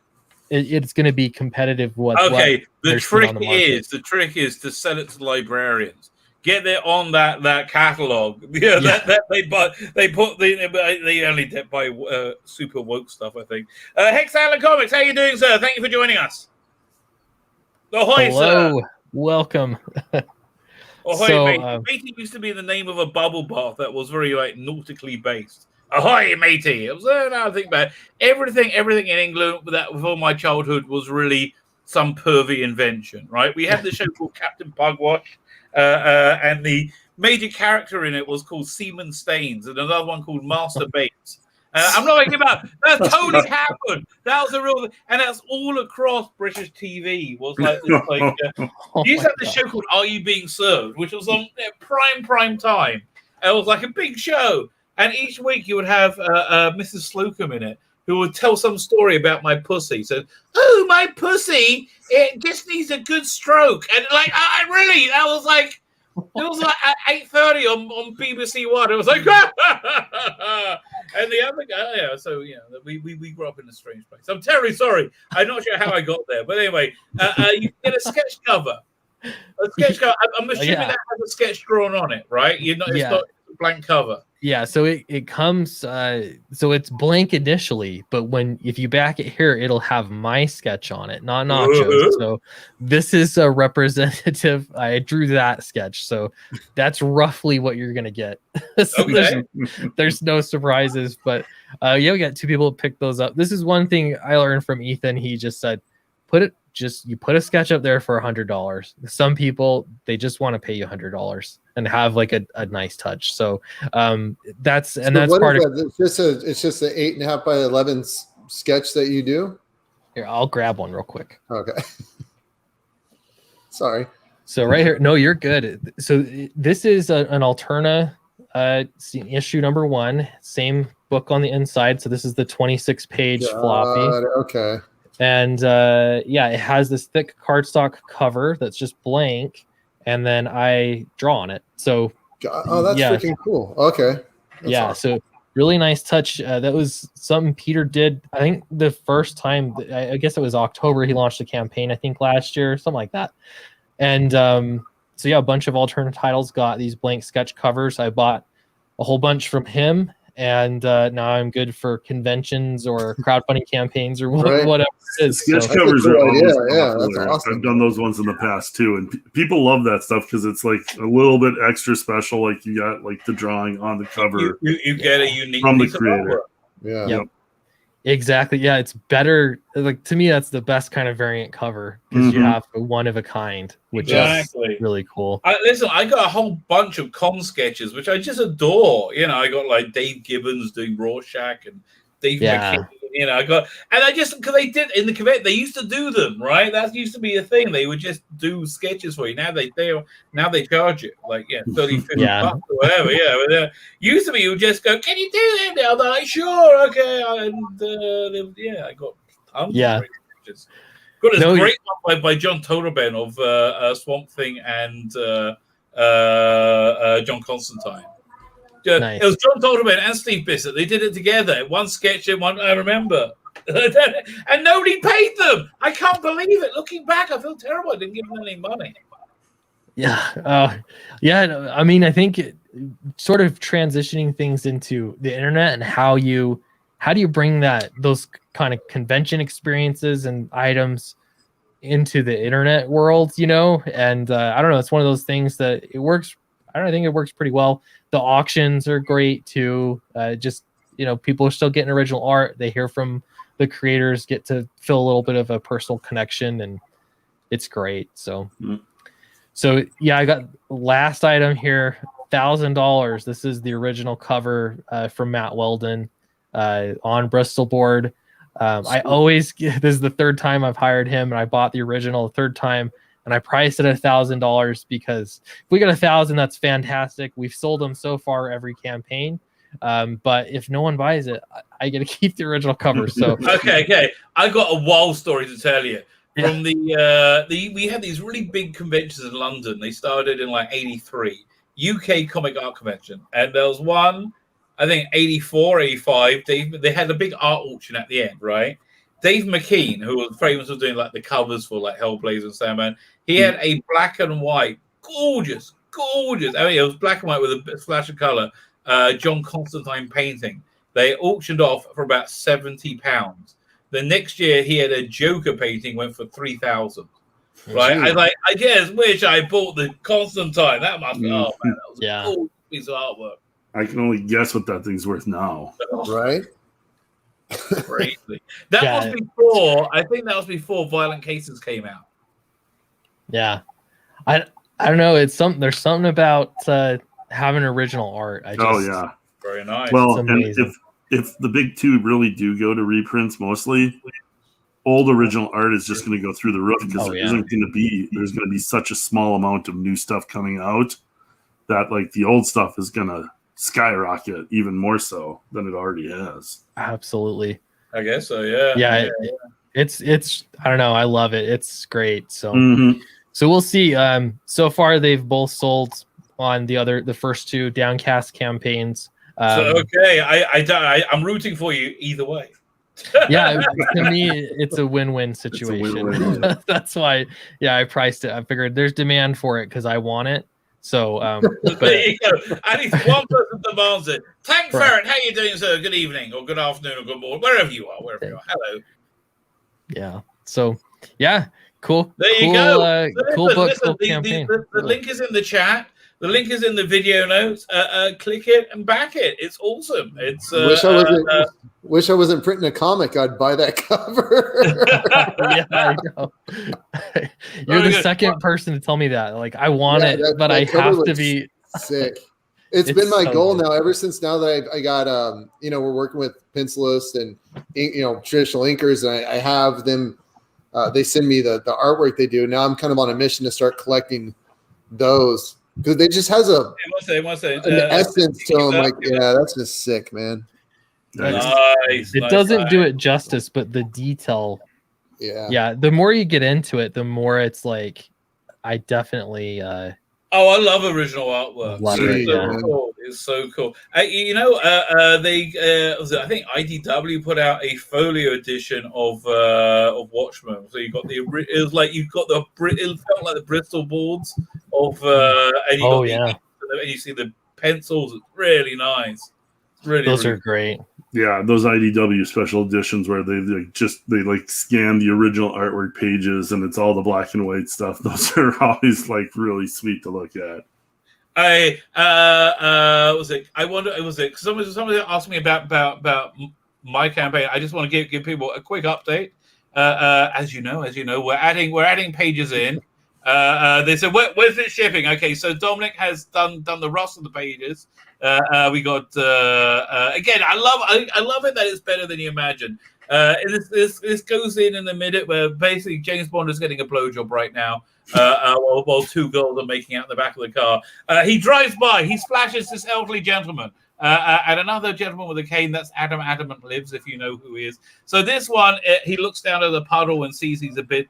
Speaker 3: it's going to be competitive. The
Speaker 1: trick is to sell it to librarians. Get it on that catalog. That they only buy super woke stuff, I think. Hexalan Comics, how you doing, sir? Thank you for joining us. Ahoy,
Speaker 3: hello.
Speaker 1: Sir.
Speaker 3: Welcome.
Speaker 1: Ahoy, mate. It used to be the name of a bubble bath that was very like nautically based. ahoy, matey. It was, now I think about it. Everything in England that with all my childhood was really some pervy invention, right? We had the show called Captain Pugwash, and the major character in it was called Seaman Staines, and another one called Master Bates. I'm not making about that. Totally happened. That was a real, and that's all across British TV. Was like this, like you used to have this show called Are You Being Served, which was on prime time. It was like a big show, and each week you would have Mrs. Slocum in it, who would tell some story about my pussy. So, oh, my pussy, it just needs a good stroke, and like I really, that was like. It was like at 8:30 on BBC One. It was like, and the other guy, yeah. So we grew up in a strange place. I'm terribly sorry. I'm not sure how I got there, but anyway, you get a sketch cover. A sketch cover. I'm assuming that has a sketch drawn on it, right? It's not a blank cover.
Speaker 3: Yeah, so it comes so it's blank initially, but if you back it here, it'll have my sketch on it, not Nacho's. So this is a representative. I drew that sketch, so that's roughly what you're gonna get. So
Speaker 1: Okay.
Speaker 3: there's no surprises, but we got two people pick those up. This is one thing I learned from Ethan. He just said, you put a sketch up there for $100. Some people, they just want to pay you $100 and have like a nice touch. So that's part of
Speaker 2: that? It's just an 8.5 by 11 sketch that you do.
Speaker 3: Here, I'll grab one real quick.
Speaker 2: Okay. Sorry.
Speaker 3: So right here, no, you're good. So this is an Alterna issue number 1, same book on the inside. So this is the 26-page floppy.
Speaker 2: Okay.
Speaker 3: And it has this thick cardstock cover that's just blank, and then I draw on it. So
Speaker 2: that's freaking cool. Okay. That's awesome.
Speaker 3: So really nice touch. That was something Peter did. I think the first time, I guess it was October, he launched a campaign, I think last year, something like that. And a bunch of alternate titles got these blank sketch covers. I bought a whole bunch from him. And now I'm good for conventions or crowdfunding campaigns or whatever it is.
Speaker 4: Sketch covers are always
Speaker 2: that's awesome.
Speaker 4: I've done those ones in the past too, and people love that stuff because it's like a little bit extra special. Like you got like the drawing on the cover.
Speaker 1: You get a unique
Speaker 4: from the creator.
Speaker 2: Yeah.
Speaker 3: Yep. Exactly. Yeah, it's better. Like to me, that's the best kind of variant cover because you have a one of a kind, which is really cool.
Speaker 1: I got a whole bunch of con sketches, which I just adore. I got like Dave Gibbons doing Rorschach and Dave McKean. Because they did in the convention, they used to do them, right? That used to be a thing. They would just do sketches for you. Now they charge it like 30, 50 bucks or whatever. But used to be you would just go, "Can you do that?" Now they're like, "Sure, okay." And I got tons of great sketches. Got this great one by John Toderben of Swamp Thing and John Constantine.
Speaker 3: Nice.
Speaker 1: It was John Toderman and Steve Bissett. They did it together. One sketch and one, I remember. And nobody paid them. I can't believe it. Looking back, I feel terrible. I didn't give them any money.
Speaker 3: Yeah. I mean, I think sort of transitioning things into the internet and how do you bring those kind of convention experiences and items into the internet world, and I don't know. It's one of those things that it works. I think it works pretty well. The auctions are great too. People are still getting original art. They hear from the creators, get to feel a little bit of a personal connection, and it's great. So I got last item here, $1,000. This is the original cover from Matt Weldon on Bristol board. This is the third time I've hired him, and I bought the original the third time. And I priced it at $1,000 because if we got 1,000, that's fantastic. We've sold them so far every campaign. But if no one buys it, I get to keep the original cover. So
Speaker 1: okay. I got a wild story to tell you. From we had these really big conventions in London. They started in like '83, UK Comic Art Convention, and there was one, I think 84, 85. They had a big art auction at the end, right? Dave McKean, who was famous for doing like the covers for like Hellblazer and Sandman, he had a black and white, gorgeous. I mean, it was black and white with a splash of color. John Constantine painting. They auctioned off for about £70. The next year, he had a Joker painting went for $3,000. Right? I just wish I bought the Constantine. That must be that was a cool piece of artwork.
Speaker 4: I can only guess what that thing's worth now.
Speaker 2: Right?
Speaker 1: Crazy. That was before. I think that was before Violent Cases came out.
Speaker 3: Yeah, I don't know. It's something. There's something about having original art.
Speaker 1: Very nice.
Speaker 4: Well, and if the big two really do go to reprints, mostly old original art is just going to go through the roof because there's going to be such a small amount of new stuff coming out that like the old stuff is going to skyrocket even more so than it already has.
Speaker 3: Absolutely.
Speaker 1: I guess so. Yeah.
Speaker 3: Yeah. It's I don't know. I love it. It's great. So so we'll see. So far they've both sold on the first two Downcast campaigns.
Speaker 1: I'm rooting for you either way.
Speaker 3: Yeah, to me it's a win-win situation. That's why I priced it. I figured there's demand for it because I want it. So
Speaker 1: there you go. At least one person demands it. Tank Ferret, how you doing, sir? Good evening or good afternoon or good morning, wherever you are. Hello.
Speaker 3: Yeah. So cool.
Speaker 1: There you go.
Speaker 3: Cool book, cool campaign.
Speaker 1: The link is in the chat. The link is in the video notes. Click it and back it. It's awesome. It's
Speaker 2: wish I wasn't printing a comic. I'd buy that cover.
Speaker 3: Yeah, I know. You're the second person to tell me that. Like, I want it, but I have to be
Speaker 2: sick. It's been my goal now ever since now that I got we're working with pencilists and traditional inkers, and I have them. They send me the artwork they do. Now I'm kind of on a mission to start collecting those. Because they just has an essence to them. Like, that's just sick, man.
Speaker 1: Nice.
Speaker 3: It doesn't do it justice, but the detail. Yeah. The more you get into it, the more it's like, I definitely.
Speaker 1: I love original artwork. It's so cool. I think IDW put out a folio edition of Watchmen. So you got it felt like the Bristol boards of and you see the pencils. It's really nice.
Speaker 3: Those are great.
Speaker 4: Yeah, those IDW special editions where they scan the original artwork pages and it's all the black and white stuff. Those are always like really sweet to look at.
Speaker 1: Somebody asked me about my campaign. I just want to give people a quick update. As you know, we're adding pages in. They said, where's it shipping? Okay, so Dominic has done the rest of the pages. We got again. I love it that it's better than you imagine. This goes in the minute where basically James Bond is getting a blowjob right now, while two girls are making out in the back of the car. He drives by. He splashes this elderly gentleman. And another gentleman with a cane, that's Adam Adamant Lives, if you know who he is. So this one, he looks down at the puddle and sees he's a bit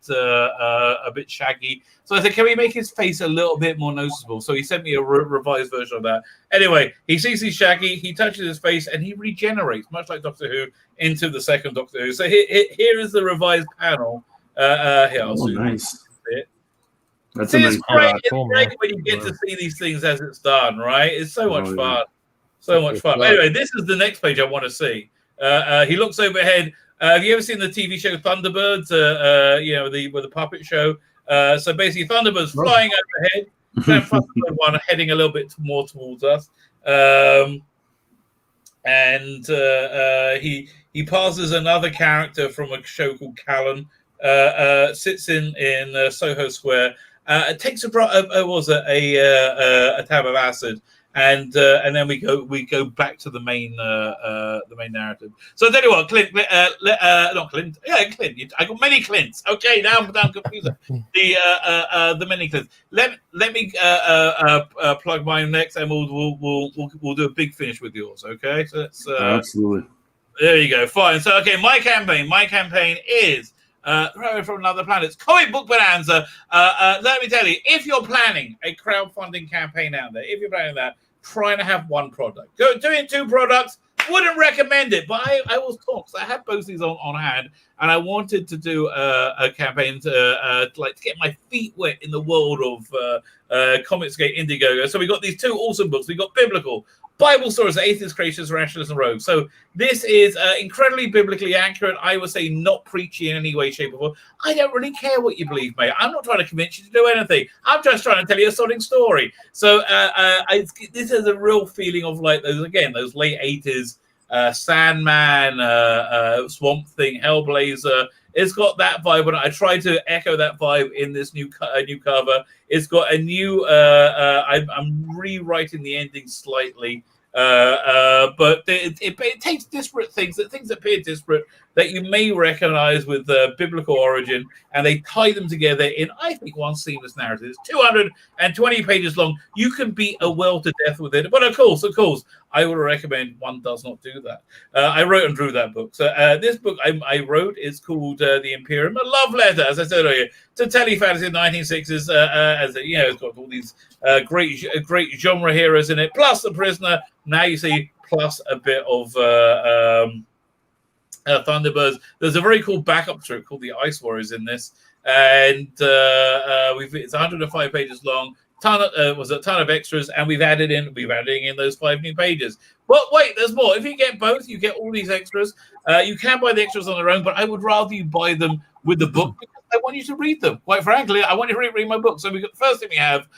Speaker 1: shaggy. So I said, can we make his face a little bit more noticeable? So he sent me a revised version of that. Anyway, he sees he's shaggy, he touches his face, and he regenerates, much like Doctor Who, into the second Doctor Who. So here is the revised panel. Here, I'll
Speaker 4: nice. That's
Speaker 1: It's great when you get to see these things as it's done, right? It's so much fun. So much fun. Anyway, this is the next page I want to see. He looks overhead. Have you ever seen the TV show Thunderbirds? With the puppet show. So basically, Thunderbirds flying overhead. Then Thunderbird one heading a little bit more towards us. He passes another character from a show called Callan. Sits in Soho Square. Takes a tab of acid. And then we go back to the main narrative. So I tell you what, Clint, not Clint, Clint. I got many Clints. Okay, now I'm confused. The many Clints. Let me plug mine next, and we'll do a big finish with yours. Okay, so that's
Speaker 4: absolutely.
Speaker 1: There you go. Fine. So okay, my campaign is. From Another Planet. It's Comic Book Bonanza. Let me tell you, if you're planning a crowdfunding campaign out there, if you're planning that, trying to have one product. Doing two products, wouldn't recommend it, but I was talked. I had both these on hand, and I wanted to do a campaign to get my feet wet in the world of Comicsgate Indiegogo. So we got these two awesome books. We got Biblical, Bible stories, atheists, creationists, rationalists, and rogues. So this is incredibly biblically accurate. I would say not preachy in any way, shape, or form. I don't really care what you believe, mate. I'm not trying to convince you to do anything. I'm just trying to tell you a sodding story. So this is a real feeling of like those late 80s Sandman, Swamp Thing, Hellblazer. It's got that vibe, and I tried to echo that vibe in this new cover. It's got a new. I'm rewriting the ending slightly, but it takes disparate things that appear disparate that you may recognize with biblical origin, and they tie them together in, I think, one seamless narrative. It's 220 pages long. You can beat a well to death with it, but of course, I would recommend one does not do that. I wrote and drew that book. So this book I wrote is called The Imperium, a love letter, as I said earlier, to telefantasy in the 1960s. As you know, it's got all these great genre heroes in it, plus The Prisoner. Now you see, plus a bit of Thunderbirds. There's a very cool backup strip called The Ice Warriors in this, and it's 105 pages long. Was a ton of extras, and we've added in those 5 new pages. But wait, there's more. If you get both, you get all these extras. You can buy the extras on their own, but I would rather you buy them with the book because I want you to read them. Quite frankly, I want you to read my book. So the first thing we have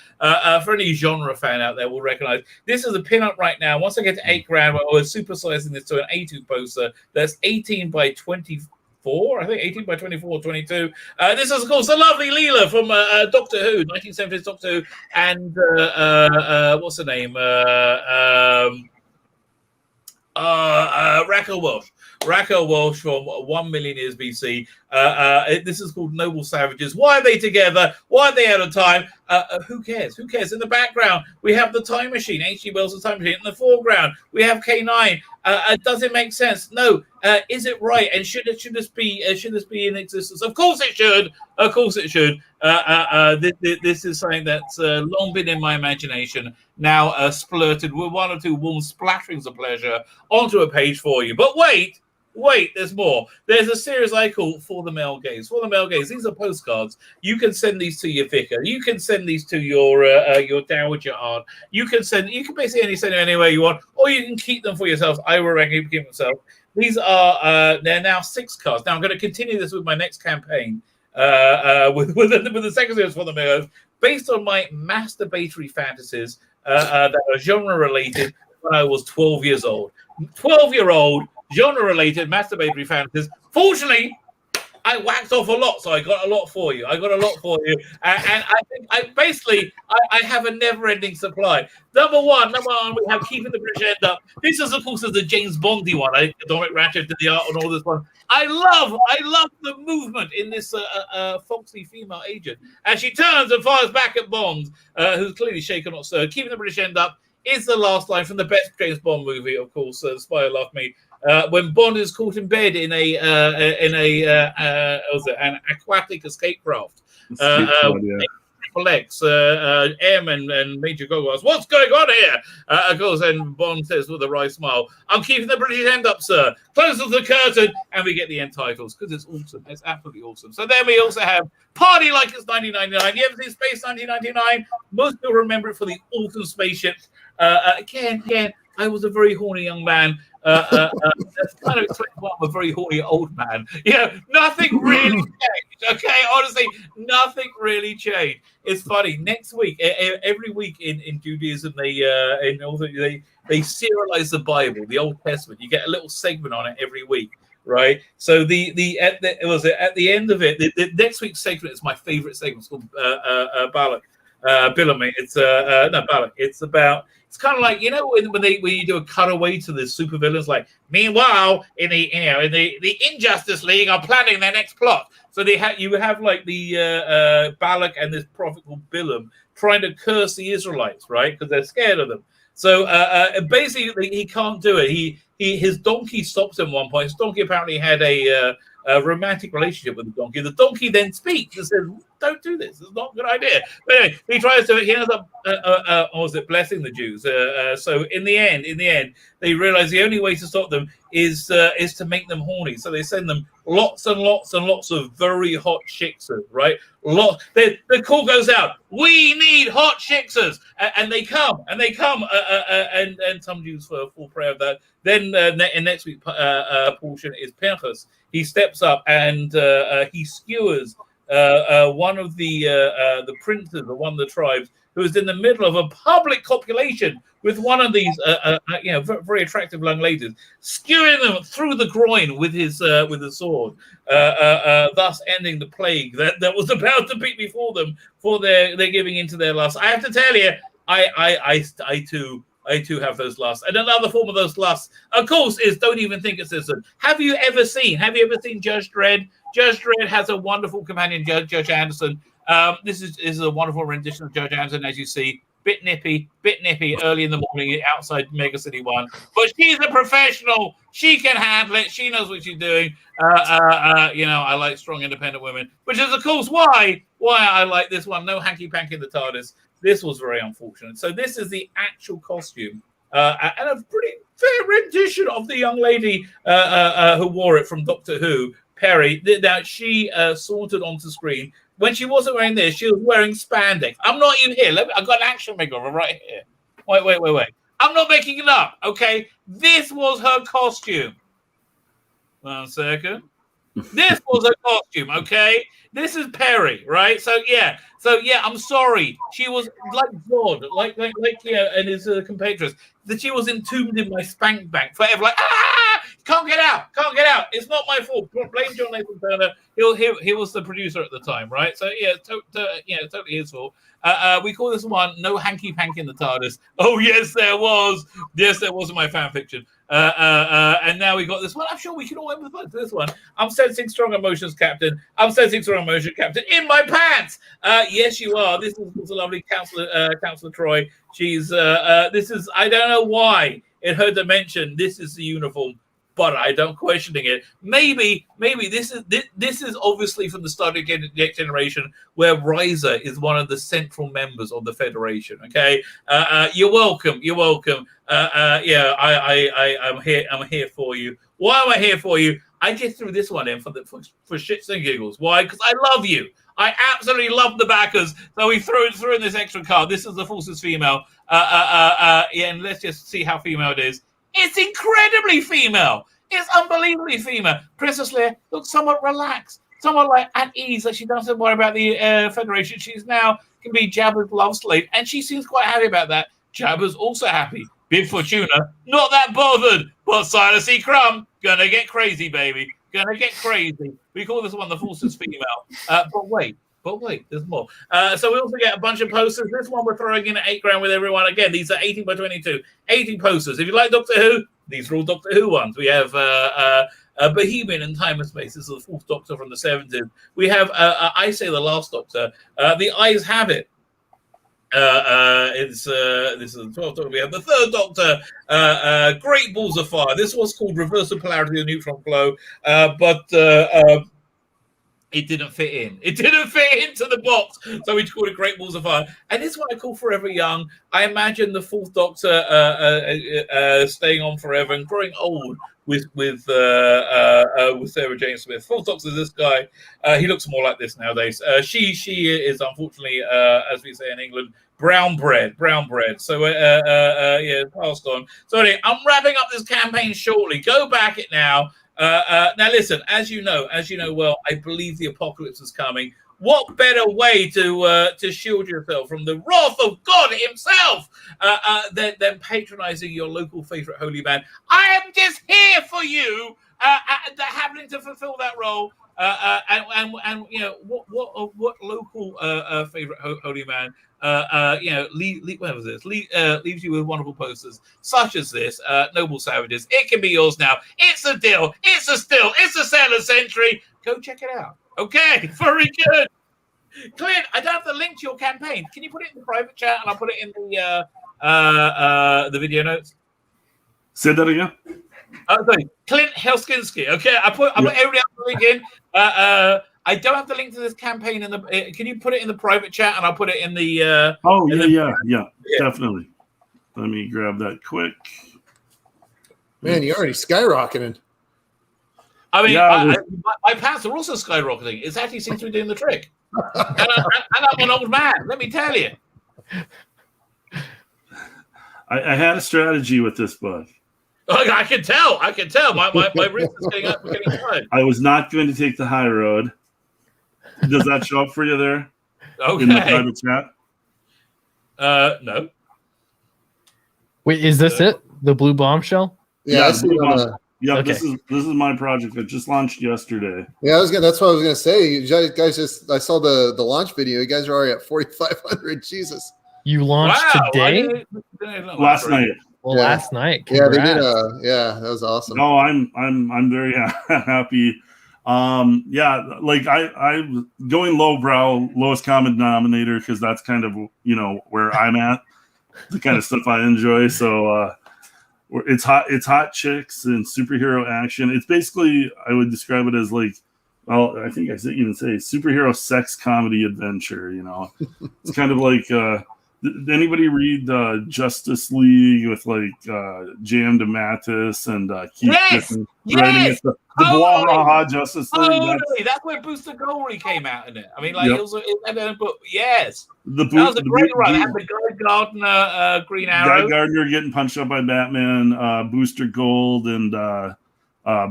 Speaker 1: for any genre fan out there will recognize this is a pin-up right now. Once I get to 8 grand, we're supersizing this to an A2 poster that's 18 by 24. I think 18 by 24, 22. This is, of course, the lovely Leela from Doctor Who, 1970s Doctor Who, and what's her name? Raquel Welch from 1 million years BC. This is called Noble Savages. Why are they together? Why are they out of time? Who cares? Who cares? In the background, we have the Time Machine, H.G. Wells' Time Machine. In the foreground, we have K9. Does it make sense? No. Is it right? And should this be in existence? Of course it should. Of course it should. This is something that's long been in my imagination. Now splurted with 1 or 2 warm splatterings of pleasure onto a page for you. But wait, there's more. There's a series I call For the Male Gaze. For the Male Gaze, these are postcards. You can send these to your vicar. You can send these to your dowager aunt. You can basically send them anywhere you want, or you can keep them for yourself. I would recommend keep them yourself. These are they're now 6 cards. Now I'm going to continue this with my next campaign with the second series For the Male Gaze, based on my masturbatory fantasies that are genre related when I was 12 years old. 12-year-old genre-related masturbatory fantasies. Fortunately, I whacked off a lot, so I got a lot for you. And I think I have a never-ending supply. Number one, we have Keeping the British End Up. This is, of course, the James Bondy one. Dominic Ratchet did the art on all this one. I love the movement in this foxy female agent as she turns and fires back at Bond, who's clearly shaken not stirred. Keeping the British End Up is the last line from the best James Bond movie, of course, The Spy Who Loved Me. When Bond is caught in bed in an aquatic escape craft. X, Airman and Major Gogo asks, what's going on here? Of course, and Bond says with a wry smile, I'm keeping the British end up, sir. Closes the curtain, and we get the end titles, because it's awesome. It's absolutely awesome. So then we also have Party Like It's 1999. You ever seen Space 1999? Most people remember it for the awesome spaceships. Again, I was a very horny young man. That's kind of explains why I'm a very horny old man. Nothing really changed. Okay, honestly, nothing really changed. It's funny. Next week, every week in Judaism, they serialize the Bible, the Old Testament. You get a little segment on it every week, right? So at the end of it, the next week's segment is my favorite segment. It's called Balak. Billamy. It's Balak. It's kind of like, when you do a cutaway to the supervillains, like, meanwhile in the Injustice League are planning their next plot. So you have like the Balak and this prophet called Bilam trying to curse the Israelites, right? Because they're scared of them. So basically he can't do it. His donkey stops him at one point. His donkey apparently had a romantic relationship with the donkey. The donkey then speaks and says, "Don't do this. It's not a good idea." But anyway, he tries to. He ends up, blessing the Jews. So in the end, they realize the only way to stop them is to make them horny. So they send them lots and lots and lots of very hot shiksas, right? The call goes out. We need hot shiksas, and they come, and some Jews fall prey of that. Then in next week's portion is Pinchas. He steps up and he skewers one of the princes of one of the tribes who is in the middle of a public copulation with one of these very attractive young ladies, skewering them through the groin with his sword, thus ending the plague that was about to be before them for their giving into their lust. I have to tell you, I too have those lusts. And another form of those lusts, of course, is don't even think it's this. Have you ever seen Judge Dredd? Judge Dredd has a wonderful companion, Judge Anderson. This is a wonderful rendition of Judge Anderson, as you see. Bit nippy early in the morning outside Mega City 1. But she's a professional. She can handle it. She knows what she's doing. I like strong, independent women, which is, of course, why I like this one. No hanky-panky in the TARDIS. This was very unfortunate. So this is the actual costume and a pretty fair rendition of the young lady who wore it from Doctor Who, Perry. Now, she sauntered onto screen. When she wasn't wearing this, she was wearing spandex. I'm not even here. I've got an action figure of her right here. Wait. I'm not making it up, okay? This was her costume. 1 second. This was her costume, okay? This is Perry, right? So yeah, I'm sorry. She was like Zod, like and his compatriots, that she was entombed in my spank bank forever. Like, can't get out. It's not my fault. Blame John Nathan Turner. He was the producer at the time, right? So yeah, totally his fault. We call this one No Hanky Panky in the TARDIS. Oh yes, there was. Yes, there was in my fan fiction. And now we got this one. I'm sure we can all empathize with this one. I'm sensing strong emotions, Captain. In my pants. Yes, you are. This is a lovely Counselor Troy. She's this is, I don't know why in her dimension this is the uniform, but I don't questioning it. Maybe this is obviously from the start of the Next Generation, where Riser is one of the central members of the Federation. Okay, you're welcome. I'm here for you. Why am I here for you? I just threw this one in for shits and giggles. Why? Because I love you. I absolutely love the backers. So we threw in this extra card. This is the Forces female. And let's just see how female it is. It's incredibly female. It's unbelievably female. Princess Leia looks somewhat relaxed, somewhat like at ease, like she doesn't worry about the Federation. She's now can be Jabba's love slave, and she seems quite happy about that. Jabba's also happy. Bib Fortuna, not that bothered. But Silas E. Crumb, gonna get crazy, baby. Gonna get crazy. We call this one the Forces female. But wait, there's more. So we also get a bunch of posters. This one we're throwing in at $8,000 with everyone. Again, these are 18 by 22. 18 posters. If you like Doctor Who, these are all Doctor Who ones. We have Bohemian and Time and Space. This is the fourth Doctor from the 70s. We have, I say, the last Doctor. The Eyes Have It. This is the 12th Doctor. We have the third Doctor, Great Balls of Fire. This was called Reversal Polarity of Neutron Flow, but it didn't fit in. It didn't fit into the box, so we called it Great Balls of Fire. And this one I call Forever Young. I imagine the fourth Doctor staying on forever and growing old with Sarah Jane Smith. Fourth Doctor is this guy. He looks more like this nowadays. She is unfortunately, as we say in England, brown bread. So passed on. So anyway, I'm wrapping up this campaign shortly. Go back it now. Now listen, as you know well, I believe the apocalypse is coming. What better way to shield yourself from the wrath of God himself than patronizing your local favorite holy man? I am just here for you, happening to fulfill that role. And you know what local favorite holy man leaves you with wonderful posters such as this, Noble Savages. It can be yours now. It's a deal. It's a still. It's a sale of century. Go check it out. Okay, very good. Clint, I don't have the link to your campaign. Can you put it in the private chat and I'll put it in the video notes?
Speaker 4: Say that again.
Speaker 1: Sorry, Clint Helsinki. Okay, I put everybody else the link in. I don't have the link to this campaign in the. Can you put it in the private chat and I'll put it in the.
Speaker 4: Yeah, definitely. Let me grab that quick.
Speaker 2: Man, you're already skyrocketing.
Speaker 1: I mean, my pants are also skyrocketing. It actually seems to be doing the trick. and I'm an old man, let me tell you.
Speaker 4: I had a strategy with this book.
Speaker 1: I can tell. My wrist is getting up. Getting tired.
Speaker 4: I was not going to take the high road. Does that show up for you there?
Speaker 1: Okay.
Speaker 4: In the private chat?
Speaker 1: No.
Speaker 3: Wait, is this it? The blue bombshell?
Speaker 2: Yeah, I see it on the...
Speaker 4: Yeah,
Speaker 3: okay.
Speaker 4: This is my project that just launched yesterday.
Speaker 2: Yeah, that's what I was gonna say. You guys I saw the launch video. You guys are already at 4,500. Jesus.
Speaker 3: You launched today?
Speaker 4: Last night.
Speaker 3: Well, last night.
Speaker 2: Congrats.
Speaker 3: Congrats.
Speaker 2: Yeah, that was awesome.
Speaker 4: No, I'm very happy. Like I going lowbrow, lowest common denominator, because that's kind of where I'm at, the kind of stuff I enjoy. So it's hot chicks and superhero action. It's basically, I would describe it as like, well, I think I even say superhero sex comedy adventure. It's kind of like. Did anybody read Justice League with like J.M. DeMatteis and Keith Giffen writing it? The Blah Justice League.
Speaker 1: Totally. That's where Booster Goldie came out in it. I mean, like it was yes.
Speaker 4: That
Speaker 1: was a great run. It had the Guy Gardner Green Arrow.
Speaker 4: Guy Gardner getting punched up by Batman, Booster Gold, and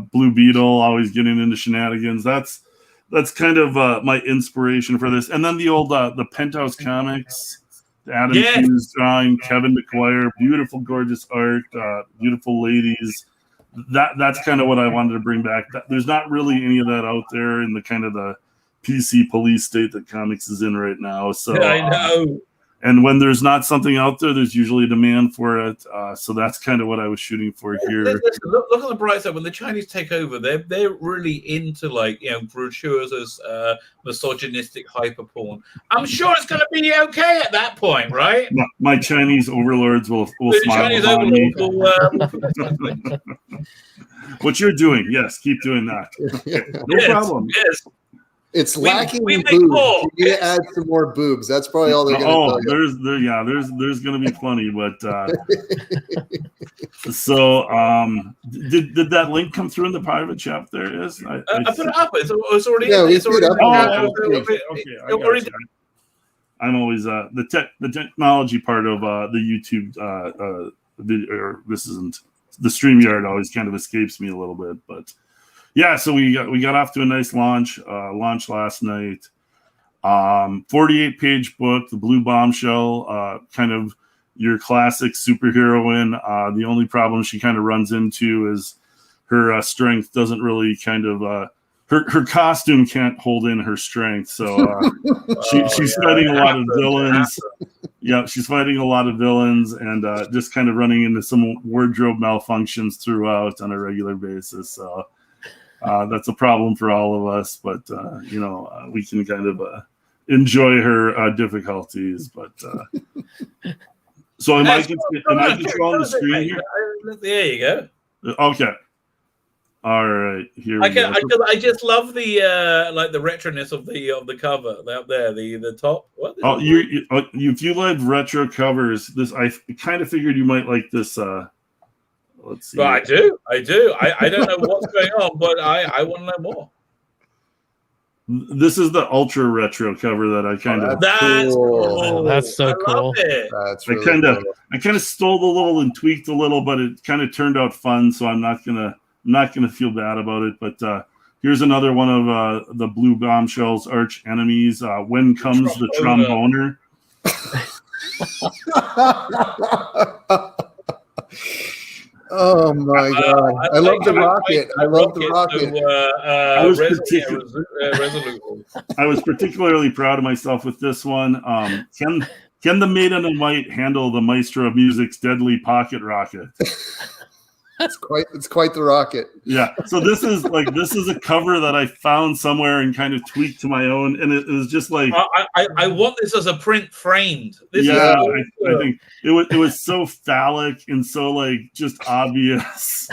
Speaker 4: Blue Beetle always getting into shenanigans. That's kind of my inspiration for this. And then the old the Penthouse comics. Adam Hughes drawing, Kevin McGuire, beautiful, gorgeous art, beautiful ladies. That's kind of what I wanted to bring back. There's not really any of that out there in the kind of the PC police state that comics is in right now. So
Speaker 1: I know.
Speaker 4: And when there's not something out there, there's usually a demand for it. So that's kind of what I was shooting for here.
Speaker 1: Look on the bright side. When the Chinese take over, they're really into brochures as misogynistic hyper porn. I'm sure it's going to be okay at that point, right?
Speaker 4: My Chinese overlords will smile
Speaker 1: Chinese
Speaker 4: upon me.
Speaker 1: will
Speaker 4: What you're doing, yes, keep doing that. No problem.
Speaker 2: Yes. It's lacking in boobs. You need to add some more boobs. That's probably all they're going to tell you.
Speaker 4: There's going to be plenty, but so did that link come through in the private chat? There is. I
Speaker 1: put it up. It's already.
Speaker 2: Yeah,
Speaker 1: it's already up.
Speaker 4: Okay. I'm always the technology part of the YouTube video. Or this isn't the StreamYard. Always kind of escapes me a little bit, but. Yeah, so we got off to a nice launch last night. 48-page book, The Blue Bombshell, kind of your classic superheroine. The only problem she kind of runs into is her strength doesn't really kind of her costume can't hold in her strength. So she's fighting a lot of villains. Yeah, she's fighting a lot of villains and just kind of running into some wardrobe malfunctions throughout on a regular basis. So. That's a problem for all of us, but we can kind of enjoy her difficulties. But so am I controlling the screen here?
Speaker 1: There you go.
Speaker 4: Okay. All right. Here we go.
Speaker 1: I just love the the retroness of the cover out there. The top. What?
Speaker 4: If you like retro covers, I kind of figured you might like this. Let's see.
Speaker 1: But I do. I don't know what's going on, but I want to know more.
Speaker 4: This is the ultra retro cover that I kind of.
Speaker 1: That's cool.
Speaker 3: Oh, that's so cool.
Speaker 2: That's really
Speaker 4: cool. I kind of stole a little and tweaked a little, but it kind of turned out fun. So I'm not gonna feel bad about it. But here's another one of the Blue Bombshell's arch enemies. When comes the tromboner?
Speaker 2: Oh my god! I love the rocket. I love the rocket.
Speaker 4: I was particularly proud of myself with this one. Can the Maiden in White handle the Maestro of Music's deadly pocket rocket?
Speaker 2: It's quite the rocket.
Speaker 4: Yeah. So this is a cover that I found somewhere and kind of tweaked to my own, and it was just like
Speaker 1: I want this as a print framed.
Speaker 4: I think it was so phallic and so like just obvious.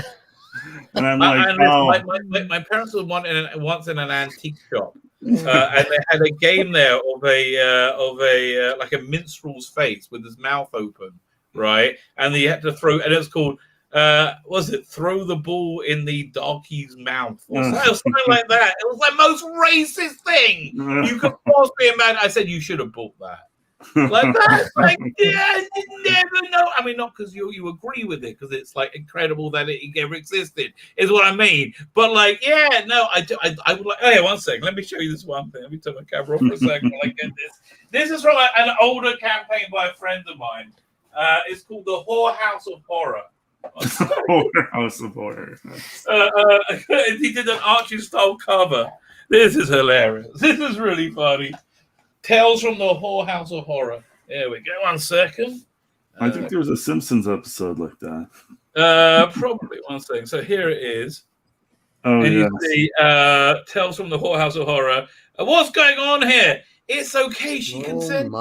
Speaker 4: And I'm like,
Speaker 1: my parents were once in an antique shop, and they had a game there of a like a minstrel's face with his mouth open, right? And you had to throw, and it was called was it throw the ball in the darkie's mouth or something like that. It was the most racist thing you could possibly imagine. I said you should have bought that. Like that, like yeah, you never know. I mean, not because you agree with it, because it's like incredible that it ever existed, is what I mean. But like, yeah, no, I would like. Oh yeah, one second. Let me show you this one thing. Let me turn my camera off for a second. Like this. This is from an older campaign by a friend of mine. It's called the Whorehouse of Horror.
Speaker 4: Whorehouse of Horror.
Speaker 1: He did an Archie style cover. This is hilarious. This is really funny. Tales from the Whorehouse of Horror. There we go. 1 second.
Speaker 4: I think there was a Simpsons episode like that.
Speaker 1: Probably 1 second. So here it is.
Speaker 4: Oh,
Speaker 1: and
Speaker 4: yes.
Speaker 1: you see Tales from the Whorehouse of Horror. What's going on here? It's okay. She consented. To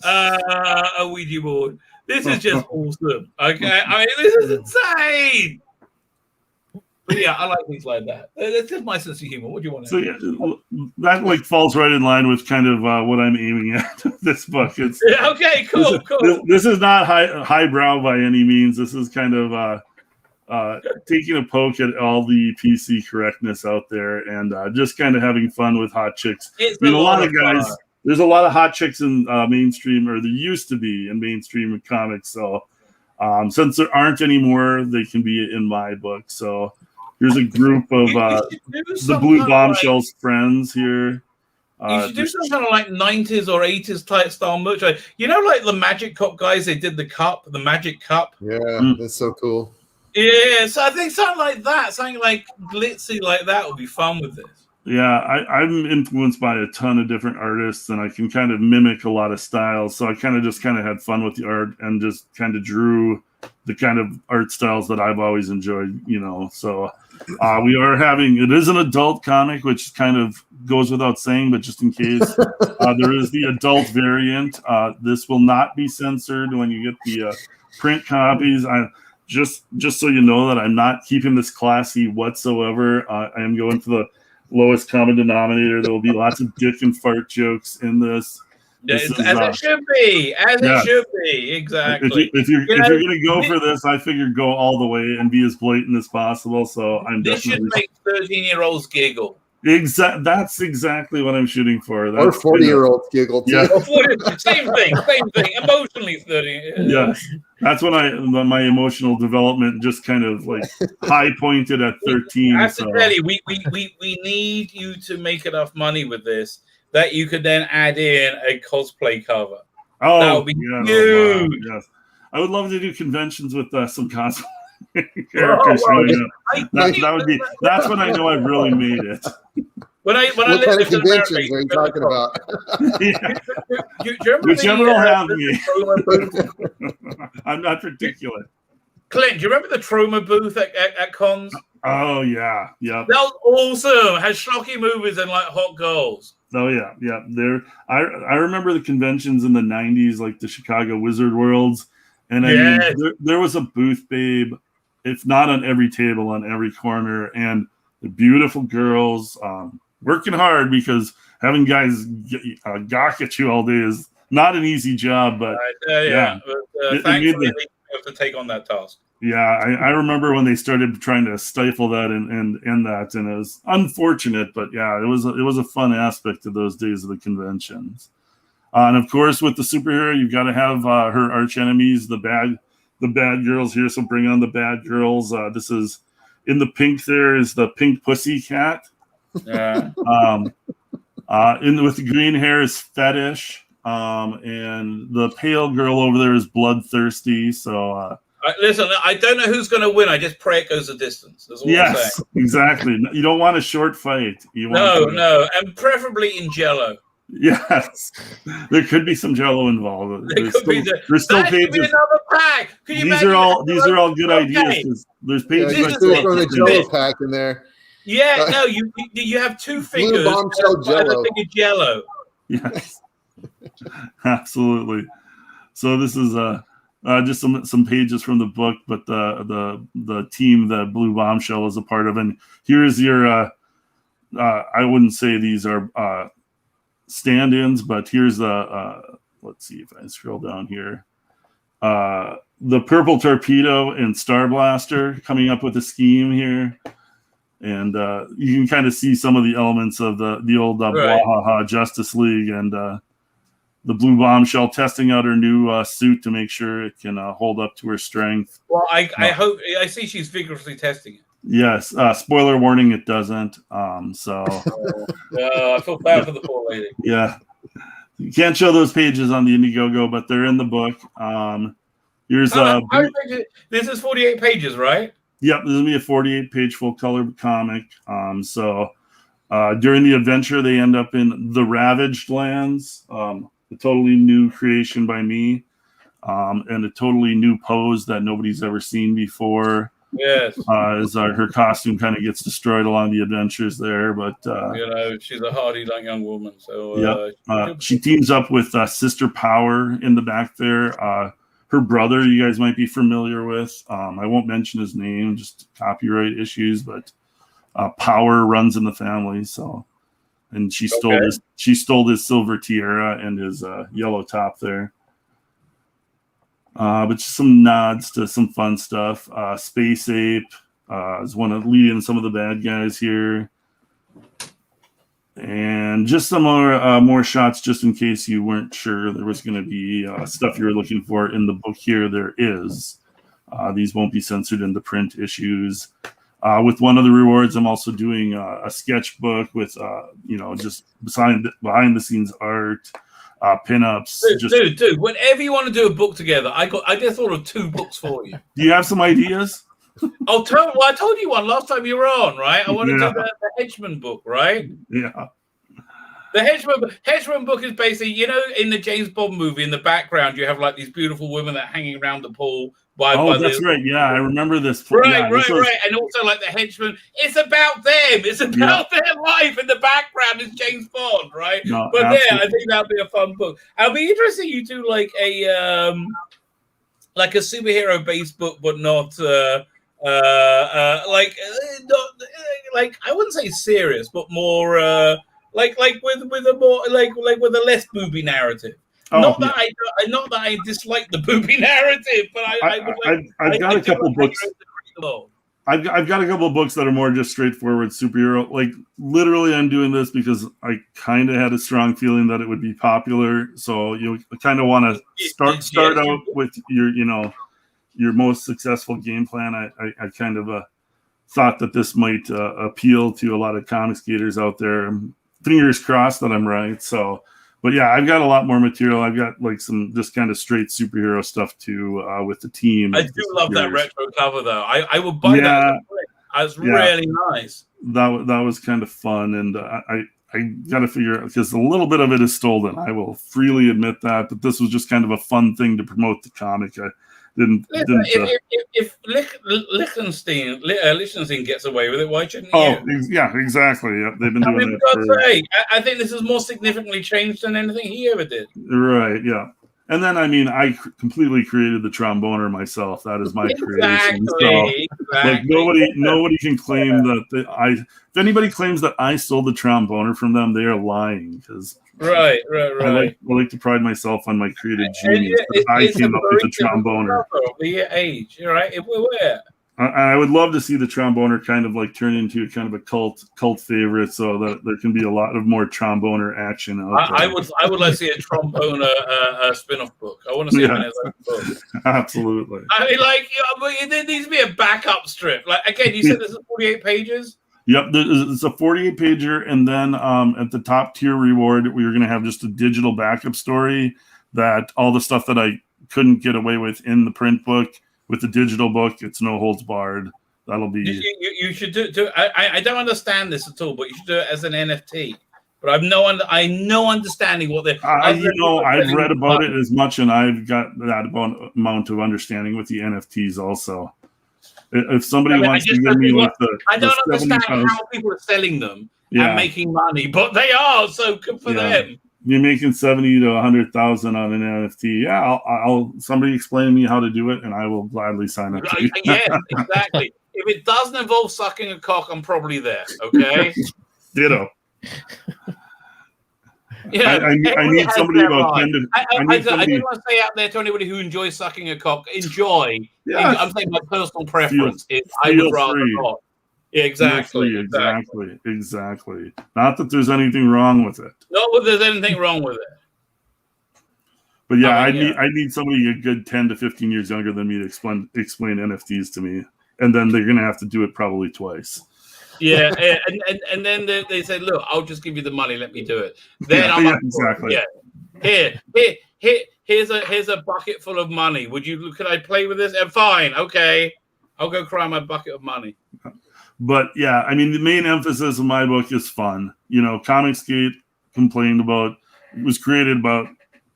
Speaker 1: a Ouija board. This is just awesome. Okay, I mean, this is insane. But yeah, I like things like that. That's just my sense of humor. What do you want to
Speaker 4: So yeah, that like falls right in line with kind of what I'm aiming at this book. It's
Speaker 1: okay, cool.
Speaker 4: This is not highbrow by any means. This is kind of taking a poke at all the PC correctness out there and just kind of having fun with hot chicks.
Speaker 1: It's
Speaker 4: a lot of guys. There's a lot of hot chicks in mainstream, or there used to be in mainstream comics. So since there aren't anymore, they can be in my book. So here's a group of the Blue Bombshell's friends here.
Speaker 1: You should do some kind of like 90s or 80s type style merch. You know, like the Magic Cup guys, they did the Magic Cup.
Speaker 2: Yeah, that's so cool.
Speaker 1: Yeah, so I think something like that, something like glitzy like that would be fun with this.
Speaker 4: Yeah, I'm influenced by a ton of different artists, and I can kind of mimic a lot of styles. So I kind of had fun with the art and just kind of drew the kind of art styles that I've always enjoyed, you know. So we are having, it is an adult comic, which kind of goes without saying, but just in case, there is the adult variant. This will not be censored when you get the print copies. Just so you know that I'm not keeping this classy whatsoever. I am going for the lowest common denominator. There will be lots of dick and fart jokes in this.
Speaker 1: It should be. It should be. Exactly.
Speaker 4: If you're going to go for this, I figure go all the way and be as blatant as possible. So
Speaker 1: this should make 13-year-olds giggle.
Speaker 4: That's exactly what I'm shooting for.
Speaker 2: Or 40-year-olds giggle too.
Speaker 1: Yeah. Same thing. Emotionally 30.
Speaker 4: Yes. That's when my emotional development just kind of like high pointed at 13.
Speaker 1: I have to tell you, we need you to make enough money with this that you could then add in a cosplay cover.
Speaker 4: Oh,
Speaker 1: that would be huge.
Speaker 4: Wow, yes. I would love to do conventions with some cosplay characters showing up. That's when I know I've really made it.
Speaker 2: What kind of conventions are you talking about?
Speaker 4: Whichever will have me. I'm not particular.
Speaker 1: Clint, do you remember the Troma booth at cons?
Speaker 4: Oh yeah, yeah.
Speaker 1: That was awesome. Had schlocky movies and like hot girls.
Speaker 4: Oh yeah, yeah. I remember the conventions in the '90s, like the Chicago Wizard Worlds, and I mean, there was a booth, babe. If not on every table, on every corner, and the beautiful girls working hard, because having guys gawk at you all day is not an easy job. But
Speaker 1: thankfully, they have to take on that task.
Speaker 4: Yeah, I remember when they started trying to stifle that and it was unfortunate, but yeah, it was a fun aspect of those days of the conventions. And of course, with the superhero, you've got to have her arch enemies, the bad girls here. So bring on the bad girls. This is in the pink. There is the pink pussy cat.
Speaker 1: Yeah.
Speaker 4: With the green hair is fetish. And the pale girl over there is bloodthirsty. So.
Speaker 1: Listen, I don't know who's going to win. I just pray it goes the distance. That's all I'm saying.
Speaker 4: Exactly. You don't want a short fight.
Speaker 1: No, and preferably in Jello.
Speaker 4: Yes, there could be some Jello involved. There's still pages.
Speaker 1: Another pack.
Speaker 4: These are all good ideas. There's pages
Speaker 2: like throw the Jello pack in there.
Speaker 1: Yeah, no, you have two figures.
Speaker 2: Blue Bombshell Jello.
Speaker 1: Jello.
Speaker 4: Yes, absolutely. So this is just some pages from the book, but the team that Blue Bombshell is a part of. And here's your I wouldn't say these are stand-ins, but here's let's see if I scroll down here. The Purple Torpedo and Star Blaster coming up with a scheme here. And you can kind of see some of the elements of the old Bwahaha Justice League, and the Blue Bombshell testing out her new suit to make sure it can hold up to her strength.
Speaker 1: Well, I hope I see she's vigorously testing it.
Speaker 4: Yes. Spoiler warning: it doesn't. So
Speaker 1: I feel bad for the poor lady.
Speaker 4: Yeah, you can't show those pages on the Indiegogo, but they're in the book. Here's
Speaker 1: this is 48 pages, right?
Speaker 4: Yep, this is gonna be a 48-page full-color comic. So during the adventure, they end up in the Ravaged Lands, a totally new creation by me, and a totally new pose that nobody's ever seen before.
Speaker 1: Yes,
Speaker 4: as her costume kind of gets destroyed along the adventures there, but
Speaker 1: she's a hardy young woman. So
Speaker 4: she teams up with Sister Power in the back there. Her brother, you guys might be familiar with. I won't mention his name, just copyright issues, but Power runs in the family. So, and she stole his silver tiara and his yellow top there. But just some nods to some fun stuff. Space Ape is one of leading some of the bad guys here. And just some more shots, just in case you weren't sure there was going to be stuff you were looking for in the book here. There is. These won't be censored in the print issues. With one of the rewards, I'm also doing a sketchbook with, just behind the scenes art, pinups.
Speaker 1: Dude, whenever you want to do a book together, I just thought of 2 books for you.
Speaker 4: Do you have some ideas?
Speaker 1: I told you one last time you were on, right? I wanted to do the Hedgeman book, right?
Speaker 4: Yeah.
Speaker 1: The Hedgeman book is basically, in the James Bond movie, in the background, you have like these beautiful women that are hanging around the pool.
Speaker 4: That's right. Yeah, I remember this.
Speaker 1: Right. And also like the Hedgeman, it's about them. It's about their life. In the background is James Bond, right?
Speaker 4: No,
Speaker 1: but
Speaker 4: absolutely.
Speaker 1: I think that'll be a fun book. It'll be interesting you do like a superhero based book, but not I wouldn't say serious, but more with a more with a less booby narrative. Not that I dislike the booby narrative, but
Speaker 4: I've got a couple books. I've got a couple of books that are more just straightforward superhero. Like literally, I'm doing this because I kind of had a strong feeling that it would be popular. So you kind of want to start out with your most successful game plan. I kind of thought that this might appeal to a lot of Comicsgaters out there. Fingers crossed that I'm right. So, but yeah, I've got a lot more material. I've got like some just kind of straight superhero stuff too with the team.
Speaker 1: I do love that retro cover though. I would buy that. It's really nice.
Speaker 4: That was kind of fun, and I got to figure out because a little bit of it is stolen. I will freely admit that, but this was just kind of a fun thing to promote the comic.
Speaker 1: If Lichtenstein gets away with it, why shouldn't you?
Speaker 4: Oh, yeah, exactly. Yeah, they've been doing it.
Speaker 1: I think this is more significantly changed than anything he ever did.
Speaker 4: Right, yeah. And then, I completely created the tromboner myself. That is my creation. So, like nobody can claim that if anybody claims that I stole the tromboner from them, they are lying. Because
Speaker 1: right.
Speaker 4: I like to pride myself on my creative genius. I came up with the tromboner.
Speaker 1: The age, right? If we were.
Speaker 4: I would love to see the tromboner kind of like turn into kind of a cult favorite, so that there can be a lot of more tromboner action out there.
Speaker 1: I would like to see a tromboner spin-off book. I want to see a book.
Speaker 4: Absolutely.
Speaker 1: I mean, there needs to be a backup strip. Like again, you said this is 48 pages.
Speaker 4: Yep, it's a 48-pager, and then at the top tier reward, we were going to have just a digital backup story that all the stuff that I couldn't get away with in the print book. With the digital book, it's no holds barred. That'll be.
Speaker 1: You should do. I don't understand this at all, but you should do it as an NFT. But I've no understanding what they're.
Speaker 4: I've read about it as much, and I've got that amount of understanding with the NFTs also. If somebody wants to give me like
Speaker 1: I don't understand how people are selling them and making money, but they are, so good for them.
Speaker 4: you're making 70 to 100,000 on an NFT. Yeah, I'll somebody explain to me how to do it, and I will gladly sign up.
Speaker 1: Yes, exactly. If it doesn't involve sucking a cock, I'm probably there. Okay.
Speaker 4: Ditto.
Speaker 1: Yeah,
Speaker 4: I need somebody about 10 to.
Speaker 1: I just want to say out there to anybody who enjoys sucking a cock, enjoy. Yeah. I'm saying my personal preference is I would rather not. Yeah, exactly.
Speaker 4: Not that there's anything wrong with it.
Speaker 1: Not that there's anything wrong with it.
Speaker 4: But yeah, I need somebody a good 10 to 15 years younger than me to explain NFTs to me, and then they're gonna have to do it probably twice.
Speaker 1: Yeah, and then they say, "Look, I'll just give you the money. Let me do it." Then I'm like,
Speaker 4: exactly.
Speaker 1: Yeah, here's a bucket full of money. Could I play with this? And fine, okay, I'll go cry my bucket of money.
Speaker 4: But yeah, I mean, the main emphasis of my book is fun. You know, Comicsgate complained about it was created about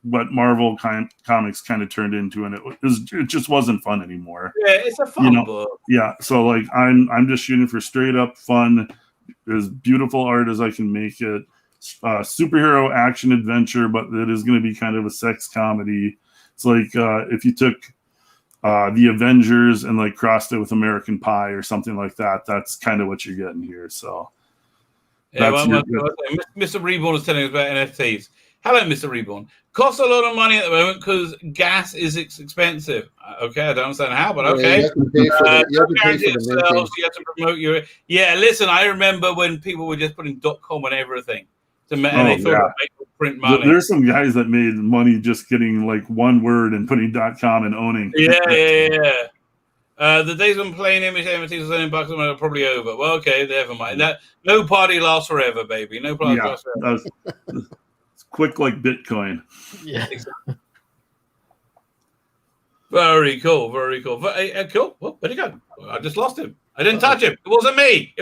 Speaker 4: what Marvel comics kind of turned into, and it just wasn't fun anymore.
Speaker 1: Yeah, it's a fun book.
Speaker 4: Yeah, so like I'm just shooting for straight up fun, as beautiful art as I can make it. Superhero action adventure, but it is going to be kind of a sex comedy. It's like if you took the Avengers and like crossed it with American Pie or something like that. That's kind of what you're getting here. So,
Speaker 1: Mr. Reborn is telling us about NFTs. Hello, Mr. Reborn. Costs a lot of money at the moment because gas is expensive. Okay, I don't understand how, but okay. You have to promote your. Yeah, listen, I remember when people were just putting .com on everything. And they thought it would print money.
Speaker 4: There's some guys that made money just getting like one word and putting .com and owning.
Speaker 1: Yeah. The days when plain image NFTs was $7 are probably over. Well, okay, never mind. No party lasts forever, baby. No party lasts forever.
Speaker 4: It's quick like Bitcoin.
Speaker 3: Yeah.
Speaker 1: Exactly. Very cool. Cool. Well, where'd he go? I just lost him. I didn't touch him. It wasn't me.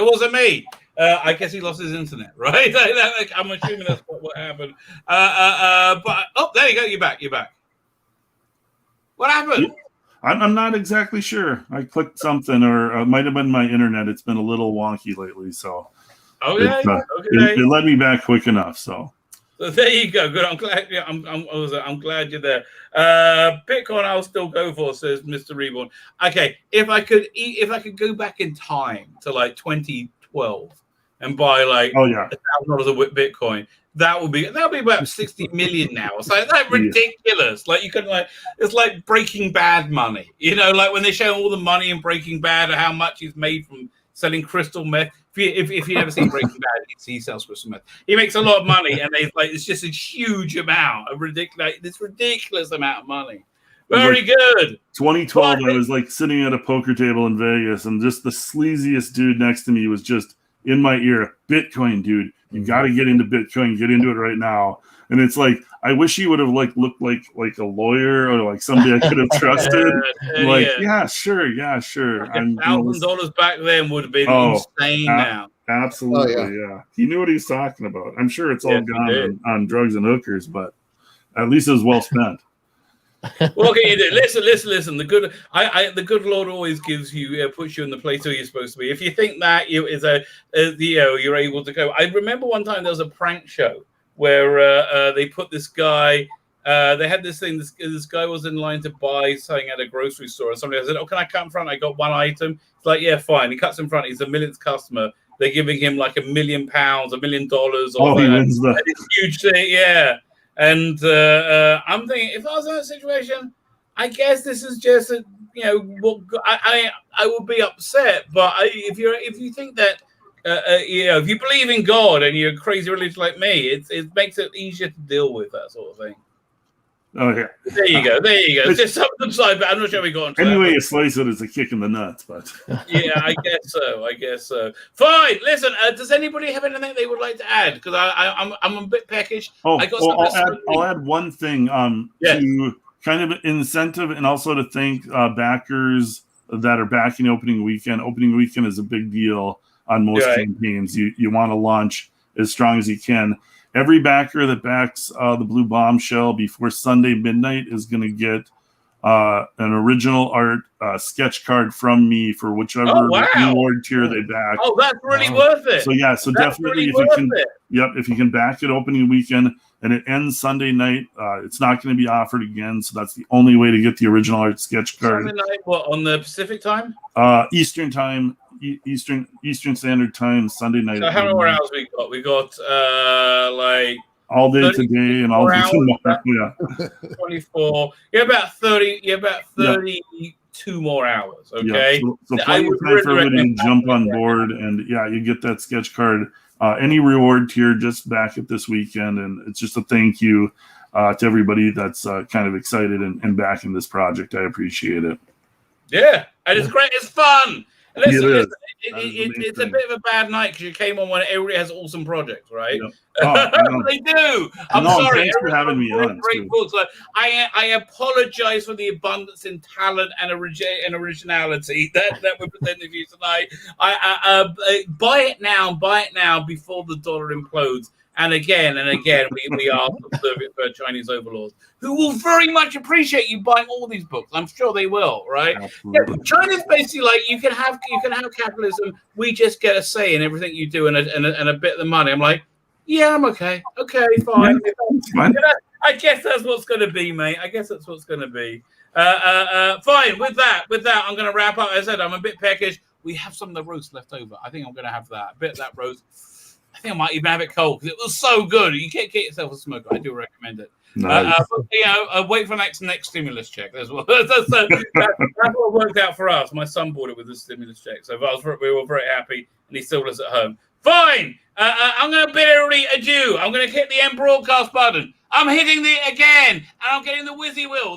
Speaker 1: I guess he lost his internet, right? I'm assuming that's what happened. But there you go. You're back. What happened?
Speaker 4: I'm not exactly sure. I clicked something, or it might have been my internet. It's been a little wonky lately, so.
Speaker 1: Okay.
Speaker 4: It let me back quick enough. So
Speaker 1: there you go. Good. I'm glad. Yeah, I'm glad you're there. Bitcoin, I'll still go for, says Mr. Reborn. Okay, if I could go back in time to like 2012. And buy like $1,000 of Bitcoin, that would be about 60 million now. So that's ridiculous. Like you could it's like Breaking Bad money. You know, like when they show all the money in Breaking Bad and how much he's made from selling crystal meth. If you never seen Breaking Bad, he sells crystal meth. He makes a lot of money, and it's just a huge amount of ridiculous amount of money. Very good.
Speaker 4: 2012, I was like sitting at a poker table in Vegas, and just the sleaziest dude next to me was just in my ear, Bitcoin, dude, you got to get into Bitcoin, get into it right now. And it's like, I wish he would have like looked like a lawyer or like somebody I could have trusted. Yeah, sure.
Speaker 1: Like $1,000 back then would have been insane now.
Speaker 4: Absolutely, yeah. He knew what he was talking about. I'm sure it's all gone on drugs and hookers, but at least it was well spent.
Speaker 1: What can you do? Listen. The good Lord always gives you, puts you in the place where you're supposed to be. If you think that you're able to go. I remember one time there was a prank show where they put this guy. They had this thing. This guy was in line to buy something at a grocery store, and somebody said, "Oh, can I cut in front? I got one item." It's like, yeah, fine. He cuts in front. He's the millionth customer. They're giving him like $1 million, $1 million.
Speaker 4: He wins
Speaker 1: this huge thing, yeah. And I'm thinking, if I was in that situation, I guess this is just I would be upset. But if you think that if you believe in God and you're crazy religious like me, it makes it easier to deal with that sort of thing.
Speaker 4: Oh yeah.
Speaker 1: There you go. It's just something side, but I'm not sure we got on track.
Speaker 4: Anyway, you slice it as a kick in the nuts, but
Speaker 1: yeah, I guess so. Fine. Listen, does anybody have anything they would like to add? Because I'm a bit peckish.
Speaker 4: I'll add one thing to kind of incentive and also to thank backers that are backing opening weekend. Opening weekend is a big deal on most campaigns. You want to launch as strong as you can. Every backer that backs the Blue Bombshell before Sunday midnight is going to get an original art sketch card from me for whichever reward tier they back.
Speaker 1: Oh, that's really worth it.
Speaker 4: So yeah, so
Speaker 1: that's
Speaker 4: definitely
Speaker 1: really
Speaker 4: if you can, if you can back it opening weekend and it ends Sunday night, it's not going to be offered again. So that's the only way to get the original art sketch card.
Speaker 1: Sunday night, what, on the Pacific time?
Speaker 4: Eastern time, Eastern Standard Time, Sunday night.
Speaker 1: So how many more hours we got? We got like
Speaker 4: all day today and all day tomorrow. Yeah.
Speaker 1: 24. Yeah, about 30. Yeah, about 32 more hours. Okay.
Speaker 4: Yeah. So plenty of time for everybody to jump on board, and you get that sketch card. Any reward tier, just back it this weekend, and it's just a thank you to everybody that's kind of excited and backing this project. I appreciate it.
Speaker 1: Yeah, and it's great. It's fun. And listen, it's a
Speaker 4: thing.
Speaker 1: bit of a bad night because you came on when everybody has awesome projects, right?
Speaker 4: Yep. Oh,
Speaker 1: they do. I'm
Speaker 4: no,
Speaker 1: sorry.
Speaker 4: Thanks for having me on.
Speaker 1: Great books. Like, I apologize for the abundance in talent and originality that we're presenting to you tonight. Buy it now before the dollar implodes. And again, we are subservient for Chinese overlords who will very much appreciate you buying all these books. I'm sure they will, right? Yeah, China's basically like you can have capitalism. We just get a say in everything you do and a bit of the money. I'm like, yeah, I'm okay. Okay, fine.
Speaker 4: Fine.
Speaker 1: I guess that's what's going to be, mate. I guess that's what's going to be. Fine. With that, I'm going to wrap up. As I said, I'm a bit peckish. We have some of the roast left over. I think I'm going to have that. A bit of that roast. I think I might even have it cold because it was so good. You can't get yourself a smoker. I do recommend it.
Speaker 4: Nice.
Speaker 1: Wait for next stimulus check. That's what worked out for us. My son bought it with the stimulus check, so we were very happy, and he still lives at home. Fine. I'm going to bid everybody adieu. I'm going to hit the end broadcast button. I'm hitting the again, and I'm getting the whizzy wheel.